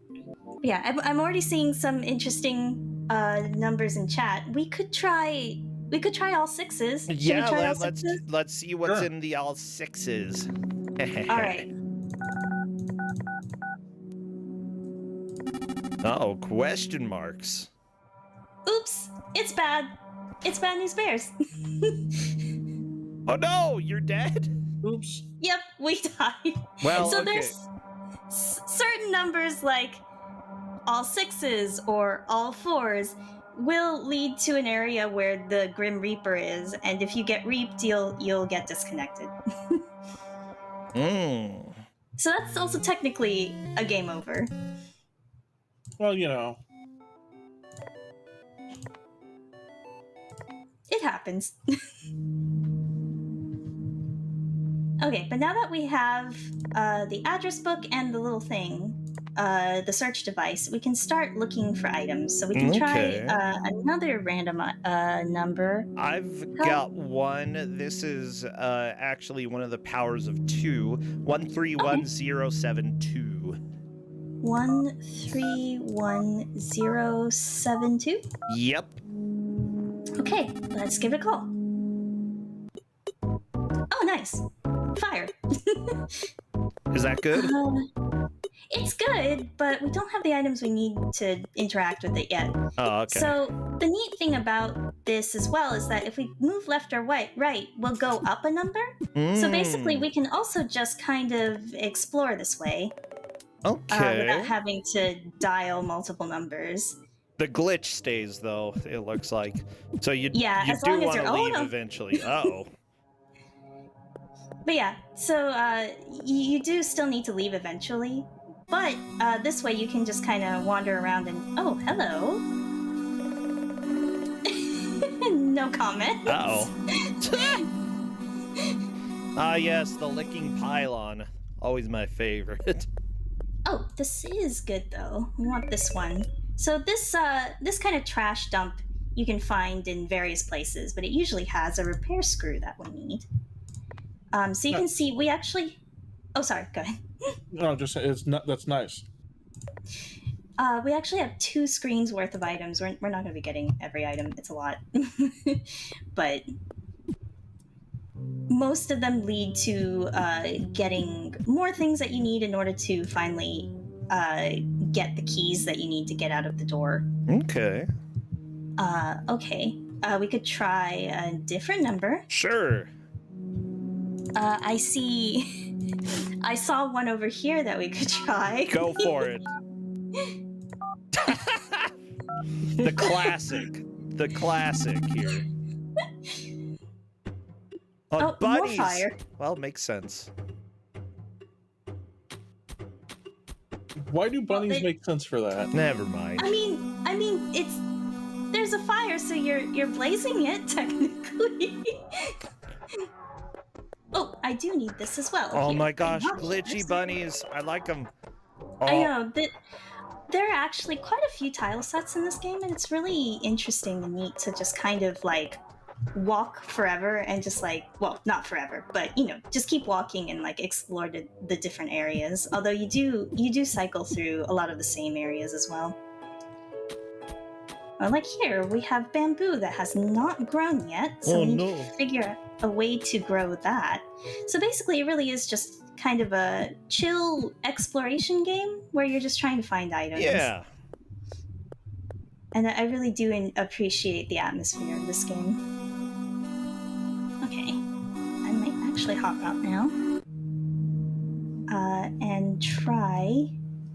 But yeah, I'm already seeing some interesting numbers in chat. We could try all 6s. Should we try all 6s? Let's see what's in the all 6s. All right. Oh, question marks. Oops, it's bad. It's bad news bears. Oh no, you're dead? Oops. Yep, we died. Well, so okay. there's certain numbers like all 6s or all 4s will lead to an area where the Grim Reaper is, and if you get reaped, you'll get disconnected. So that's also technically a game over. Well, you know. It happens. Okay, but now that we have the address book and the little thing, the search device, we can start looking for items. So we can try another random number. I've got one. This is actually one of the powers of 2. 131072. 131072? Yep. Okay, let's give it a call. Oh, nice. Fire. Is that good? It's good, but we don't have the items we need to interact with it yet. Oh, okay. So the neat thing about this as well is that if we move left or right, we'll go up a number. So basically, we can also just kind of explore this way. Okay. Without having to dial multiple numbers. The glitch stays, though, it looks like. So you do as long as want to you're- leave eventually. Uh-oh. But yeah, so you do still need to leave eventually. But this way you can just kind of wander around and... Oh, hello. No comment. Uh-oh. Ah, yes, the licking pylon. Always my favorite. Oh, this is good, though. We want this one. So this kind of trash dump you can find in various places, but it usually has a repair screw that we need. So you can see we actually... Oh, sorry, go ahead. No, that's nice. We actually have 2 screens worth of items. We're not going to be getting every item. It's a lot. But most of them lead to getting more things that you need in order to finally get the keys that you need to get out of the door. Okay. Okay. We could try a different number. Sure. I saw one over here that we could try. Go for it. The classic. The classic here. Oh, bunnies. More fire. Well, makes sense. Why do bunnies make sense for that? Never mind. I mean, there's a fire, so you're blazing it technically. Oh, I do need this as well. Oh Here, my gosh, hang on. glitchy bunnies. I like them. I know that there are actually quite a few tile sets in this game, and it's really interesting and neat to just kind of like walk forever and just like, well, not forever, but just keep walking and like explore the different areas. Although you do cycle through a lot of the same areas as well. Like here, we have bamboo that has not grown yet, so we need to figure out a way to grow that. So basically, it really is just kind of a chill exploration game where you're just trying to find items. Yeah. And I really do appreciate the atmosphere of this game. Okay, I might actually hop out now and try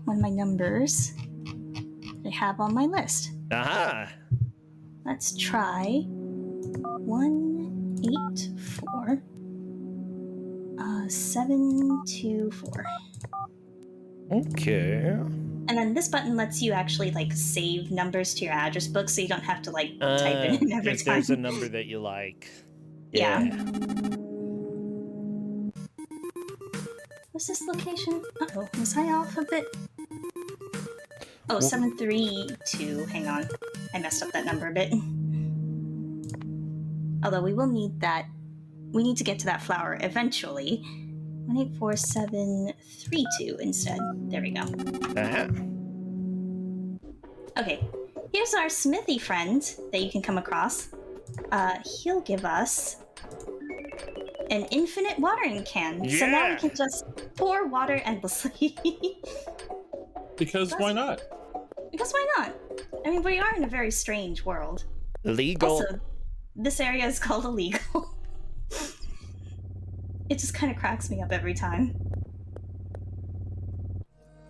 one of my numbers that I have on my list. Aha. Let's try 184 724. Okay. And then this button lets you actually like save numbers to your address book, so you don't have to like type it in every if time. there's a number that you like. Yeah. What's this location? Uh-oh, was I off a bit? Oh, 732. Hang on. I messed up that number a bit. Although we will need that. We need to get to that flower eventually. 184732 instead. There we go. Okay. Here's our smithy friend that you can come across. He'll give us an infinite watering can. Yeah. So now we can just pour water endlessly. Because why not? Because why not? I mean, we are in a very strange world. Illegal. Also, this area is called illegal. It just kind of cracks me up every time.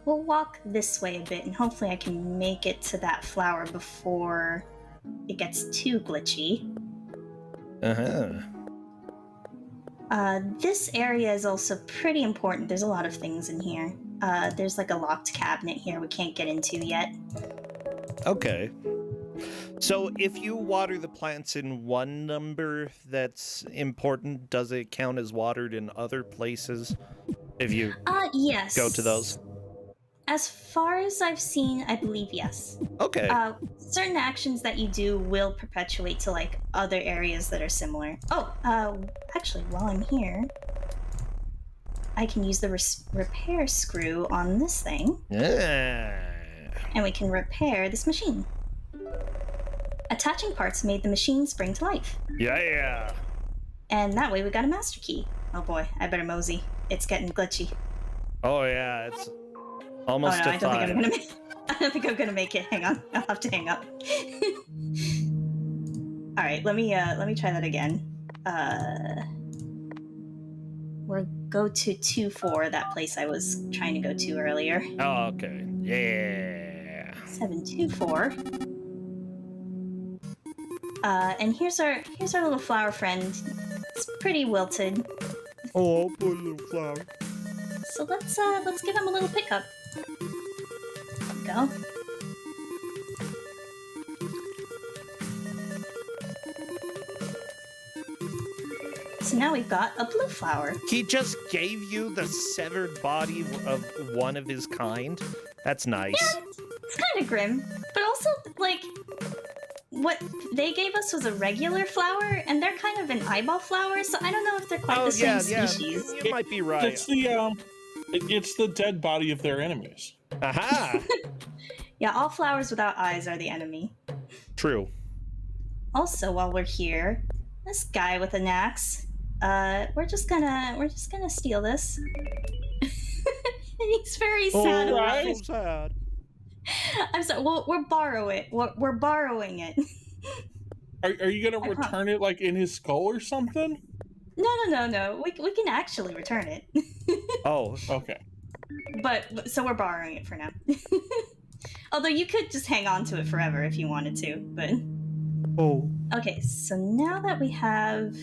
We'll walk this way a bit, and hopefully I can make it to that flower before it gets too glitchy. This area is also pretty important. There's a lot of things in here. There's like a locked cabinet here we can't get into yet. Okay. So if you water the plants in one number that's important, does it count as watered in other places? If you yes. go to those? As far as I've seen, I believe yes. Okay. Certain actions that you do will perpetuate to like other areas that are similar. Oh, actually, while I'm here, I can use the repair screw on this thing. Yeah. And we can repair this machine. Attaching parts made the machine spring to life. Yeah. And that way we got a master key. Oh boy, I better mosey. It's getting glitchy. Oh yeah, it's almost I don't I think I'm gonna make it. Hang on, I'll have to hang up. All right, let me try that again. We'll go to 2-4, that place I was trying to go to earlier. Oh, okay. Yeah. 724. And here's our little flower friend. It's pretty wilted. Oh, poor little flower. So let's give him a little pickup. There we go. So now we've got a blue flower. He just gave you the severed body of one of his kind? That's nice. Yeah, it's kind of grim. But also, like, what they gave us was a regular flower, and they're kind of an eyeball flower, so I don't know if they're quite the same species. You might be right. It's the dead body of their enemies. Aha! Yeah, all flowers without eyes are the enemy. True. Also, while we're here, this guy with an axe. We're just gonna steal this. He's very sad about it. So sad. I'm sorry. Well, we're borrowing it. Are you gonna return it like in his skull or something? No. We can actually return it. Oh, okay. But so we're borrowing it for now. Although you could just hang on to it forever if you wanted to. But okay. So now that we have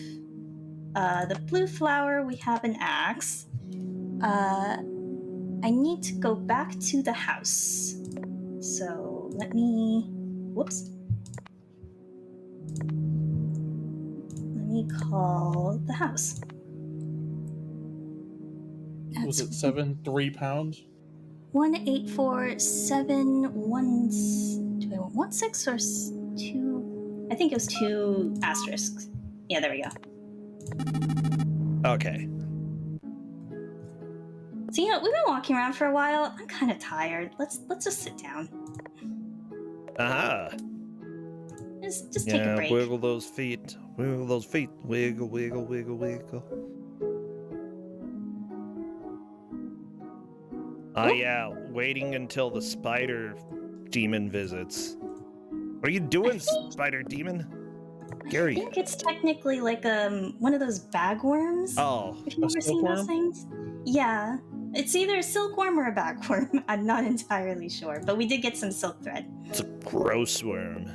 the blue flower, we have an axe. I need to go back to the house. So let me... Whoops. Let me call the house. Was it 3 pounds? 1847 do I want 16 or 2? I think it was 2 asterisks. Yeah, there we go. okay. So, we've been walking around for a while. I'm kind of tired. Let's just sit down. Aha. Just take a break. Wiggle those feet. Wiggle those feet. Wiggle, wiggle, wiggle, wiggle. Yeah, waiting until the spider demon visits. What are you doing, spider demon? Gary. I think it's technically like one of those bagworms. Oh. Have you ever seen those things? Yeah. It's either a silkworm or a bagworm. I'm not entirely sure, but we did get some silk thread. It's a gross worm.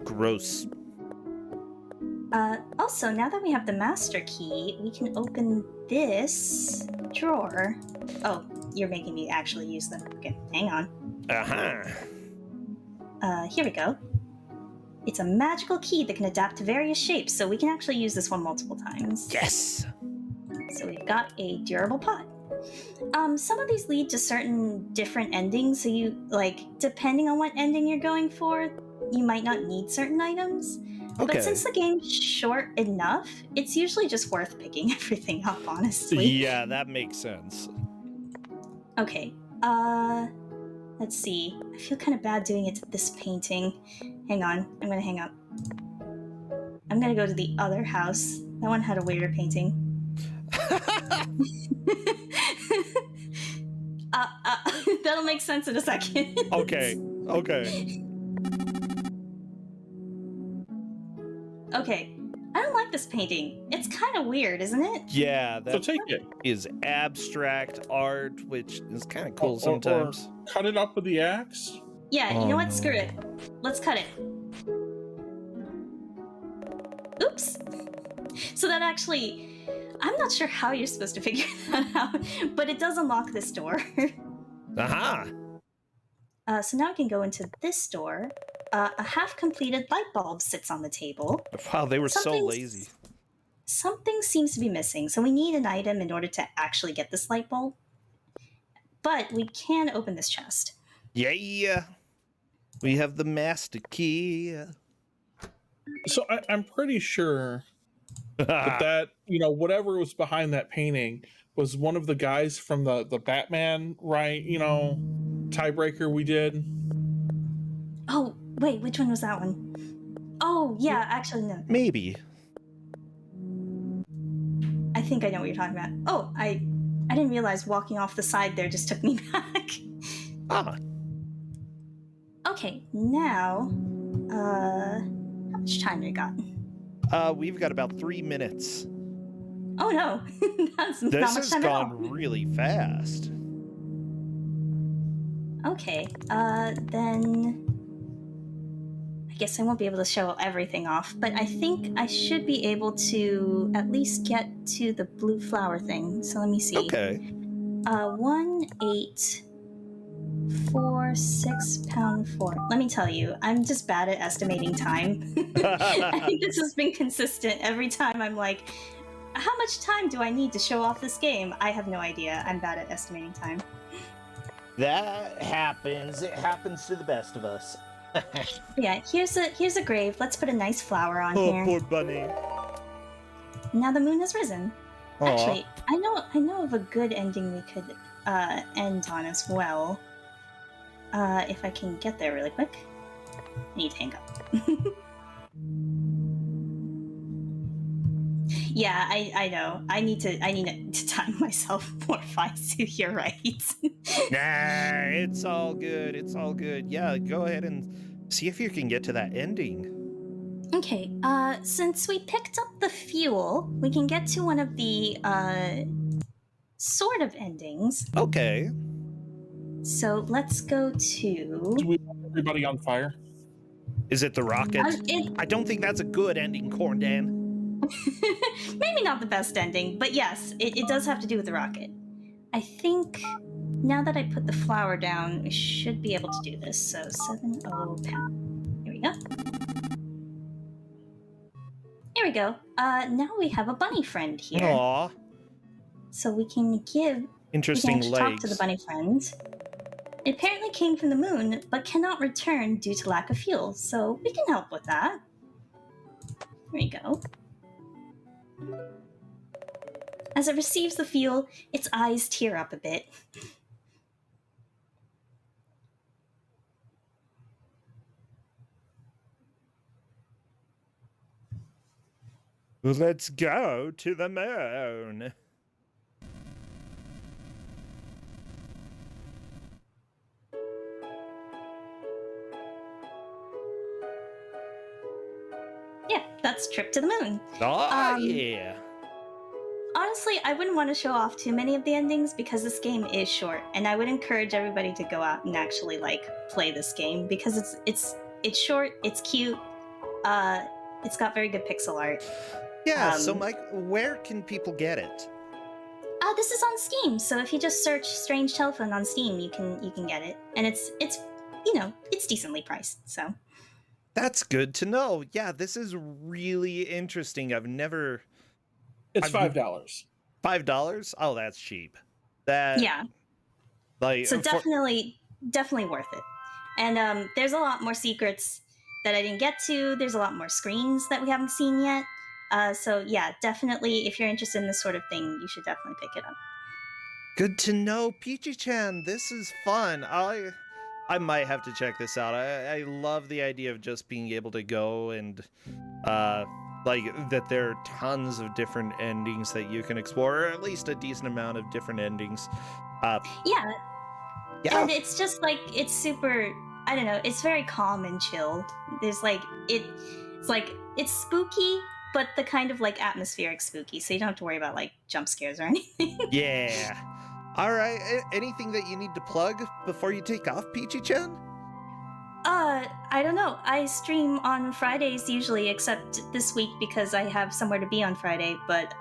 Gross. Also, now that we have the master key, we can open this drawer. Oh, you're making me actually use them. Okay, hang on. Here we go. It's a magical key that can adapt to various shapes, so we can actually use this one multiple times. Yes! So we've got a durable pot. Some of these lead to certain different endings, so you, depending on what ending you're going for, you might not need certain items. Okay. But since the game's short enough, it's usually just worth picking everything up, honestly. Yeah, that makes sense. Okay, let's see. I feel kind of bad doing it to this painting. Hang on, I'm gonna hang up. I'm gonna go to the other house. That one had a weirder painting. That'll make sense in a second. Okay. Okay, I don't like this painting. It's kind of weird, isn't it? Yeah, that So take it. is abstract art, which is kind of cool sometimes. Or cut it up with the axe. Yeah, you know what? Screw it. Let's cut it. Oops. So that actually... I'm not sure how you're supposed to figure that out, but it does unlock this door. Aha! So now I can go into this door, a half-completed light bulb sits on the table. Wow, they were so Something's- lazy. Something seems to be missing, so we need an item in order to actually get this light bulb. But we can open this chest. Yeah. We have the master key. So I'm pretty sure that whatever was behind that painting was one of the guys from the Batman, right? Tiebreaker we did. Oh, wait, which one was that one? Oh, yeah, actually, no. Maybe. I think I know what you're talking about. Oh, I didn't realize walking off the side there just took me back. Ah. Okay, now, how much time do we got? We've got about 3 minutes. Oh no, that's not This much has time at all. gone really fast. Okay, then I guess I won't be able to show everything off, but I think I should be able to at least get to the blue flower thing. So let me see. Okay. 1, 8, 4, 6 pound 4. Let me tell you, I'm just bad at estimating time. I think this has been consistent every time. I'm like, how much time do I need to show off this game? I have no idea. I'm bad at estimating time. That happens. It happens to the best of us. Yeah, here's a grave. Let's put a nice flower on Oh, here. poor bunny. Now the moon has risen. Aw. Actually, I know of a good ending we could end on as well. If I can get there really quick. I need to hang up. Yeah, I know. I need to time myself more, Faisu. You're right. Nah, it's all good. It's all good. Yeah, go ahead and see if you can get to that ending. Okay, since we picked up the fuel, we can get to one of the sort of endings. Okay. So let's go to. Do we want everybody on fire? Is it the rocket? It, I don't think that's a good ending, Corndan. maybe not the best ending, but yes, it does have to do with the rocket. I think now that I put the flower down, we should be able to do this. So 70 pound. Here we go. Here we go. Now we have a bunny friend here. Aw. So we can Interesting actually talk to the legs. bunny friend. It apparently came from the moon, but cannot return due to lack of fuel, so we can help with that. There you go. As it receives the fuel, its eyes tear up a bit. Let's go to the moon. Yeah, that's Trip to the Moon. Oh, yeah. Honestly, I wouldn't want to show off too many of the endings because this game is short, and I would encourage everybody to go out and actually play this game because it's short, it's cute, it's got very good pixel art. Yeah, so Mike, where can people get it? This is on Steam, so if you just search Strange Telephone on Steam, you can get it, and it's decently priced. So That's good to know. Yeah, this is really interesting. I've never. It's $5. $5? Oh, that's cheap. That yeah, like so definitely worth it. And there's a lot more secrets that I didn't get to. There's a lot more screens that we haven't seen yet. So yeah, definitely, if you're interested in this sort of thing, you should definitely pick it up. Good to know, Peachychan. This is fun. I might have to check this out. I love the idea of just being able to go and that there are tons of different endings that you can explore, or at least a decent amount of different endings. Yeah. Yeah. And it's just it's super, I don't know, it's very calm and chill. There's it's spooky, but the kind of atmospheric spooky, so you don't have to worry about jump scares or anything. Yeah. All right. Anything that you need to plug before you take off, Peachychan? I don't know. I stream on Fridays usually, except this week because I have somewhere to be on Friday, but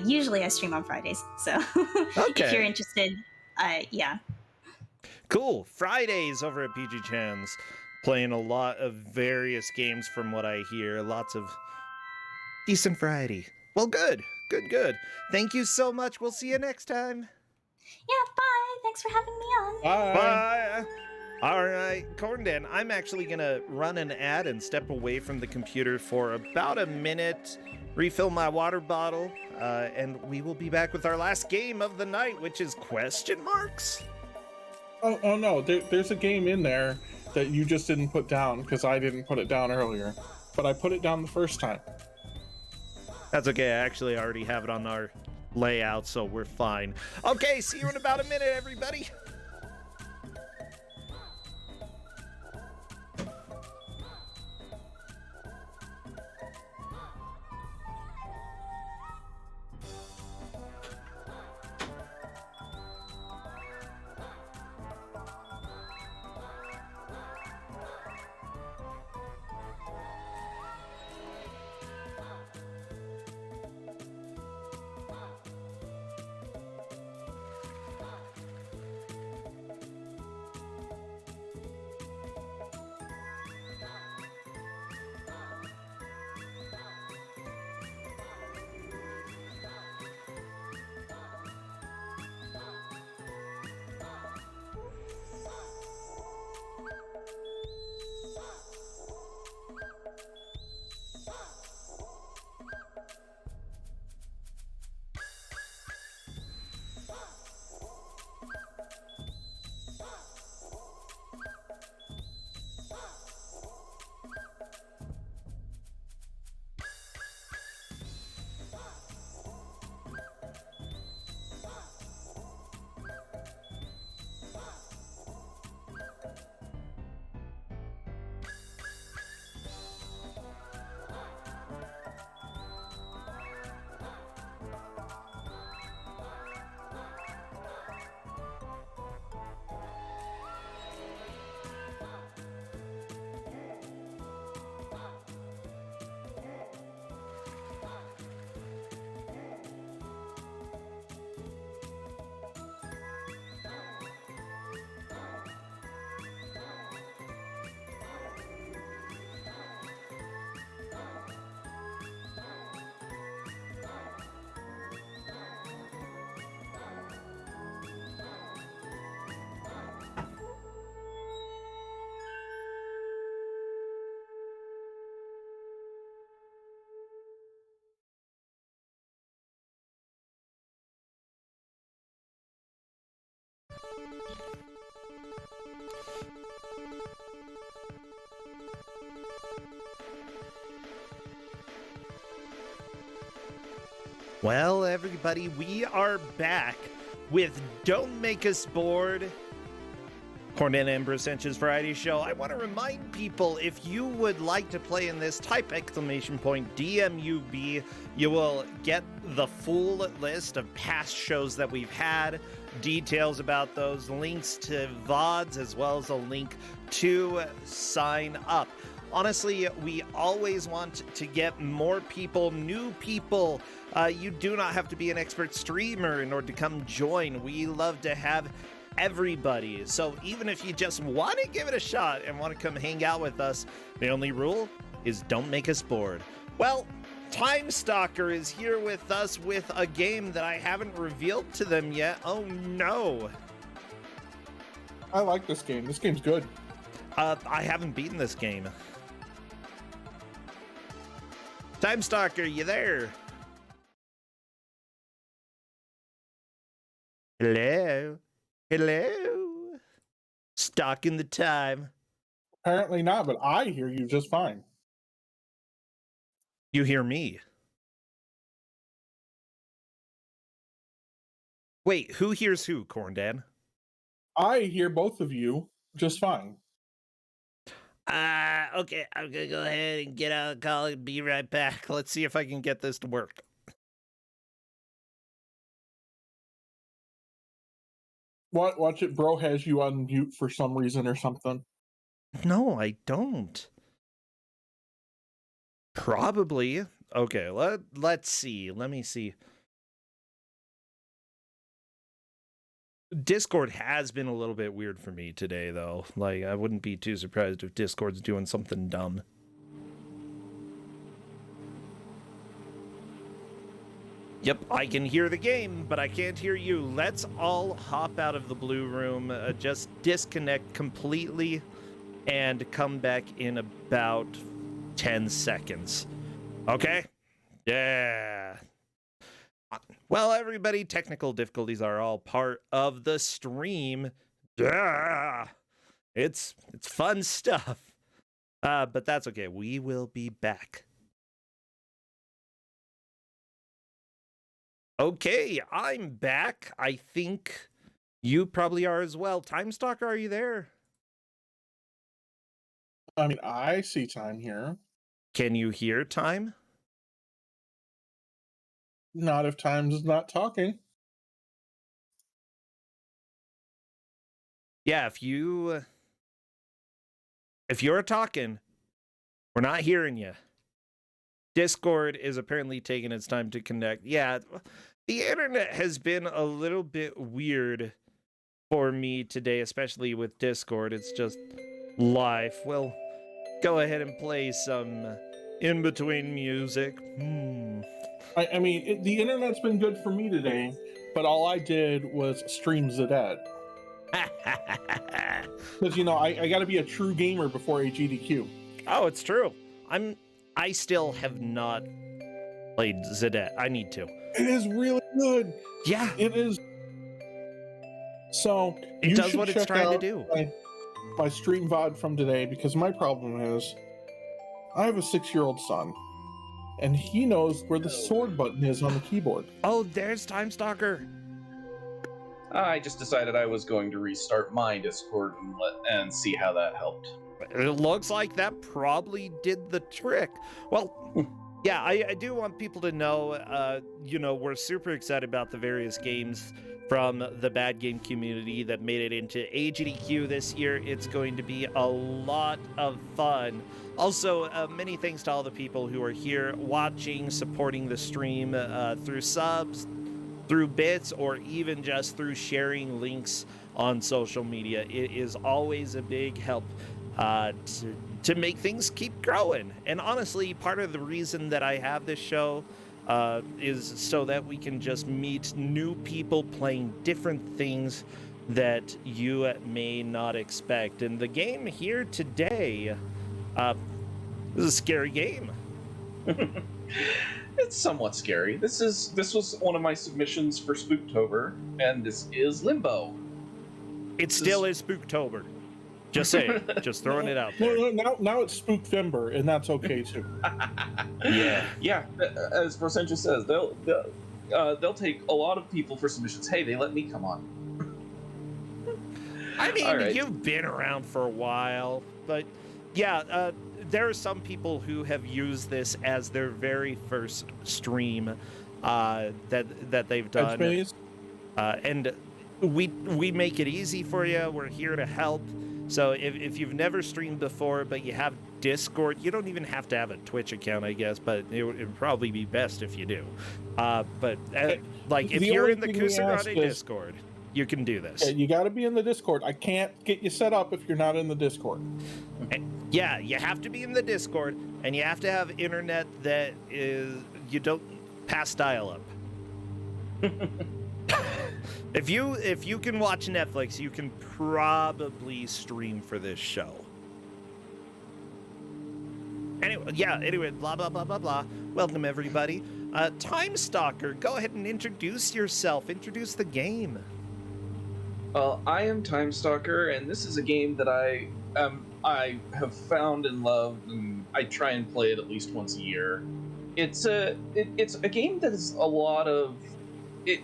usually I stream on Fridays. So Okay. if you're interested, yeah. Cool. Fridays over at Peachychan's Playing a lot of various games from what I hear. Lots of decent variety. Well, good. Good. Thank you so much. We'll see you next time. Yeah, bye. Thanks for having me on. Bye. All right, Corndan, I'm actually going to run an ad and step away from the computer for about a minute, refill my water bottle, and we will be back with our last game of the night, which is question marks. Oh no, there's a game in there that you just didn't put down because I didn't put it down earlier, but I put it down the first time. That's okay. I actually already have it on our layout, so we're fine. Okay, see you in about a minute, everybody. Well, everybody, we are back with Don't Make Us Bored, Corndan and Brasentia's Variety Show. I want to remind people, if you would like to play in this, type !DMUB. You will get the full list of past shows that we've had, details about those, links to VODs, as well as a link to sign up. Honestly, we always want to get more people, new people. You do not have to be an expert streamer in order to come join. We love to have everybody. So even if you just want to give it a shot and want to come hang out with us, the only rule is don't make us bored. Well, Tymestalker is here with us with a game that I haven't revealed to them yet. Oh no. I like this game. This game's good. I haven't beaten this game. Tymestalker, you there? Hello? Stalking the time. Apparently not, but I hear you just fine. You hear me? Wait, who hears who, Corndan? I hear both of you just fine. Okay, I'm gonna go ahead and get out of the call and be right back. Let's see if I can get this to work. Watch it, bro has you on mute for some reason or something. No, I don't. Probably. Okay, let's see. Let me see. Discord has been a little bit weird for me today, though. Like, I wouldn't be too surprised if Discord's doing something dumb. Yep, I can hear the game, but I can't hear you. Let's all hop out of the blue room, just disconnect completely, and come back in about 10 seconds. Okay? Yeah. Well, everybody, technical difficulties are all part of the stream. Yeah. It's fun stuff. But that's okay. We will be back. Okay, I'm back. I think you probably are as well. Tymestalker, are you there? I mean, I see time here. Can you hear Time? Not if Time's not talking. Yeah, if you're talking, we're not hearing you. Discord is apparently taking its time to connect. Yeah, the internet has been a little bit weird for me today, especially with Discord. It's just life. Well, go ahead and play some in-between music. I mean, the internet's been good for me today, but all I did was stream the dead. Because, you know, I got to be a true gamer before HEDQ. Oh, it's true. I still have not played Zedette. I need to. It is really good. Yeah. It is. So, it does what it's trying to do. My stream VOD from today, because my problem is I have a 6-year-old son, and he knows where the sword button is on the keyboard. Oh, there's Tymestalker. I just decided I was going to restart my Discord and see how that helped. It looks like that probably did the trick. Well, yeah, I do want people to know, you know, we're super excited about the various games from the Bad Game community that made it into AGDQ this year. It's going to be a lot of fun. Also, many thanks to all the people who are here watching, supporting the stream through subs, through bits, or even just through sharing links on social media. It is always a big help to make things keep growing. And honestly, part of the reason that I have this show is so that we can just meet new people playing different things that you may not expect. And the game here today is a scary game. It's somewhat scary. This was one of my submissions for Spooktober, and this is Limbo. It still is Spooktober. Just saying. Just throwing it out there. Now it's Spookfember, and that's okay too. Yeah. As Rosentia says, they'll take a lot of people for submissions. Hey, they let me come on. I mean, right. You've been around for a while, but yeah, there are some people who have used this as their very first stream that they've done, and we make it easy for you. We're here to help. So if you've never streamed before, but you have Discord, you don't even have to have a Twitch account, I guess, but it would probably be best if you do. But like if you're in the Kusarane Discord, you can do this. Yeah, you got to be in the Discord. I can't get you set up if you're not in the Discord. Yeah, you have to be in the Discord, and you have to have internet that is you don't pass dial-up. If you can watch Netflix, you can probably stream for this show. Anyway, blah blah blah blah blah. Welcome everybody. Tymestalker, go ahead and introduce yourself. Introduce the game. Well, I am Tymestalker, and this is a game that I have found and loved, and I try and play it at least once a year. It's a game that is a lot of it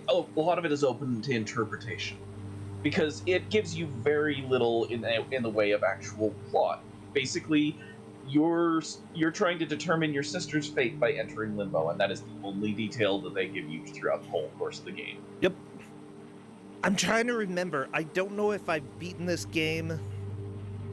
is open to interpretation, because it gives you very little in the way of actual plot. Basically, you're trying to determine your sister's fate by entering Limbo, and that is the only detail that they give you throughout the whole course of the game. Yep. I'm trying to remember. I don't know if I've beaten this game.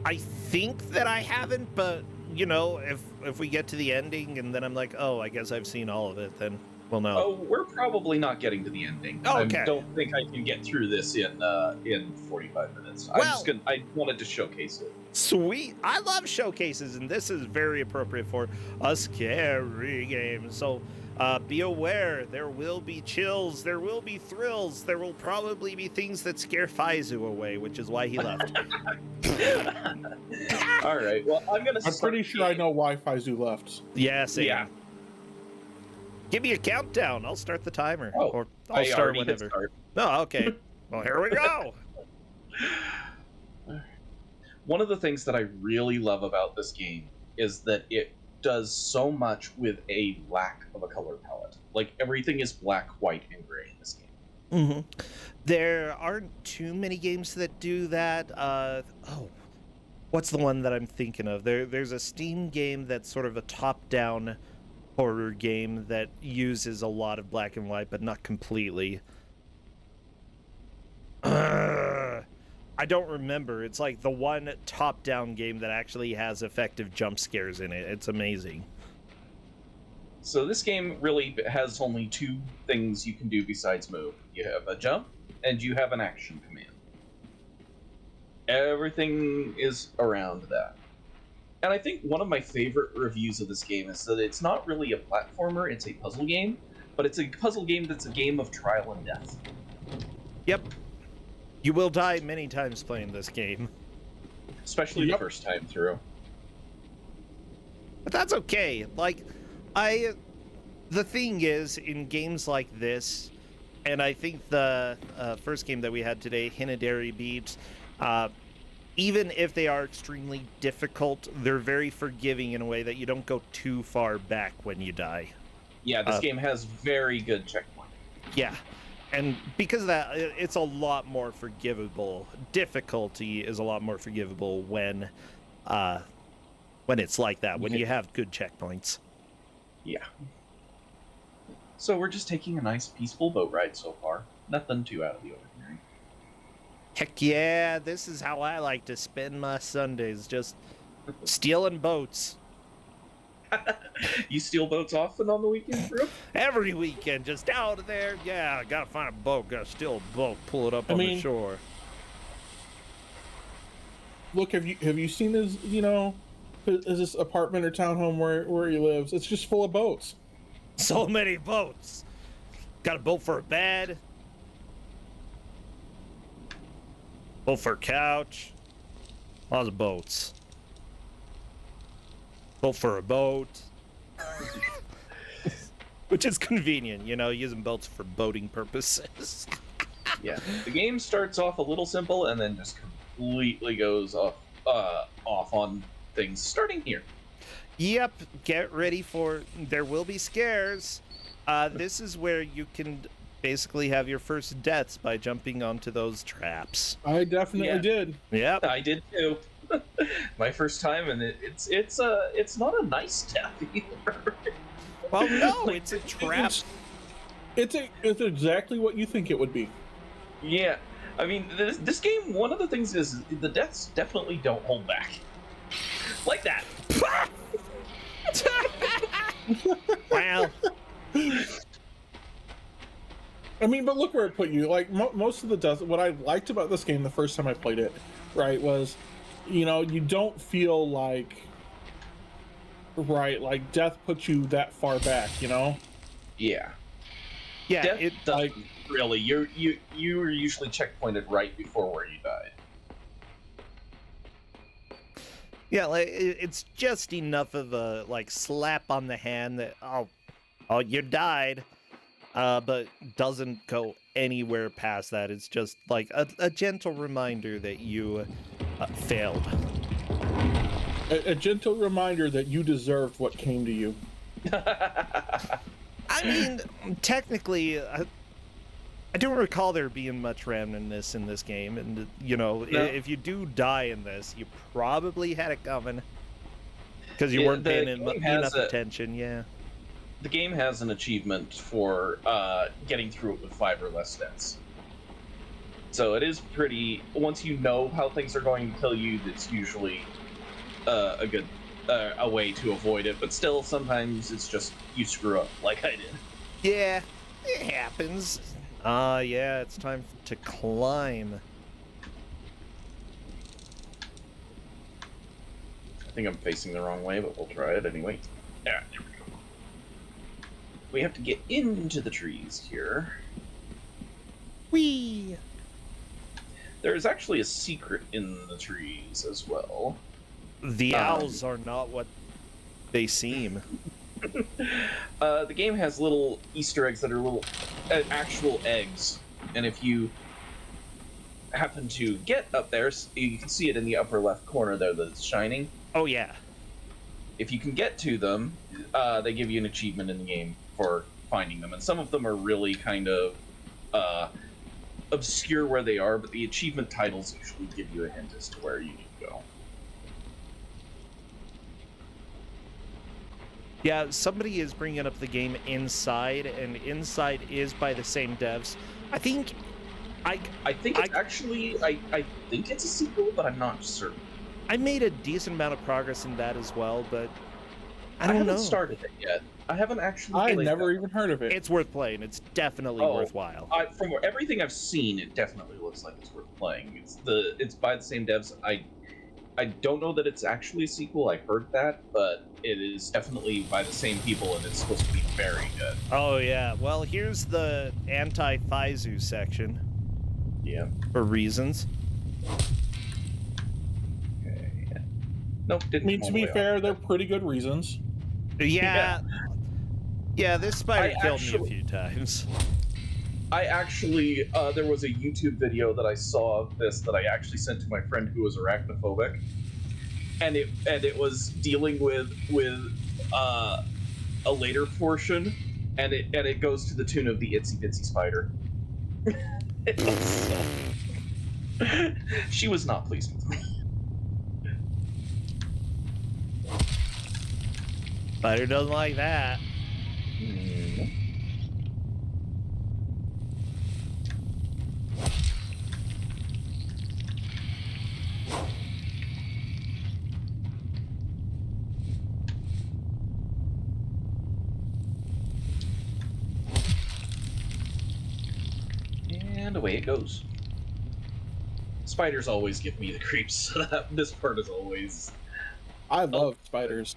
I think that I haven't, but you know, if we get to the ending and then I'm like, oh, I guess I've seen all of it, then We'll know. Oh, we're probably not getting to the ending. Okay. I don't think I can get through this in 45 minutes. Well, I wanted to showcase it. Sweet. I love showcases, and this is very appropriate for a scary game. So be aware, there will be chills, there will be thrills, there will probably be things that scare Faizu away, which is why he left. All right. Well, I'm pretty sure I know why Faizu left. Yeah, same. Yeah. Give me a countdown. I'll start the timer. Oh, or I'll start whenever. Start. Oh, okay. Well, here we go. One of the things that I really love about this game is that it does so much with a lack of a color palette. Like, everything is black, white, and gray in this game. Mm-hmm. There aren't too many games that do that. What's the one that I'm thinking of? There's a Steam game that's sort of a top-down horror game that uses a lot of black and white, but not completely. I don't remember. It's like the one top-down game that actually has effective jump scares in it. It's amazing. So this game really has only two things you can do besides move. You have a jump, and you have an action command. Everything is around that. And I think one of my favorite reviews of this game is that it's not really a platformer, it's a puzzle game, but it's a puzzle game that's a game of trial and death. Yep. You will die many times playing this game. Especially the first time through. But that's okay. Like, the thing is, in games like this, and I think the first game that we had today, Hinedere beat, even if they are extremely difficult, they're very forgiving in a way that you don't go too far back when you die. Yeah, this game has very good checkpoint. Yeah, and because of that, it's a lot more forgivable. Difficulty is a lot more forgivable when it's like that, when you have good checkpoints. Yeah. So we're just taking a nice, peaceful boat ride so far. Nothing too out of the ordinary. Heck yeah, this is how I like to spend my Sundays, just stealing boats. You steal boats often on the weekend, bro? Every weekend, just out there. Yeah, gotta find a boat, gotta steal a boat, pull it up on the shore. Look, have you seen his, is this apartment or townhome where he lives? It's just full of boats. So many boats. Got a boat for a bed. Boat for a couch. Lots of boats. Boat for a boat. Which is convenient, using boats for boating purposes. Yeah. The game starts off a little simple and then just completely goes off on things starting here. Yep, get ready for there will be scares. This is where you can basically have your first deaths by jumping onto those traps. I definitely did. Yep. I did too. My first time, and it's not a nice death either. Well, no, it's a trap. It's exactly what you think it would be. Yeah, I mean, this game, one of the things is the deaths definitely don't hold back. Like that. Well, I mean, but look where it put you. Like, most of the deaths, what I liked about this game the first time I played it, right, was, you don't feel like, like death puts you that far back, Yeah. Yeah, Death it doesn't really. You were usually checkpointed right before where you died. Yeah, like it's just enough of a slap on the hand that oh you died, but doesn't go anywhere past that. It's just like a gentle reminder that you failed. A gentle reminder that you deserved what came to you. I mean, technically, I don't recall there being much randomness in this game, and if you do die in this, you probably had it coming because you weren't paying enough attention. Yeah. The game has an achievement for getting through it with 5 or less deaths. So it is pretty. Once you know how things are going to kill you, that's usually a good a way to avoid it. But still, sometimes it's just you screw up, like I did. Yeah, it happens. Yeah, it's time to climb. I think I'm facing the wrong way, but we'll try it anyway. Yeah, there we go. We have to get into the trees here. Whee! There's actually a secret in the trees as well. The owls are not what they seem. The game has little Easter eggs that are little actual eggs, and if you happen to get up there, you can see it in the upper left corner there that's shining. Oh yeah. If you can get to them, they give you an achievement in the game for finding them, and some of them are really kind of obscure where they are, but the achievement titles usually give you a hint as to where you need to go. Yeah, somebody is bringing up the game Inside, and Inside is by the same devs. I think it's actually I think it's a sequel, but I'm not certain. I made a decent amount of progress in that as well, but I don't know. I haven't started it yet. I haven't actually. I never even heard of it. It's worth playing. It's definitely worthwhile. From everything I've seen, it definitely looks like it's worth playing. It's by the same devs. I don't know that it's actually a sequel. I heard that, but it is definitely by the same people, and it's supposed to be very good. Oh yeah. Well, here's the anti-Faizu section. Yeah. For reasons. Okay. Nope. Didn't. I mean, to be fair, they're pretty good reasons. Yeah. Yeah, this spider killed me a few times. I actually, there was a YouTube video that I saw of this that I actually sent to my friend who was arachnophobic, and it was dealing with a later portion, and it goes to the tune of the Itsy Bitsy Spider. She was not pleased with me. Spider doesn't like that. And away it goes. Spiders always give me the creeps, so this part is always... I love spiders.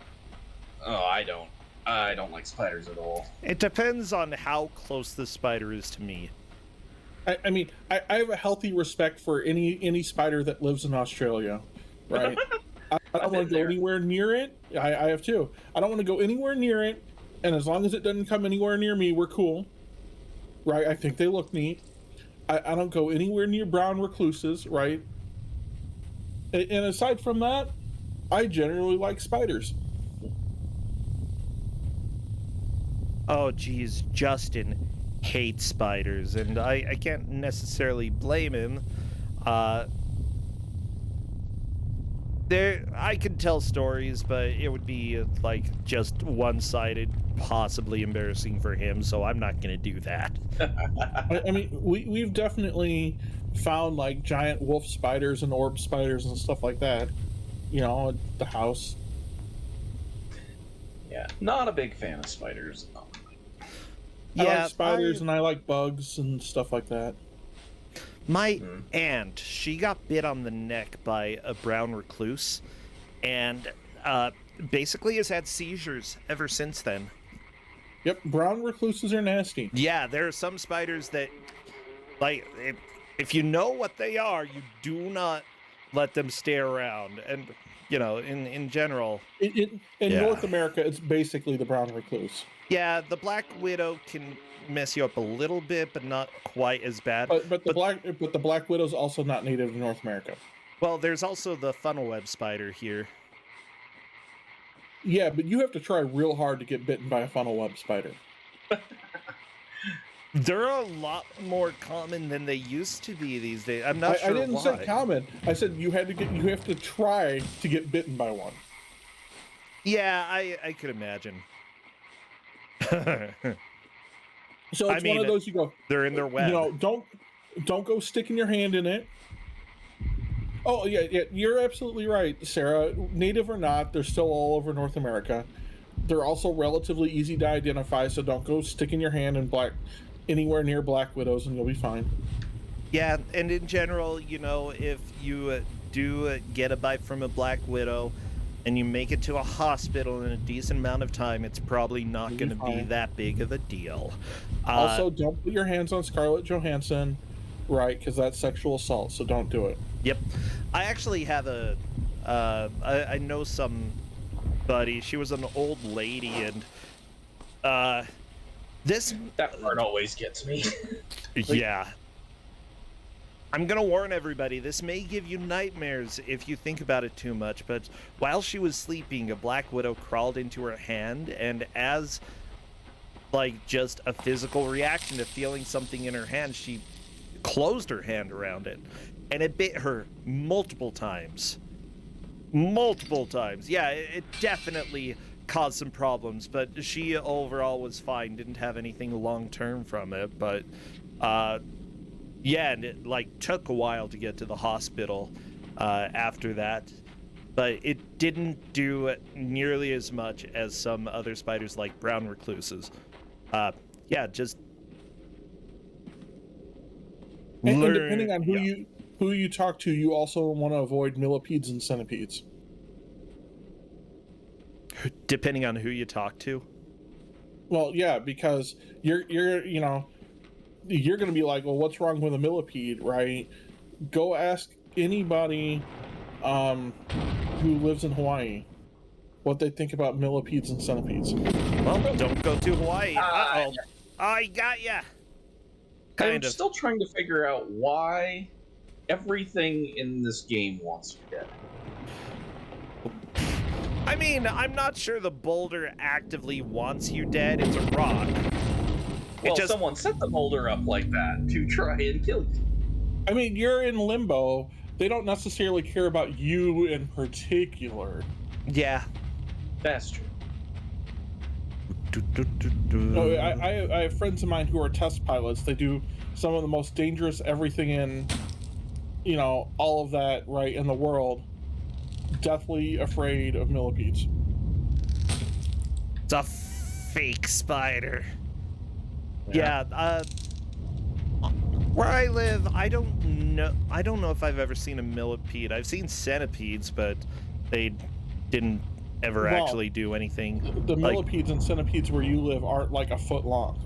Oh, I don't. I don't like spiders at all. It depends on how close the spider is to me. I mean, I have a healthy respect for any spider that lives in Australia, right? I don't want to go anywhere near it. I have too. I don't want to go anywhere near it, and as long as it doesn't come anywhere near me, we're cool. Right? I think they look neat. I don't go anywhere near brown recluses, right? And aside from that, I generally like spiders. Oh, geez, Justin hates spiders, and I can't necessarily blame him. I could tell stories, but it would be like just one-sided, possibly embarrassing for him, so I'm not going to do that. I mean, we've definitely found like giant wolf spiders and orb spiders and stuff like that, you know, at the house. Yeah, not a big fan of spiders. I like spiders and I like bugs and stuff like that. My aunt, she got bit on the neck by a brown recluse, and basically has had seizures ever since then. Yep, brown recluses are nasty. Yeah, there are some spiders that, like, if you know what they are, you do not let them stay around. And, you know, in general... In North America, it's basically the brown recluse. Yeah, the black widow can mess you up a little bit, but not quite as bad. But the black widow's also not native to North America. Well, there's also the funnel web spider here. Yeah, but you have to try real hard to get bitten by a funnel web spider. They're a lot more common than they used to be these days. I'm not sure I didn't why. say common. I said you have to try to get bitten by one. Yeah, I could imagine. So it's one of those you go. They're in their web. You know, don't go sticking your hand in it. Oh yeah, you're absolutely right, Sarah. Native or not, they're still all over North America. They're also relatively easy to identify, so don't go sticking your hand in anywhere near black widows, and you'll be fine. Yeah, and in general, you know, if you do get a bite from a black widow and you make it to a hospital in a decent amount of time, it's probably not going to be that big of a deal. Also, don't put your hands on Scarlett Johansson, right, because that's sexual assault, so don't do it. Yep. I actually have I know somebody, she was an old lady, and that part always gets me. Yeah. I'm gonna warn everybody, this may give you nightmares if you think about it too much, but while she was sleeping, a black widow crawled into her hand, and as like just a physical reaction to feeling something in her hand, she closed her hand around it, and it bit her multiple times. Yeah, it definitely caused some problems, but she overall was fine, didn't have anything long-term from it, but yeah, and it like took a while to get to the hospital after that, but it didn't do nearly as much as some other spiders like brown recluses. Yeah, just and depending on who you talk to, you also want to avoid millipedes and centipedes. Depending on who you talk to. Well, yeah, because you're you know, you're going to be like, well, what's wrong with a millipede, right? Go ask anybody who lives in Hawaii what they think about millipedes and centipedes. Well, don't go to Hawaii. Uh-oh. I got ya. I'm still trying to figure out why everything in this game wants you dead. I mean, I'm not sure the boulder actively wants you dead. It's a rock. Well, someone set the boulder up like that to try and kill you. I mean, you're in Limbo. They don't necessarily care about you in particular. Yeah. That's true. I have friends of mine who are test pilots. They do some of the most dangerous everything in, you know, all of that, right, in the world. Deathly afraid of millipedes. It's a fake spider. Yeah, where I live, I don't know if I've ever seen a millipede. I've seen centipedes, but they didn't ever actually do anything. The millipedes and centipedes where you live aren't like a foot long.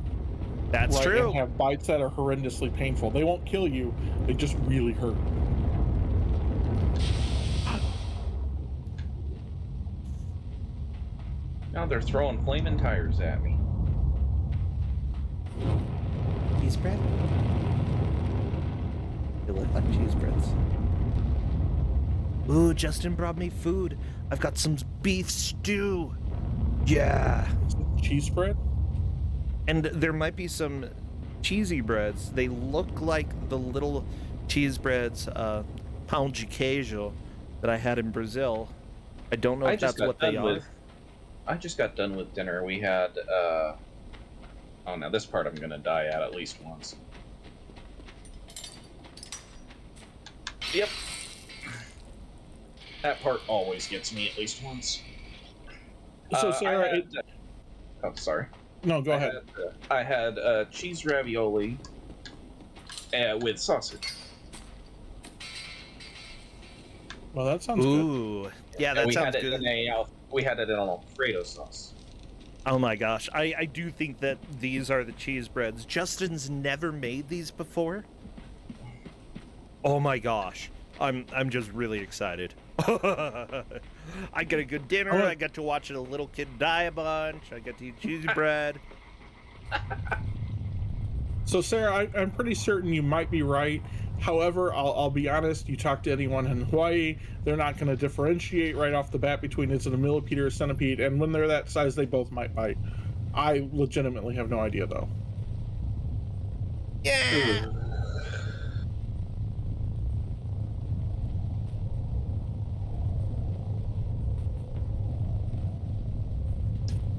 That's true. And have bites that are horrendously painful. They won't kill you, they just really hurt. Now they're throwing flaming tires at me. Cheese bread? They look like cheese breads. Ooh, Justin brought me food. I've got some beef stew. Yeah. Cheese bread? And there might be some cheesy breads. They look like the little cheese breads, pão de queijo, that I had in Brazil. I don't know if that's what they are. I just got done with dinner. We had, oh, now this part I'm gonna die at least once. Yep. That part always gets me at least once. So, Sarah... oh, sorry. No, go ahead. I had cheese ravioli with sausage. Well, that sounds good. Ooh. Yeah, that sounds good. We had it in an Alfredo sauce. Oh my gosh. I do think that these are the cheese breads. Justin's never made these before. Oh my gosh. I'm just really excited. I get a good dinner. I get to watch a little kid die a bunch. I get to eat cheesy bread. So, Sarah, I'm pretty certain you might be right. However, I'll be honest, you talk to anyone in Hawaii, they're not going to differentiate right off the bat between is it a millipede or a centipede, and when they're that size, they both might bite. I legitimately have no idea, though. Yeah!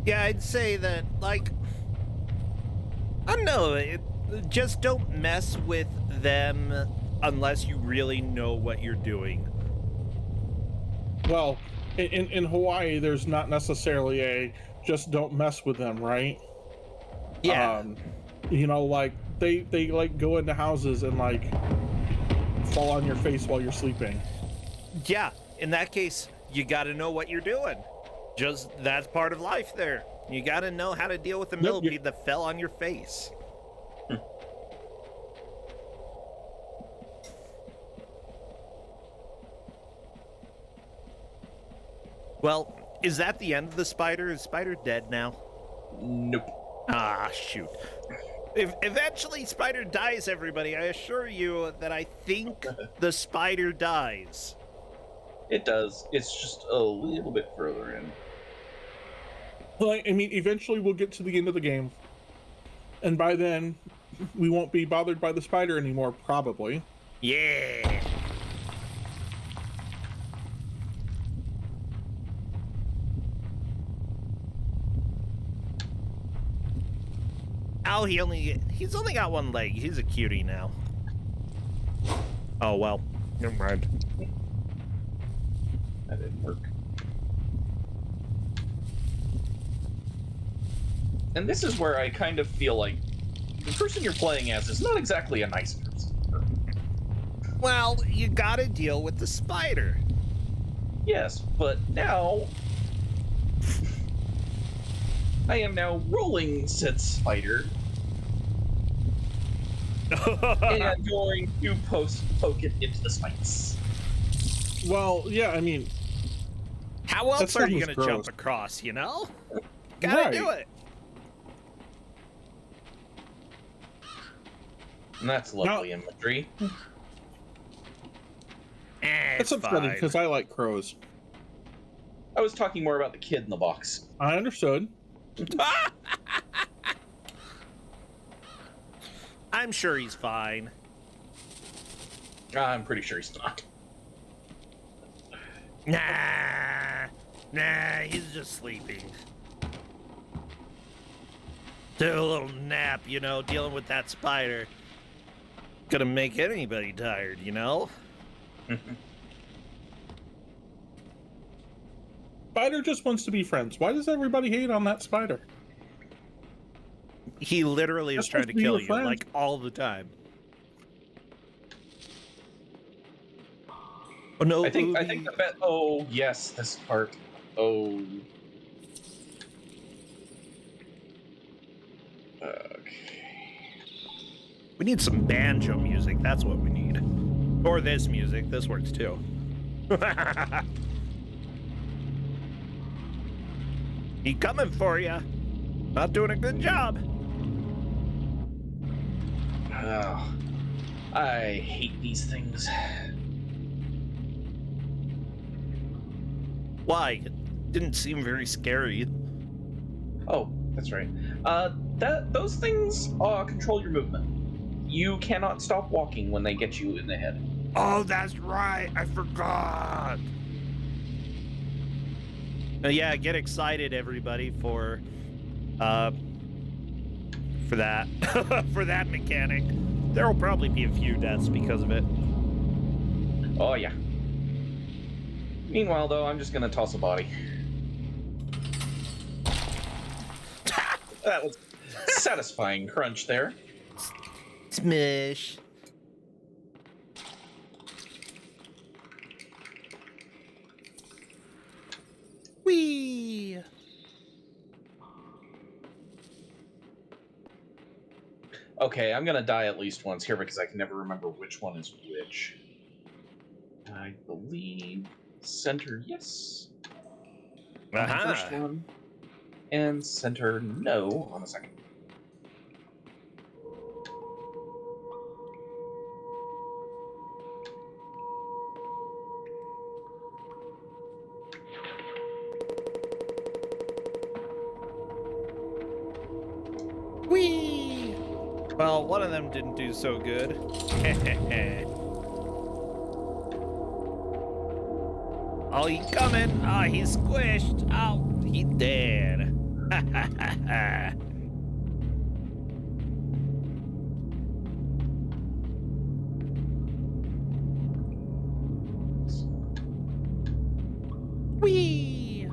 Yeah, I'd say that, like, I don't know, just don't mess with them unless you really know what you're doing. Well, in Hawaii, there's not necessarily a just don't mess with them, right? Yeah. You know, like they like go into houses and like fall on your face while you're sleeping. Yeah, in that case, you got to know what you're doing. Just that's part of life there. You got to know how to deal with the millipede that fell on your face. Well, is that the end of the spider? Is Spider dead now? Nope. Ah, shoot. If eventually Spider dies, everybody, I assure you that I think the spider dies. It does. It's just a little bit further in. Well, I mean, eventually we'll get to the end of the game. And by then, we won't be bothered by the spider anymore, probably. Yeah. Oh, he's only got one leg. He's a cutie now. Oh, well. Never mind. That didn't work. And this is where I kind of feel like the person you're playing as is not exactly a nice person. Well, you gotta deal with the spider. Yes, but now I am now rolling said spider and going to poke it into the spikes. Well, yeah, I mean, how else are you gonna gross. jump across, you know? Gotta do it. And that's lovely imagery. That's upsetting because I like crows. I was talking more about the kid in the box. I understood. I'm sure he's fine. I'm pretty sure he's not. Nah, he's just sleeping. Do a little nap, you know, dealing with that spider. Gonna make anybody tired, you know? Spider just wants to be friends. Why does everybody hate on that spider? He literally is trying to kill you, like, all the time. Oh, no. I think the bet. Oh, yes, this part. Oh. Okay. We need some banjo music. That's what we need. Or this music. This works too. He coming for you. Not doing a good job. Oh, I hate these things. Why? It didn't seem very scary. Oh, that's right. Those things control your movement. You cannot stop walking when they get you in the head. Oh, that's right. I forgot. Yeah, get excited, everybody, for that. For that mechanic. There will probably be a few deaths because of it. Oh, yeah. Meanwhile, though, I'm just gonna toss a body. That was satisfying crunch there. Smish. Whee! Okay, I'm gonna die at least once here because I can never remember which one is which. I believe center, yes. First one. And center, no. On a second. Whee! Well, one of them didn't do so good. Oh, he's coming. Oh, he's squished. Oh, he's dead. Whee!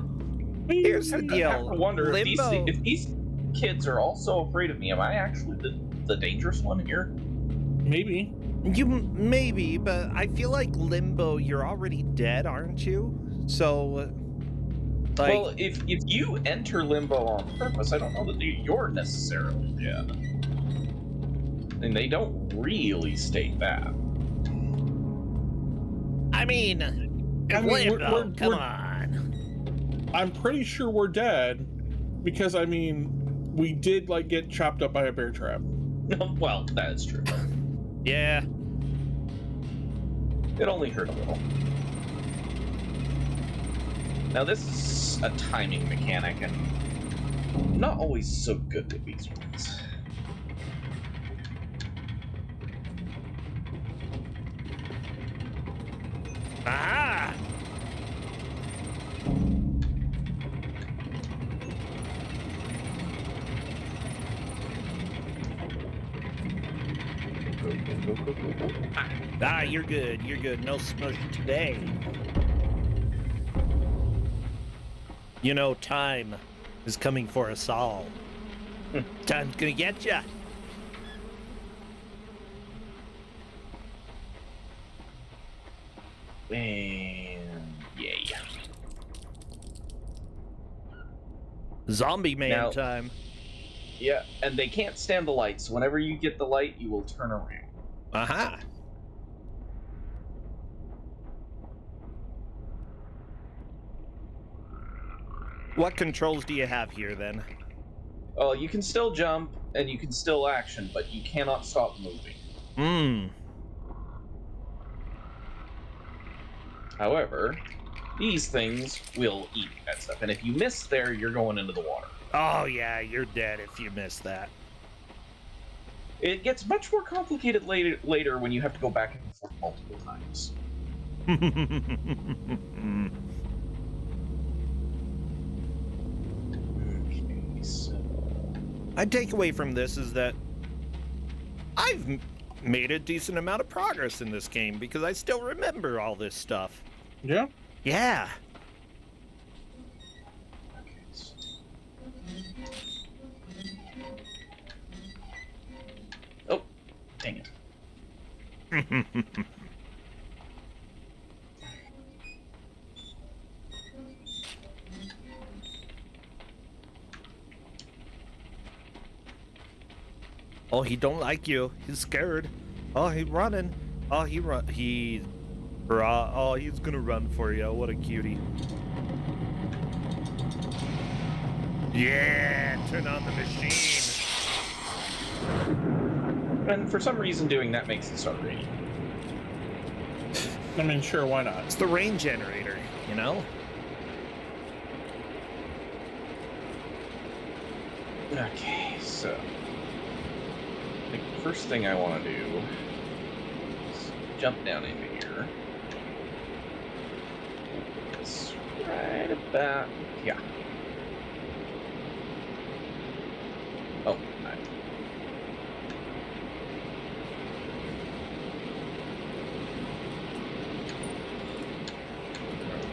Here's the deal. I have to wonder Limbo. if these kids are also afraid of me. Am I actually the dangerous one here? Maybe. Maybe, but I feel like Limbo, you're already dead, aren't you? So, like, well, if you enter Limbo on purpose, I don't know that you're necessarily dead. And they don't really state that. I mean, Limbo, come on. I'm pretty sure we're dead because, I mean, we did, like, get chopped up by a bear trap. Well, that is true. Yeah. It only hurt a little. Now, this is a timing mechanic, and I'm not always so good with these ones. Ah! Ah, you're good. You're good. No smush today. You know, time is coming for us all. Time's gonna get ya. And yay. Zombie man Now- time. Yeah, and they can't stand the light, so whenever you get the light, you will turn around. Aha. What controls do you have here then? Oh, you can still jump, and you can still action, but you cannot stop moving. Hmm. However, these things will eat that stuff, and if you miss there, you're going into the water. Oh yeah, you're dead if you miss that. It gets much more complicated later when you have to go back and forth multiple times. Okay, so... My takeaway from this is that I've made a decent amount of progress in this game because I still remember all this stuff. Yeah? Yeah. Oh, dang it. Oh, he don't like you. He's scared. Oh, he's running. Oh, he's gonna run for you. What a cutie. Yeah, turn on the machine. And for some reason, doing that makes it start raining. I mean, sure, why not? It's the rain generator, you know? Okay, so... I think the first thing I want to do is jump down into here. It's right about... yeah. Oh, right.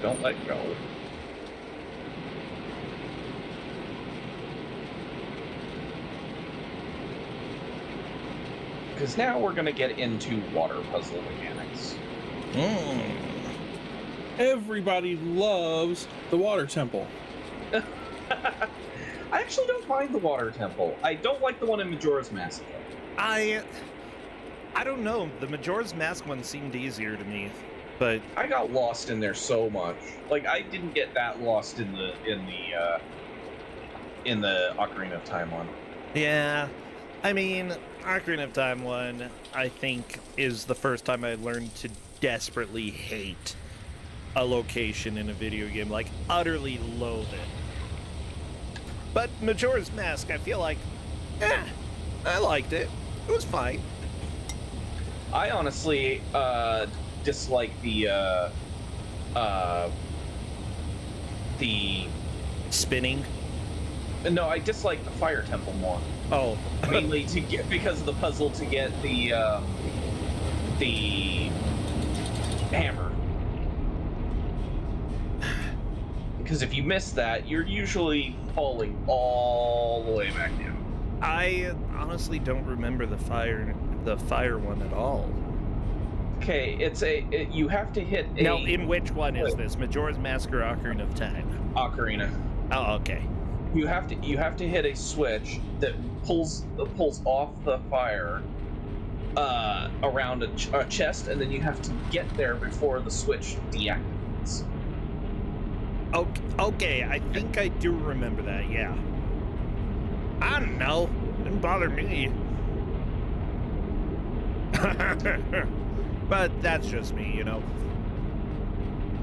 Don't let go. Because now we're going to get into water puzzle mechanics. Everybody loves the water temple. I actually don't mind the water temple. I don't like the one in Majora's Mask, though. I don't know. The Majora's Mask one seemed easier to me, but I got lost in there so much. Like, I didn't get that lost in the Ocarina of Time one. yeah. I mean, Ocarina of Time 1, I think, is the first time I learned to desperately hate a location in a video game, like, utterly loathe it. But Majora's Mask, I feel like, I liked it. It was fine. I honestly dislike the Spinning? No, I dislike the fire temple more. Oh. Mainly because of the puzzle to get the hammer. Because if you miss that, you're usually falling all the way back down. I honestly don't remember the fire one at all. Okay, you have to hit a... Now, in which one is this? Majora's Mask or Ocarina of Time? Ocarina. Oh, okay. You have to hit a switch that pulls off the fire around a chest, and then you have to get there before the switch deactivates. Okay, I think I do remember that, yeah. I don't know. Didn't bother me. But that's just me, you know.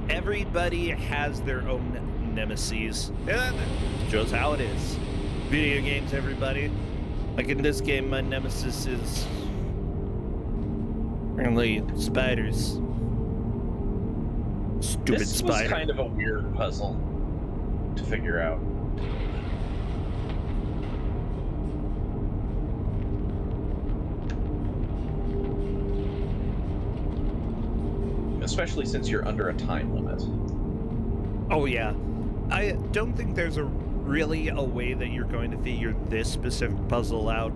Everybody has their own nemesis. Just how it is. Video games, everybody. Like in this game, my nemesis is apparently spiders. Stupid this spider. This was kind of a weird puzzle to figure out. Especially since you're under a time limit. Oh yeah. I don't think there's really a way that you're going to figure this specific puzzle out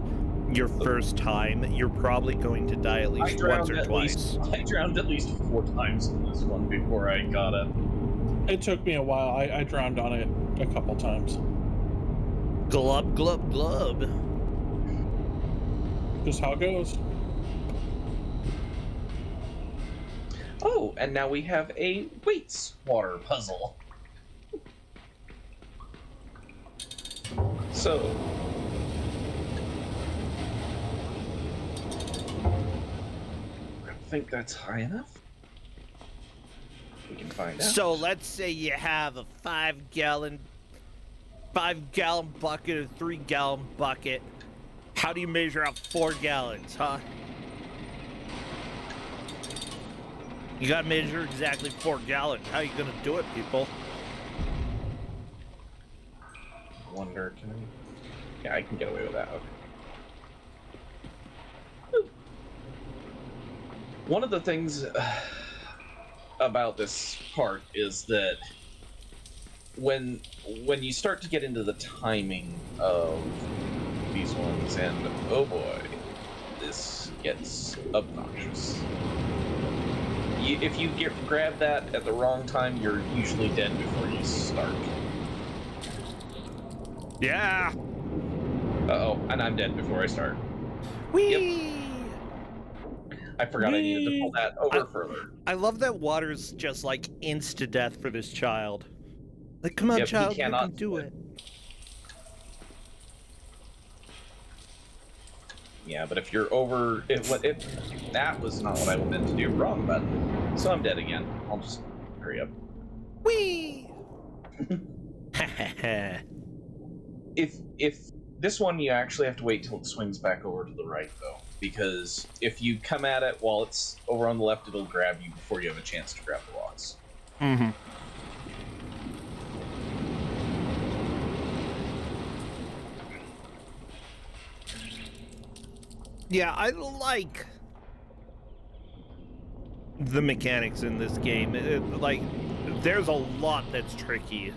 your first time. You're probably going to die at least once or twice. I drowned at least 4 times in this one before I got it. It took me a while. I drowned on it a couple times. Glub, glub, glub. Just how it goes. Oh, and now we have a weights water puzzle. So... I think that's high enough. We can find out. So let's say you have a 5-gallon bucket, a 3-gallon bucket. How do you measure out 4 gallons, huh? You gotta measure exactly 4 gallons. How are you gonna do it, people? Wonder, can I... Yeah, I can get away with that. Okay. One of the things about this part is that when you start to get into the timing of these ones, and oh boy, this gets obnoxious. If you grab that at the wrong time, you're usually dead before you start. Yeah. Uh-oh, and I'm dead before I start. Whee! Yep. I forgot I needed to pull that over further. I love that water's just like insta-death for this child. Like, come on, child, you can do it. Yeah, but if you're over... If that was not what I meant to do. Wrong button. So I'm dead again. I'll just hurry up. Whee! If this one, you actually have to wait till it swings back over to the right, though. Because if you come at it while it's over on the left, it'll grab you before you have a chance to grab the rocks. Mm-hmm. Yeah, I like the mechanics in this game. Like, there's a lot that's tricky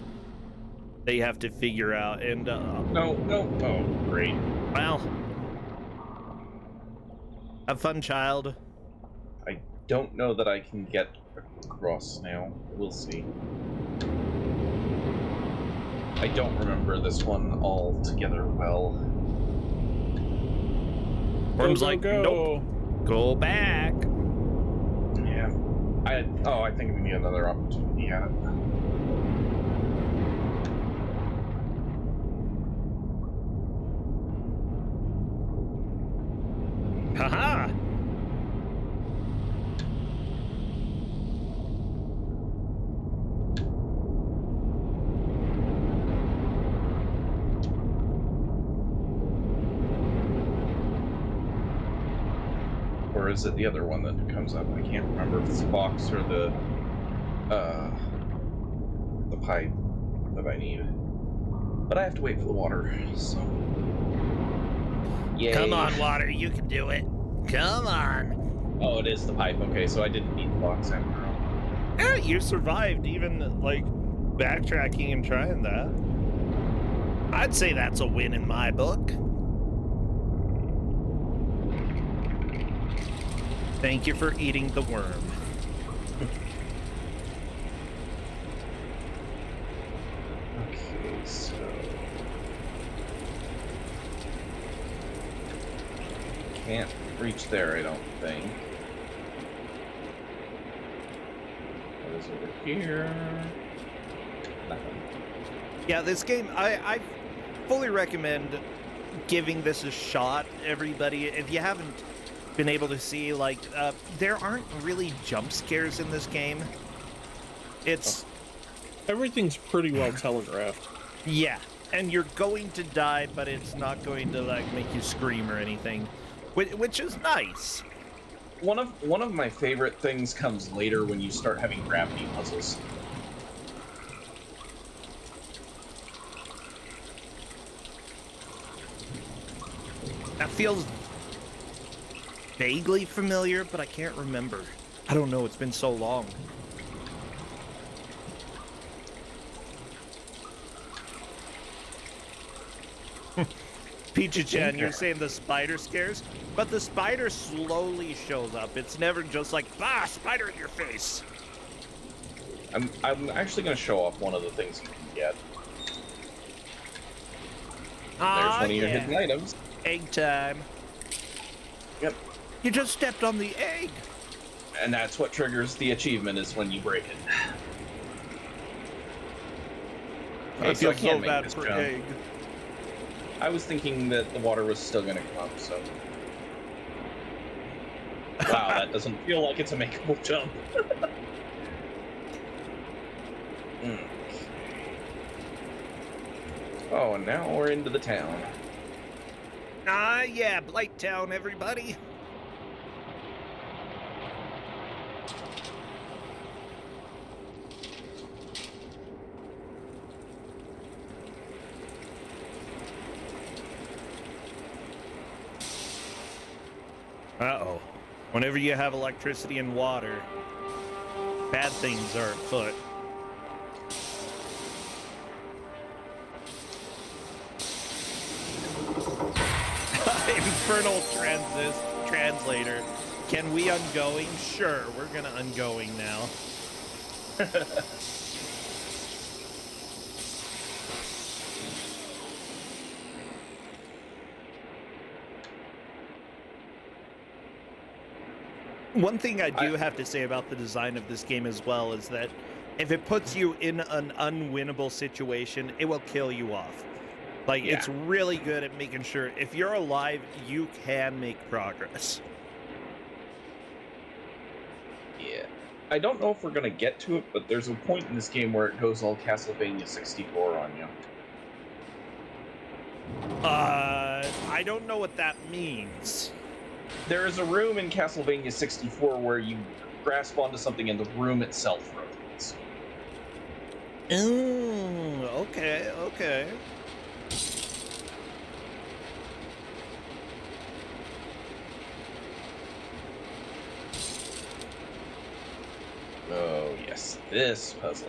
that you have to figure out, and No. Oh, great. Well, have fun, child. I don't know that I can get across now. We'll see. I don't remember this one altogether well. Worm's like, nope, go back. Yeah. I think we need another opportunity at it. Haha! Or is it the other one that comes up? I can't remember if it's the box or the pipe that I need. But I have to wait for the water, so... Yay. Come on, water, you can do it. Come on. Oh, it is the pipe. Okay, so I didn't need the box after all. Yeah, you survived even, like, backtracking and trying that. I'd say that's a win in my book. Thank you for eating the worm. Okay, so... Can't reach there, I don't think. What is over here? Nothing. Yeah, this game, I fully recommend giving this a shot, everybody. If you haven't been able to see, like, there aren't really jump scares in this game. It's... Everything's pretty well telegraphed. Yeah, and you're going to die, but it's not going to, like, make you scream or anything, which is nice. One of my favorite things comes later when you start having gravity puzzles. That feels vaguely familiar, but I can't remember. I don't know, it's been so long. Peachychan, you're saying the spider scares, but the spider slowly shows up. It's never just like, bah, spider in your face. I'm actually going to show off one of the things you can get. There's one of your hidden items. Egg time. Yep. You just stepped on the egg. And that's what triggers the achievement, is when you break it. I feel so bad for egg. I was thinking that the water was still gonna come, so... Wow, that doesn't feel like it's a makeable jump. Oh, and now we're into the town. Ah, yeah, Blight Town, everybody. Uh-oh. Whenever you have electricity and water, bad things are afoot. Infernal translator. Can we ungoing? Sure, we're gonna ungoing now. One thing I do have to say about the design of this game as well is that if it puts you in an unwinnable situation, it will kill you off. Like, it's really good at making sure if you're alive, you can make progress. Yeah. I don't know if we're going to get to it, but there's a point in this game where it goes all Castlevania 64 on you. I don't know what that means. There is a room in Castlevania 64 where you grasp onto something and the room itself rotates. Okay, okay. Oh, yes, this puzzle.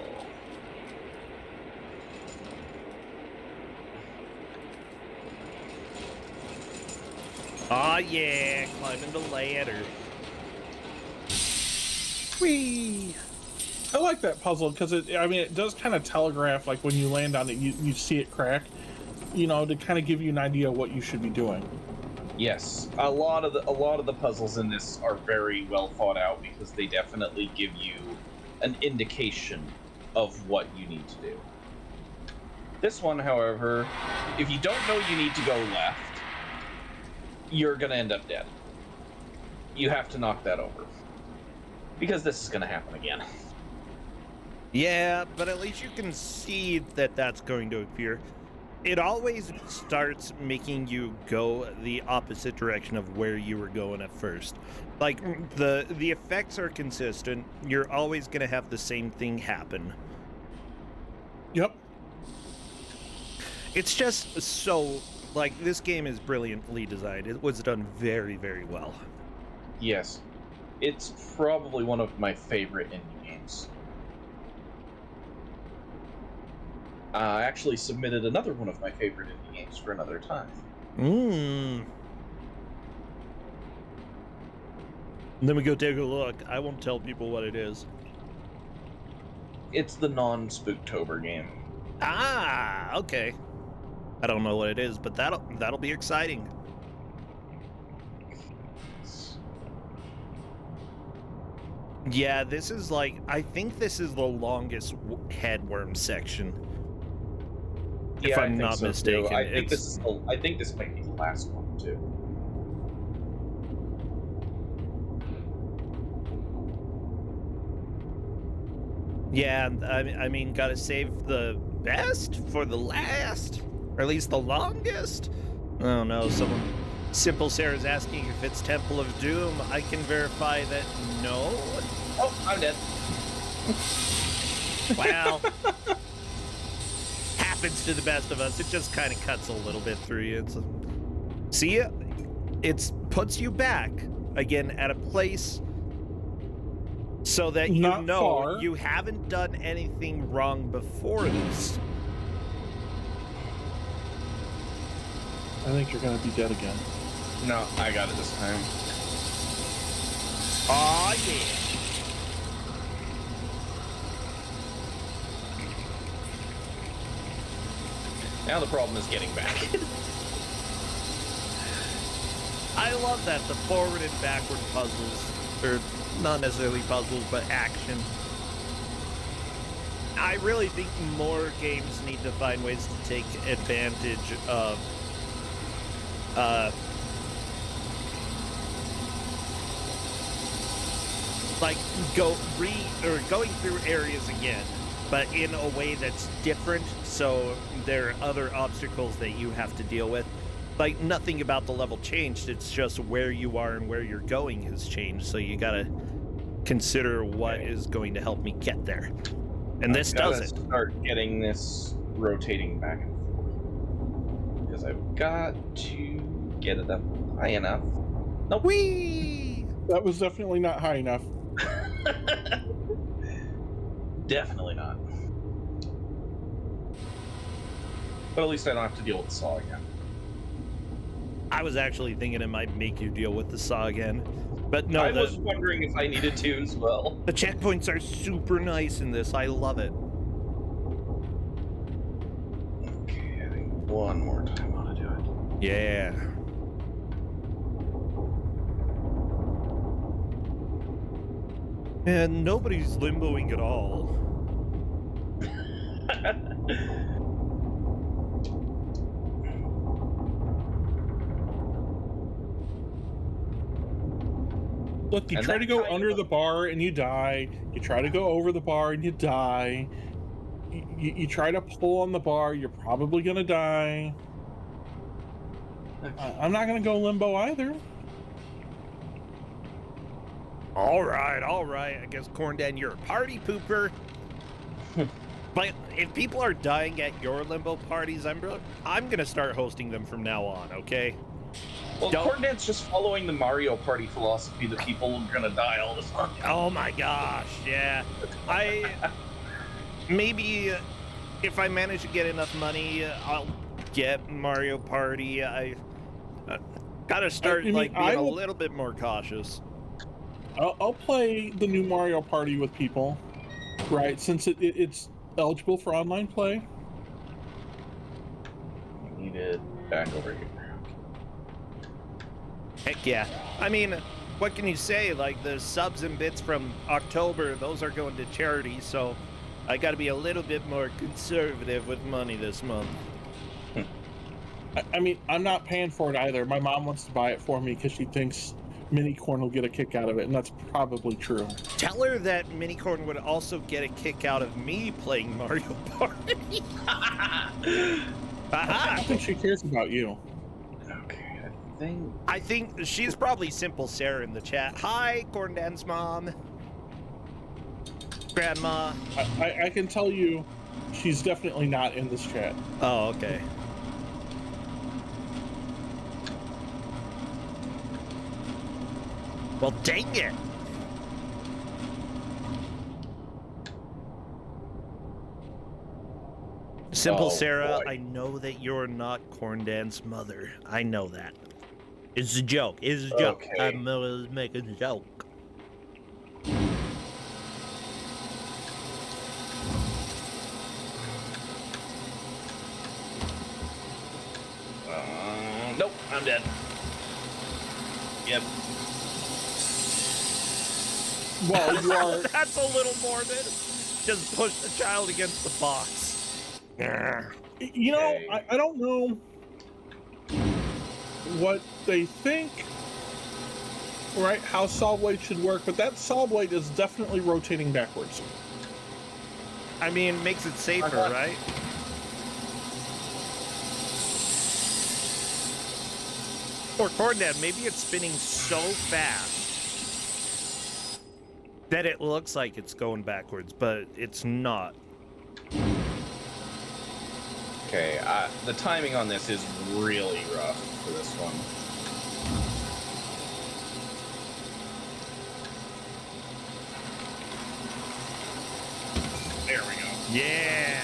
Aw, yeah, climbing the ladder. Whee! I like that puzzle because it does kind of telegraph, like when you land on it, you see it crack, you know, to kind of give you an idea of what you should be doing. Yes, a lot of the puzzles in this are very well thought out because they definitely give you an indication of what you need to do. This one, however, if you don't know you need to go left, you're gonna end up dead. You have to knock that over. Because this is gonna happen again. Yeah, but at least you can see that that's going to appear. It always starts making you go the opposite direction of where you were going at first. Like, the effects are consistent. You're always going to have the same thing happen. Yep. It's just so, like, this game is brilliantly designed. It was done very, very well. Yes. It's probably one of my favorite indie games. I actually submitted another one of my favorite indie games for another time. Let me go take a look. I won't tell people what it is. It's the non-Spooktober game. Ah, okay. I don't know what it is, but that'll be exciting. Yeah, this is like, I think this is the longest headworm section. Yeah, if I'm not so mistaken. Too. I think this might be the last one too. Yeah, I mean, gotta save the best for the last, or at least the longest. Oh no, Simple Sarah's asking if it's Temple of Doom. I can verify that no. Oh, I'm dead. Well, happens to the best of us. It just kind of cuts a little bit through you. See, it puts you back again at a place so that you Not know far. you haven't done anything wrong before this. I think you're gonna be dead again. No, I got it this time. Aw, yeah. Now the problem is getting back. I love that, the forward and backward puzzles, or not necessarily puzzles, but action. I really think more games need to find ways to take advantage of like going through areas again, but in a way that's different, so there are other obstacles that you have to deal with. Like, nothing about the level changed, it's just where you are and where you're going has changed, so you gotta consider what is going to help me get there. And this does it. Start getting this rotating back and forth. Because I've got to get it up high enough. Nope. Whee! That was definitely not high enough. Definitely not. But at least I don't have to deal with the saw again. I was actually thinking it might make you deal with the saw again. But no, I was wondering if I needed to as well. The checkpoints are super nice in this. I love it. Okay, I think one more time I want to do it. Yeah. And nobody's limboing at all. Look, you try to go under the bar and you die. You try to go over the bar and you die. You try to pull on the bar, you're probably gonna die. Okay. I'm not gonna go limbo either. All right. I guess Corndan, you're a party pooper. But if people are dying at your limbo parties, I'm gonna start hosting them from now on. Okay. Well, Corndan's just following the Mario Party philosophy that people are gonna die all the time. Oh my gosh, yeah. Maybe if I manage to get enough money, I'll get Mario Party. I gotta start being a little bit more cautious. I'll play the new Mario Party with people, right? Since it's eligible for online play. I need it back over here. Heck yeah. I mean, what can you say? Like, the subs and bits from October, those are going to charity, so I gotta be a little bit more conservative with money this month. I mean, I'm not paying for it either. My mom wants to buy it for me because she thinks Minicorn will get a kick out of it, and that's probably true. Tell her that Minicorn would also get a kick out of me playing Mario Party. I don't think she cares about you. Okay, I think she's probably Simple Sarah in the chat. Hi, Corndan's mom. Grandma. I can tell you she's definitely not in this chat. Oh, okay. Well, dang it. Simple Oh, Sarah, boy. I know that you're not Corndan's mother. I know that. It's a joke. It's a joke. Okay. I'm making a joke. Nope, I'm dead. Yep. Well, you are. That's a little morbid. Just push the child against the box. You know, Okay. I don't know what they think, right, how saw blade should work, but that saw blade is definitely rotating backwards. I mean, makes it safer, right? Or Corndan, maybe it's spinning so fast that it looks like it's going backwards, but it's not. Okay, the timing on this is really rough for this one. There we go. Yeah.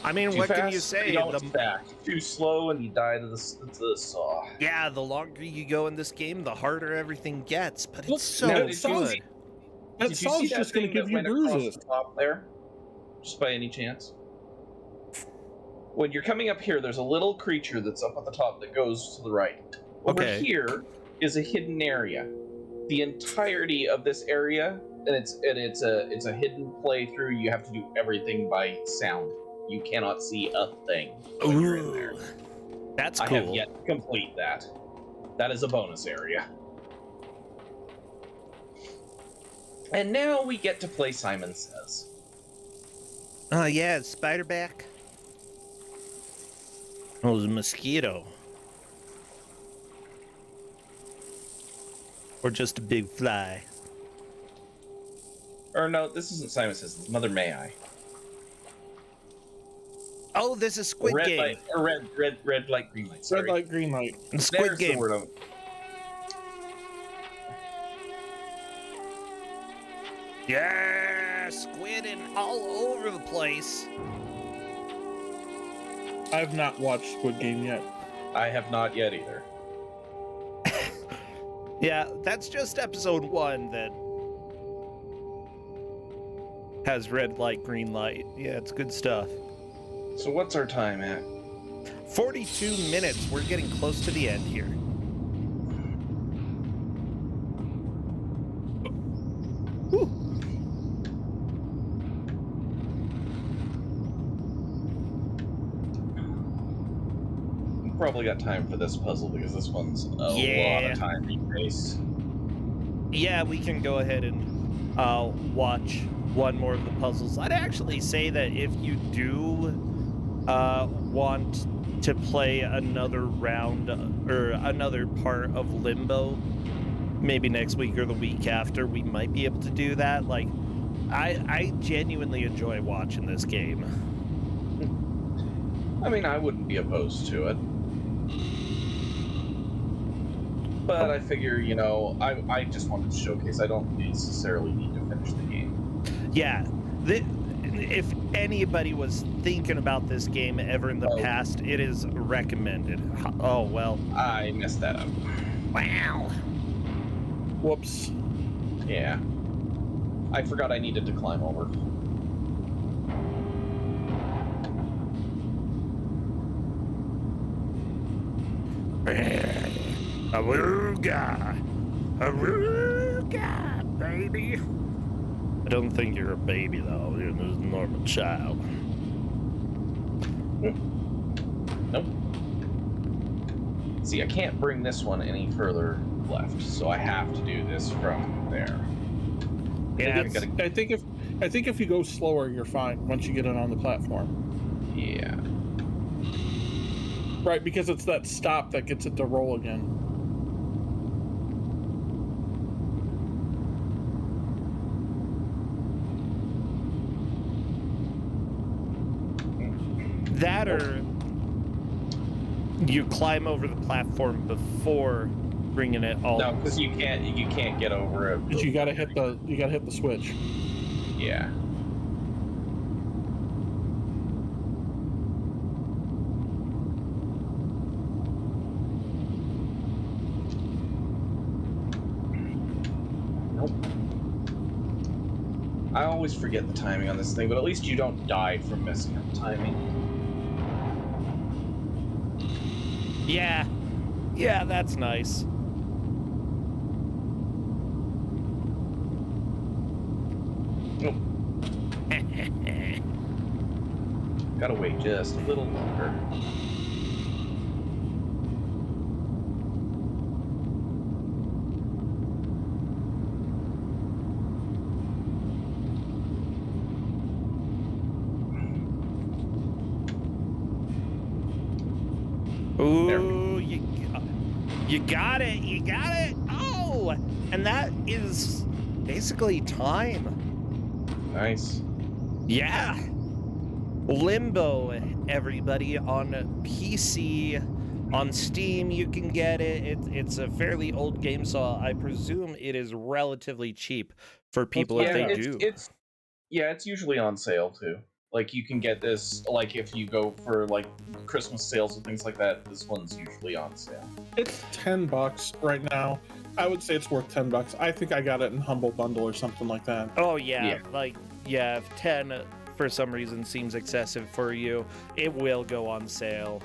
I mean, Too what can fast, you say? You don't stack. Too slow, and you die to the saw. Yeah, the longer you go in this game, the harder everything gets, but Look, it's so now, good. That Did you saw's see that just going to thing give that you went across bruises. the top there? Just by any chance? When you're coming up here, there's a little creature that's up at the top that goes to the right. Over Okay. here is a hidden area. The entirety of this area, and it's a hidden playthrough. You have to do everything by sound. You cannot see a thing when you're in there. That's I cool. have yet to complete that. That is a bonus area. And now we get to play Simon Says. Oh, yeah, Spiderback. Oh, it was a mosquito. Or just a big fly. Or no, this isn't Simon Says. It's Mother May I. Oh, this is Squid red Game. Light, or red light, green light. Sorry. Red light, green light. Squid There's Game. the word. Yeah, squidding all over the place. I have not watched Squid Game yet. I have not yet either. Yeah, that's just episode 1 that has red light, green light. Yeah, it's good stuff. So what's our time at? 42 minutes. We're getting close to the end here. Whew. We probably got time for this puzzle because this one's a lot of time to face. Yeah, we can go ahead and watch one more of the puzzles. I'd actually say that if you do want to play another round or another part of Limbo, maybe next week or the week after, we might be able to do that. Like, I genuinely enjoy watching this game. I mean, I wouldn't be opposed to it. But I figure, you know, I just wanted to showcase I don't necessarily need to finish the game. Yeah, if anybody was thinking about this game ever in the past, it is recommended. Oh, well. I messed that up. Wow. Whoops. Yeah. I forgot I needed to climb over. Awooga! Awooga, baby! I don't think you're a baby, though. You're a normal child. Nope. See, I can't bring this one any further left, so I have to do this from there. Yeah, I think if you go slower, you're fine once you get it on the platform. Yeah. Right, because it's that stop that gets it to roll again. that or you climb over the platform before bringing it all. No, because you can't get over it. But you gotta hit the switch. Yeah. Nope. I always forget the timing on this thing, but at least you don't die from messing up timing. Yeah. Yeah, that's nice. Nope. Gotta wait just a little longer. Ooh, you got it, you got it. Oh, and that is basically time. Nice. Yeah. Limbo, everybody, on PC, on Steam, you can get it. It's a fairly old game, so I presume it is relatively cheap for people if they do. It's usually on sale too. Like you can get this, like if you go for like Christmas sales and things like that, this one's usually on sale. It's $10 right now. I would say it's worth $10. I think I got it in Humble Bundle or something like that. Oh yeah, if 10 for some reason seems excessive for you, it will go on sale.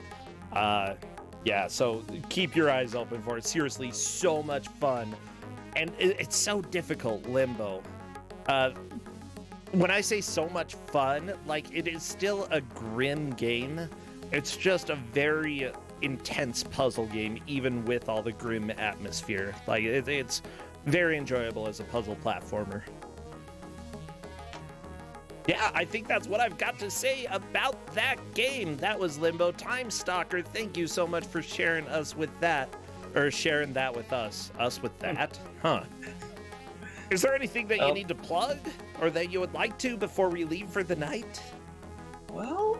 Yeah, so keep your eyes open for it. Seriously, so much fun. And it's so difficult, Limbo. When I say so much fun, like, it is still a grim game. It's just a very intense puzzle game, even with all the grim atmosphere. Like, it's very enjoyable as a puzzle platformer. Yeah, I think that's what I've got to say about that game. That was Limbo. Tymestalker, thank you so much for sharing us with that. Or sharing that with us. Us with that? Huh. Is there anything that you need to plug? Or that you would like to before we leave for the night? Well,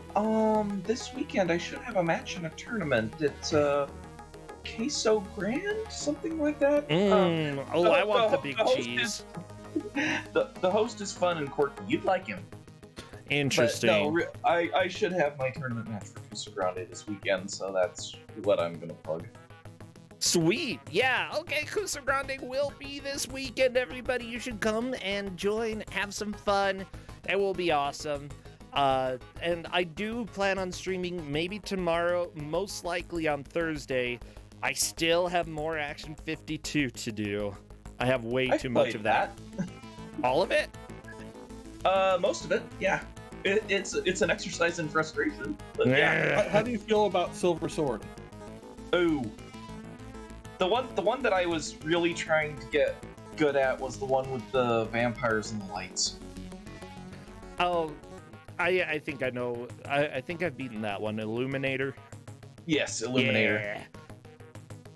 this weekend I should have a match in a tournament. It's, Queso Grand? Something like that? I want the big cheese. The host is fun and quirky. You'd like him. Interesting. But no, I should have my tournament match for Queso Grande this weekend, so that's what I'm gonna plug. Sweet. Yeah, okay, Queso Grande will be this weekend, everybody. You should come and join, have some fun. It will be awesome. And I do plan on streaming maybe tomorrow, most likely on Thursday. I still have more Action 52 to do. I have way too much of that. All of it? Most of it, yeah. It's an exercise in frustration. But yeah. How do you feel about Silver Sword? Oh. The one that I was really trying to get good at was the one with the vampires and the lights. Oh, I think I know. I think I've beaten that one. Illuminator? Yes, Illuminator. Yeah.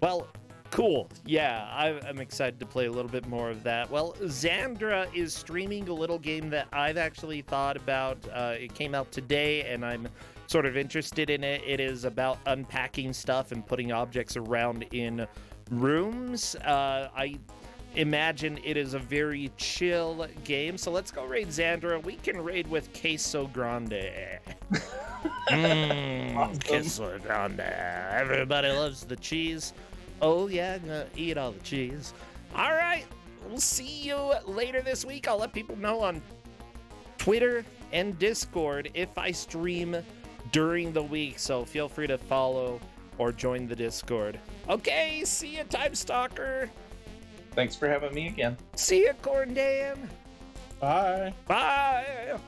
Well, cool. Yeah, I'm excited to play a little bit more of that. Well, Xandra is streaming a little game that I've actually thought about. It came out today, and I'm sort of interested in it. It is about unpacking stuff and putting objects around in rooms. I imagine it is a very chill game. So let's go raid Xandra. We can raid with Queso Grande. Awesome. Queso Grande. Everybody loves the cheese. Oh yeah, I'm gonna eat all the cheese. All right, we'll see you later this week. I'll let people know on Twitter and Discord if I stream during the week, so feel free to follow or join the Discord. Okay, see ya, Tymestalker. Thanks for having me again. See ya, Corn Dan. Bye. Bye.